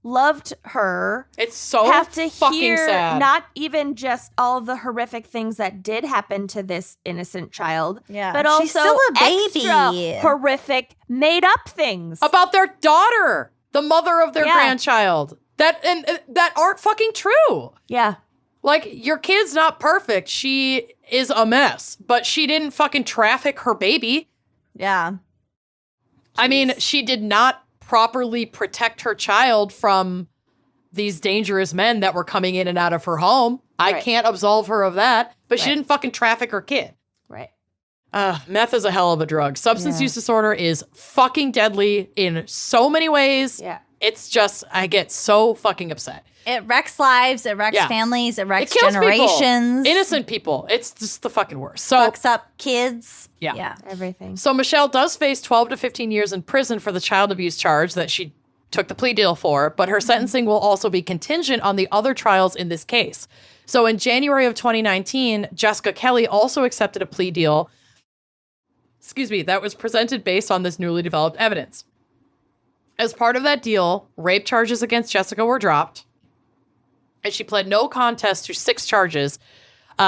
loved her It's so have to fucking hear sad. not even just all of the horrific things that did happen to this innocent child, Yeah. but also She's still a baby. extra horrific made up things. About their daughter, the mother of their Yeah. grandchild. That aren't fucking true. Yeah. Like, your kid's not perfect. She is a mess, but she didn't fucking traffic her baby. Yeah. I mean, she did not properly protect her child from these dangerous men that were coming in and out of her home. I Right. can't absolve her of that, but she Right. didn't fucking traffic her kid. Right. Meth is a hell of a drug. Substance Yeah. use disorder is fucking deadly in so many ways. Yeah. It's just, I get so fucking upset. It wrecks lives. It wrecks Yeah. families. It wrecks It kills generations. people. Innocent people. It's just the fucking worst. So, Fucks up kids. Yeah. Yeah. Everything. so Michelle does face 12 to 15 years in prison for the child abuse charge that she took the plea deal for, but her sentencing will also be contingent on the other trials in this case. So in January of 2019, Jessica Kelly also accepted a plea deal, that was presented based on this newly developed evidence. As part of that deal, rape charges against Jessica were dropped, and she pled no contest to 6 charges,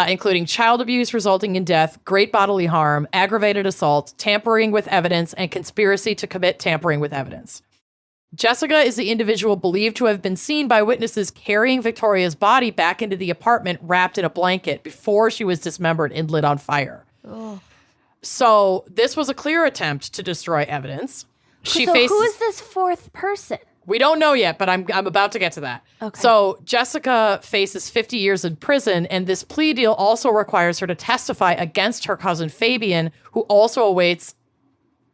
including child abuse resulting in death, great bodily harm, aggravated assault, tampering with evidence, and conspiracy to commit tampering with evidence. Jessica is the individual believed to have been seen by witnesses carrying Victoria's body back into the apartment wrapped in a blanket before she was dismembered and lit on fire. So this was a clear attempt to destroy evidence. She so faces. who is this fourth person? We don't know yet, but I'm about to get to that. Okay. So Jessica faces 50 years in prison, and this plea deal also requires her to testify against her cousin Fabian, who also awaits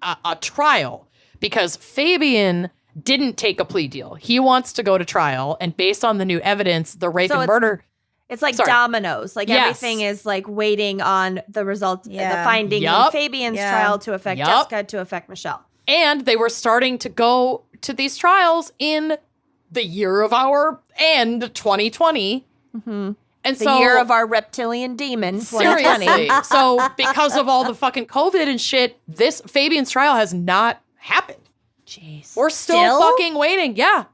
a trial because Fabian didn't take a plea deal. He wants to go to trial, and based on the new evidence, the rape So and it's- murder. It's like Sorry. dominoes. Like Yes. everything is like waiting on the results, Yeah. the finding Yup. in Fabian's Yeah. trial to affect Yup. Jessica, to affect Michelle. And they were starting to go to these trials in the year of our end, 2020. Mm-hmm. And The so year of our reptilian demon, 2020. seriously. So because of all the fucking COVID and shit, this Fabian's trial has not happened. Jeez. We're still Still? fucking waiting. Yeah.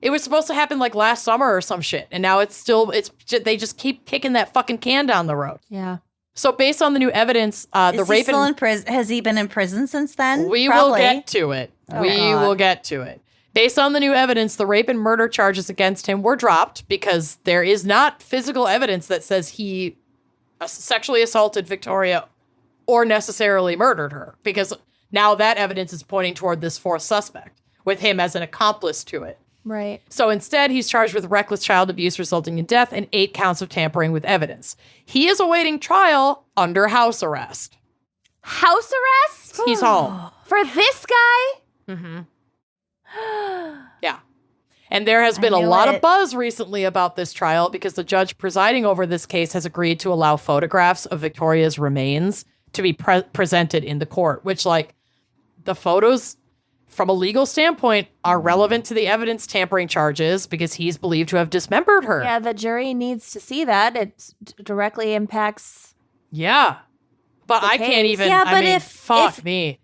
It was supposed to happen like last summer or some shit. And now they just keep kicking that fucking can down the road. Yeah. So based on the new evidence, the Is he rape still and in prison? Has he been in prison since then? we Probably. will get to it. Oh, we God. will get to it. Based on the new evidence, the rape and murder charges against him were dropped because there is not physical evidence that says he sexually assaulted Victoria or necessarily murdered her, because now that evidence is pointing toward this fourth suspect with him as an accomplice to it. Right. So instead, he's charged with reckless child abuse resulting in death and 8 counts of tampering with evidence. He is awaiting trial under house arrest. House arrest? He's home. For this guy? Mm-hmm. Yeah. And there has been a knew lot it. of buzz recently about this trial because the judge presiding over this case has agreed to allow photographs of Victoria's remains to be presented in the court, which, like, the photos from a legal standpoint are relevant to the evidence tampering charges because he's believed to have dismembered her. Yeah, the jury needs to see that. It directly impacts. Yeah. But The I can't case. even, Yeah, I but mean, if- fuck if- me.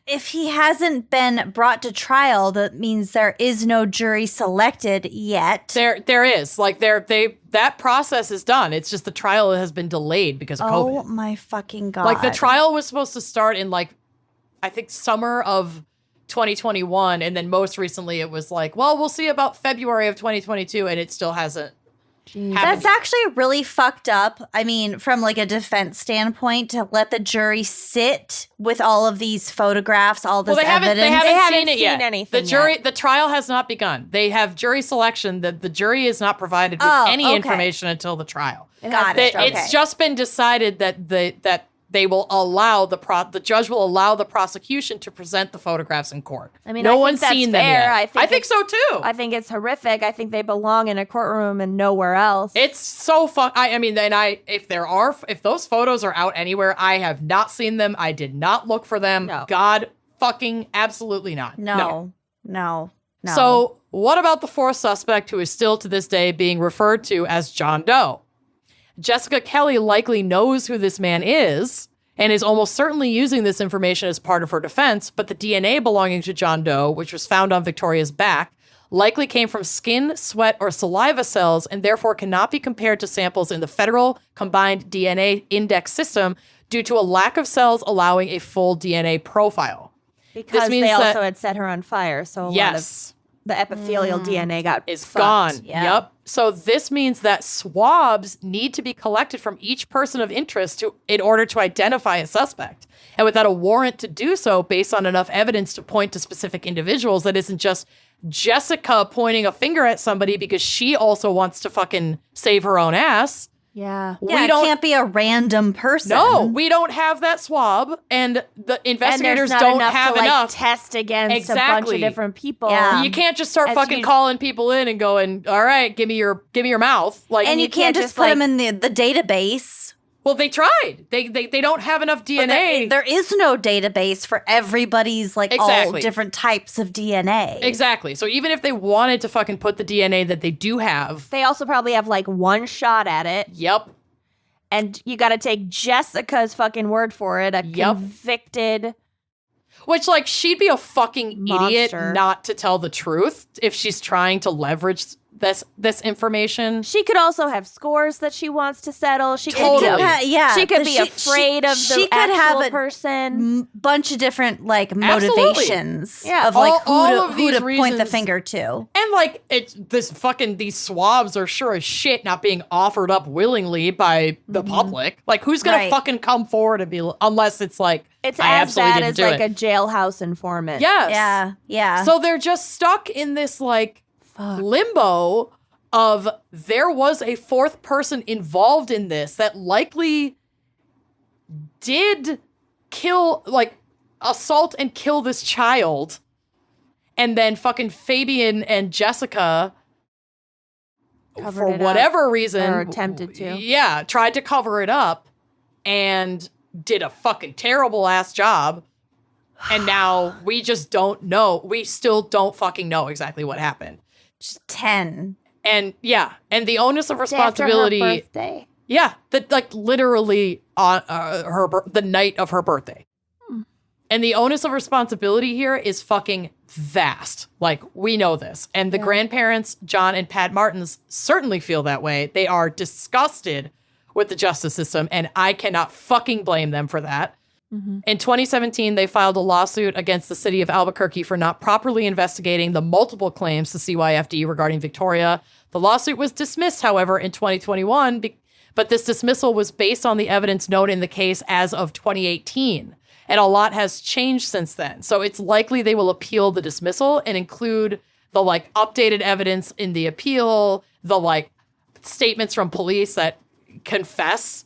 If he hasn't been brought to trial, that means there is no jury selected yet. There is. Like, that process is done. It's just the trial has been delayed because of Oh COVID. my fucking God. Like, the trial was supposed to start in, like, I think summer of 2021. And then most recently it was like, well, we'll see about February of 2022. And it still hasn't happened. That's actually really fucked up. I mean, from like a defense standpoint, to let the jury sit with all of these photographs, all this Well, they haven't evidence. seen it seen yet. anything The jury, yet. the trial has not begun. They have jury selection. The jury is not provided with Oh, any okay. information until the trial. Got They- it. Okay. It's just been decided that they will allow the judge will allow the prosecution to present the photographs in court. I mean, no I think one's that's seen them fair. yet. I think think it's- so too. I think it's horrific. I think they belong in a courtroom and nowhere else. It's so I mean, if those photos are out anywhere, I have not seen them. I did not look for them. No. God fucking absolutely not. No. So, what about the fourth suspect who is still to this day being referred to as John Doe? Jessica Kelly likely knows who this man is and is almost certainly using this information as part of her defense, but the DNA belonging to John Doe, which was found on Victoria's back, likely came from skin, sweat, or saliva cells and therefore cannot be compared to samples in the federal combined DNA index system due to a lack of cells allowing a full DNA profile. Because means they that- also had set her on fire, so a lot of the epithelial DNA is fucked. gone. Yeah. Yep. So this means that swabs need to be collected from each person of interest in order to identify a suspect. And without a warrant to do so based on enough evidence to point to specific individuals, that isn't just Jessica pointing a finger at somebody because she also wants to fucking save her own ass. Yeah. Yeah, it can't be a random person. No, we don't have that swab, and the investigators and don't enough have to, enough. test against a bunch Exactly. of different people. Yeah. You can't just start As fucking you- calling people in and going, "All right, give me your mouth." Like, And you can't just just, put like- them in the database. well, they tried. They don't have enough But DNA. there is no database for everybody's all Exactly. different types of DNA. Exactly. So even if they wanted to fucking put the DNA that they do have, They also probably have like one shot at it, yep, and you got to take Jessica's fucking word for it. A Yep. convicted. which like she'd be a fucking idiot Monster. not to tell the truth if she's trying to leverage this information. She could also have scores that she wants to settle. She Totally. could be, Yeah, she could be she- afraid of the she could have actual a person. bunch of different Absolutely. motivations Yeah. of like All who of to these point the reasons- finger to. And like these swabs are sure as shit not being offered up willingly by the public. Like who's gonna Right. fucking come forward and be unless it's like It's I as absolutely bad didn't as do like it. a jailhouse informant. Yes. Yeah, yeah. So they're just stuck in this like limbo of there was a fourth person involved in this that likely did kill, like assault and kill this child. And then fucking Fabian and Jessica, Covered for it up. whatever reason, Or attempted to. Yeah, tried to cover it up and did a fucking terrible ass job. And now we just don't know. We still don't fucking know exactly what happened. Just 10. And yeah, and the onus of Day after her responsibility. birthday. Yeah, that like literally on the night of her birthday. And the onus of responsibility here is fucking vast. Like, we know this. And the grandparents, John and Pat Martens, certainly feel that way. They are disgusted with the justice system, and I cannot fucking blame them for that. In 2017, they filed a lawsuit against the city of Albuquerque for not properly investigating the multiple claims to CYFD regarding Victoria. The lawsuit was dismissed, however, in 2021, but this dismissal was based on the evidence known in the case as of 2018. And a lot has changed since then. So it's likely they will appeal the dismissal and include the like updated evidence in the appeal, the like statements from police that confess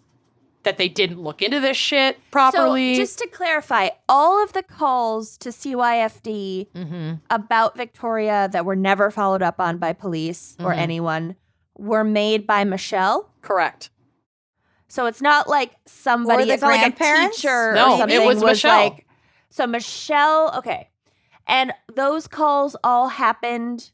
that they didn't look into this shit properly. So just to clarify, all of the calls to CYFD about Victoria that were never followed up on by police or anyone were made by Michelle. Correct. So it's not like somebody, Or the it's not like a grandparents? teacher No, or something. it was Michelle. Like, so Michelle, okay. And those calls all happened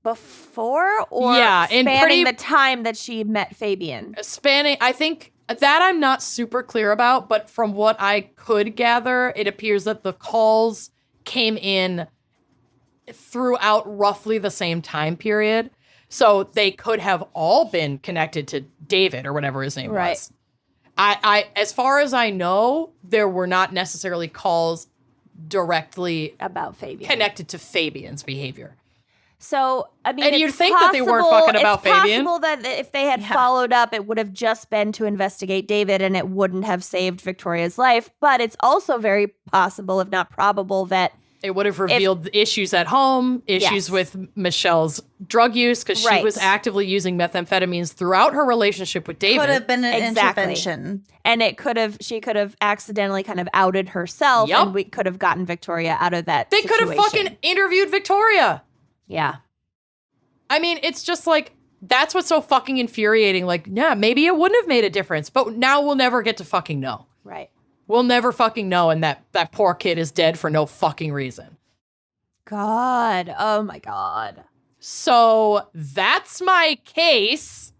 before or Yeah, in spanning pretty- the time that she met Fabian? Spanning, I think that I'm not super clear about, but from what I could gather, it appears that the calls came in throughout roughly the same time period. So they could have all been connected to David or whatever his name Right. was. I as far as I know, there were not necessarily calls directly About Fabian. connected to Fabian's behavior. So, I mean, And it's you'd think that they weren't possible- fucking about it's Fabian. possible that if they had followed up, it would have just been to investigate David and it wouldn't have saved Victoria's life. But it's also very possible, if not probable, that It would have revealed issues at home, issues Yes. with Michelle's drug use, because she Right. was actively using methamphetamines throughout her relationship with David. Could have been an Exactly. intervention. and she could have accidentally kind of outed herself Yup. and we could have gotten Victoria out of that They could have situation. fucking interviewed Victoria. Yeah. I mean, it's just like, that's what's so fucking infuriating. Like, yeah, maybe it wouldn't have made a difference, but now we'll never get to fucking know. Right. We'll never fucking know, and that poor kid is dead for no fucking reason. God. Oh my God. So that's my case.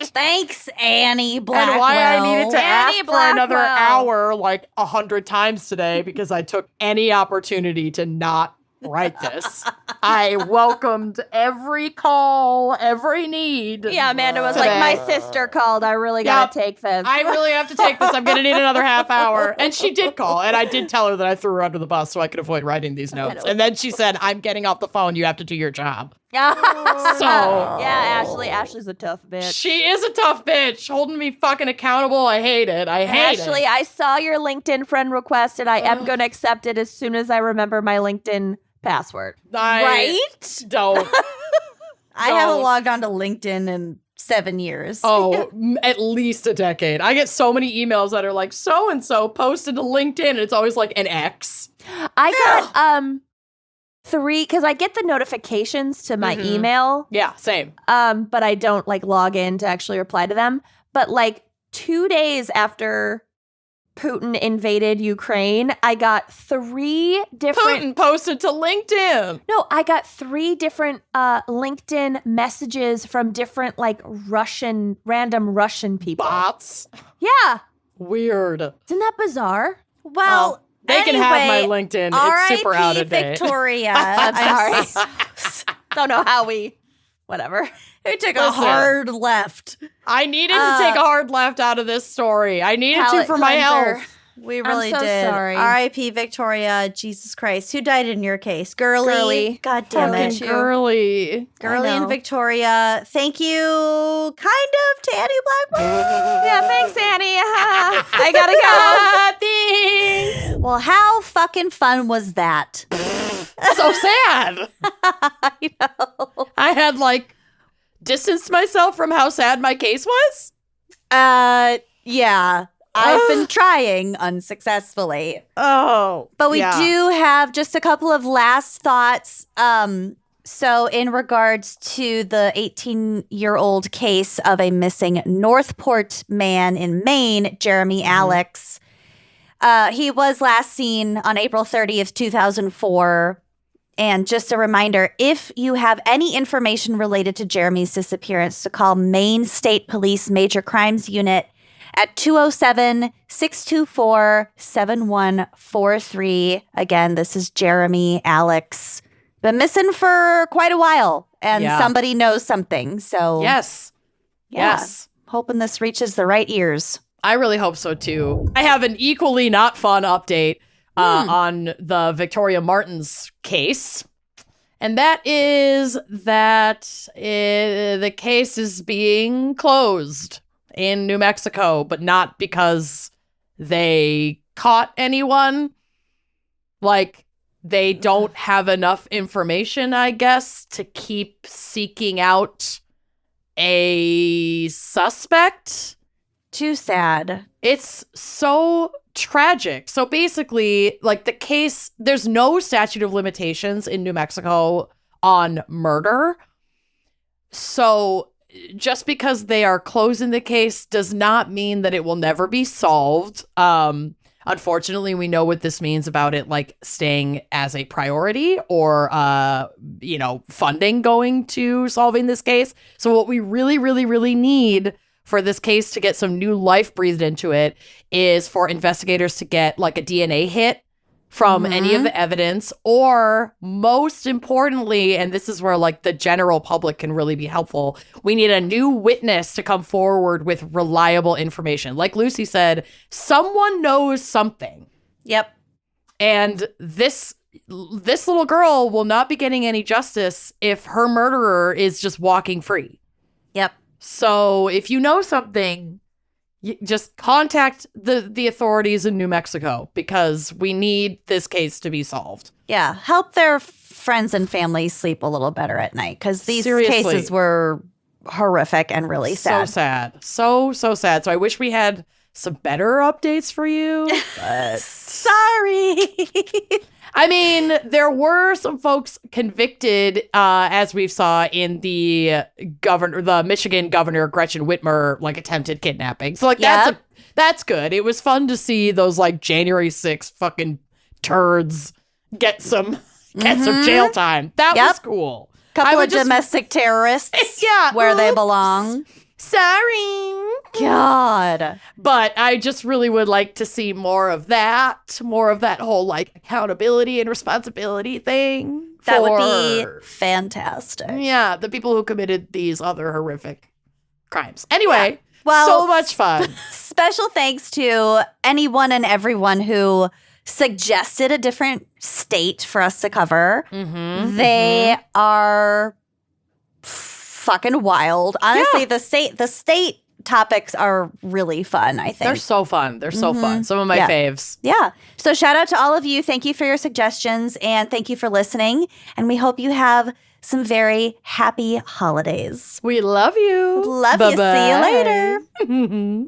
Thanks, Annie Blackwell. And why I needed to Annie ask for another Blackwell. hour like 100 times today because I took any opportunity to not write this. I welcomed every call, every need. Yeah, Amanda was today. like, my sister called. I really got to take this. I really have to take this. I'm going to need another half hour. And she did call. And I did tell her that I threw her under the bus so I could avoid writing these notes. And then she said, I'm getting off the phone. You have to do your job. So yeah, Ashley. Ashley's a tough bitch. she is a tough bitch, holding me fucking accountable. I hate it. I hate Ashley, it. I saw your LinkedIn friend request, and I am going to accept it as soon as I remember my LinkedIn password. I don't. I haven't logged on to LinkedIn in 7 years. Oh, at least a decade. I get so many emails that are like, so-and-so posted to LinkedIn, and it's always like an X. I got 3, because I get the notifications to my email. Yeah, same. But I don't like log in to actually reply to them. But like 2 days after Putin invaded Ukraine, I got 3 different. Putin posted to LinkedIn. No, I got 3 different LinkedIn messages from different like random Russian people. Bots. Yeah, Weird. isn't that bizarre? Well, They can have my anyway, LinkedIn. It's super out of date. Victoria. I'm sorry. Don't know how we. Whatever. Who took a hard left. I needed to take a hard left out of this story. I needed to Palate for my cleanser. health. We really so did. sorry. R.I.P. Victoria. Jesus Christ. Who died in your case? Girly. God damn Fucking it. you. Girly. Girly I and know. Victoria. Thank you, kind of, to Annie Blackburn. Yeah, thanks, Annie. I gotta Thanks. Well, how fucking fun was that? So sad. I know. I had like distanced myself from how sad my case was. Yeah. I've been trying unsuccessfully. Oh. But we do have just a couple of last thoughts. So in regards to the 18-year-old case of a missing Northport man in Maine, Jeremy Alex, he was last seen on April 30th, 2004. And just a reminder, if you have any information related to Jeremy's disappearance, to call Maine State Police Major Crimes Unit at 207-624-7143. Again, this is Jeremy Alex. Been missing for quite a while, and somebody knows something. So Yes. yeah, Yes. hoping this reaches the right ears. I really hope so too. I have an equally not fun update on the Victoria Martens case. And that is that the case is being closed in New Mexico, but not because they caught anyone. Like, they don't have enough information, I guess, to keep seeking out a suspect. Too sad. It's so tragic. So basically, like, the case, there's no statute of limitations in New Mexico on murder. So just because they are closing the case does not mean that it will never be solved. Unfortunately, we know what this means about it, like, staying as a priority or, funding going to solving this case. So what we really, really, really need for this case to get some new life breathed into it is for investigators to get like a DNA hit from any of the evidence, or most importantly, and this is where like the general public can really be helpful, we need a new witness to come forward with reliable information. Like Lucy said, someone knows something. Yep. And this little girl will not be getting any justice if her murderer is just walking free. Yep. So if you know something, just contact the authorities in New Mexico, because we need this case to be solved. Yeah. Help their friends and family sleep a little better at night, because these Seriously. cases were horrific and really sad. So sad. So sad. So I wish we had some better updates for you. But Sorry. I mean, there were some folks convicted, as we saw in the Michigan governor Gretchen Whitmer, like, attempted kidnapping. So like that's good. It was fun to see those like January 6th fucking turds get some jail time. That was cool. Couple of domestic terrorists. Yeah. Where they belong. Sorry. God. But I just really would like to see more of that whole like accountability and responsibility thing. That would for- be fantastic. Yeah, the people who committed these other horrific crimes. Anyway, Well, so much fun. Special thanks to anyone and everyone who suggested a different state for us to cover. They are fucking wild. Honestly, the state topics are really fun, I think. They're so fun. They're so fun. Some of my faves. Yeah. So shout out to all of you. Thank you for your suggestions and thank you for listening. And we hope you have some very happy holidays. We love you. Love you. See you later. later.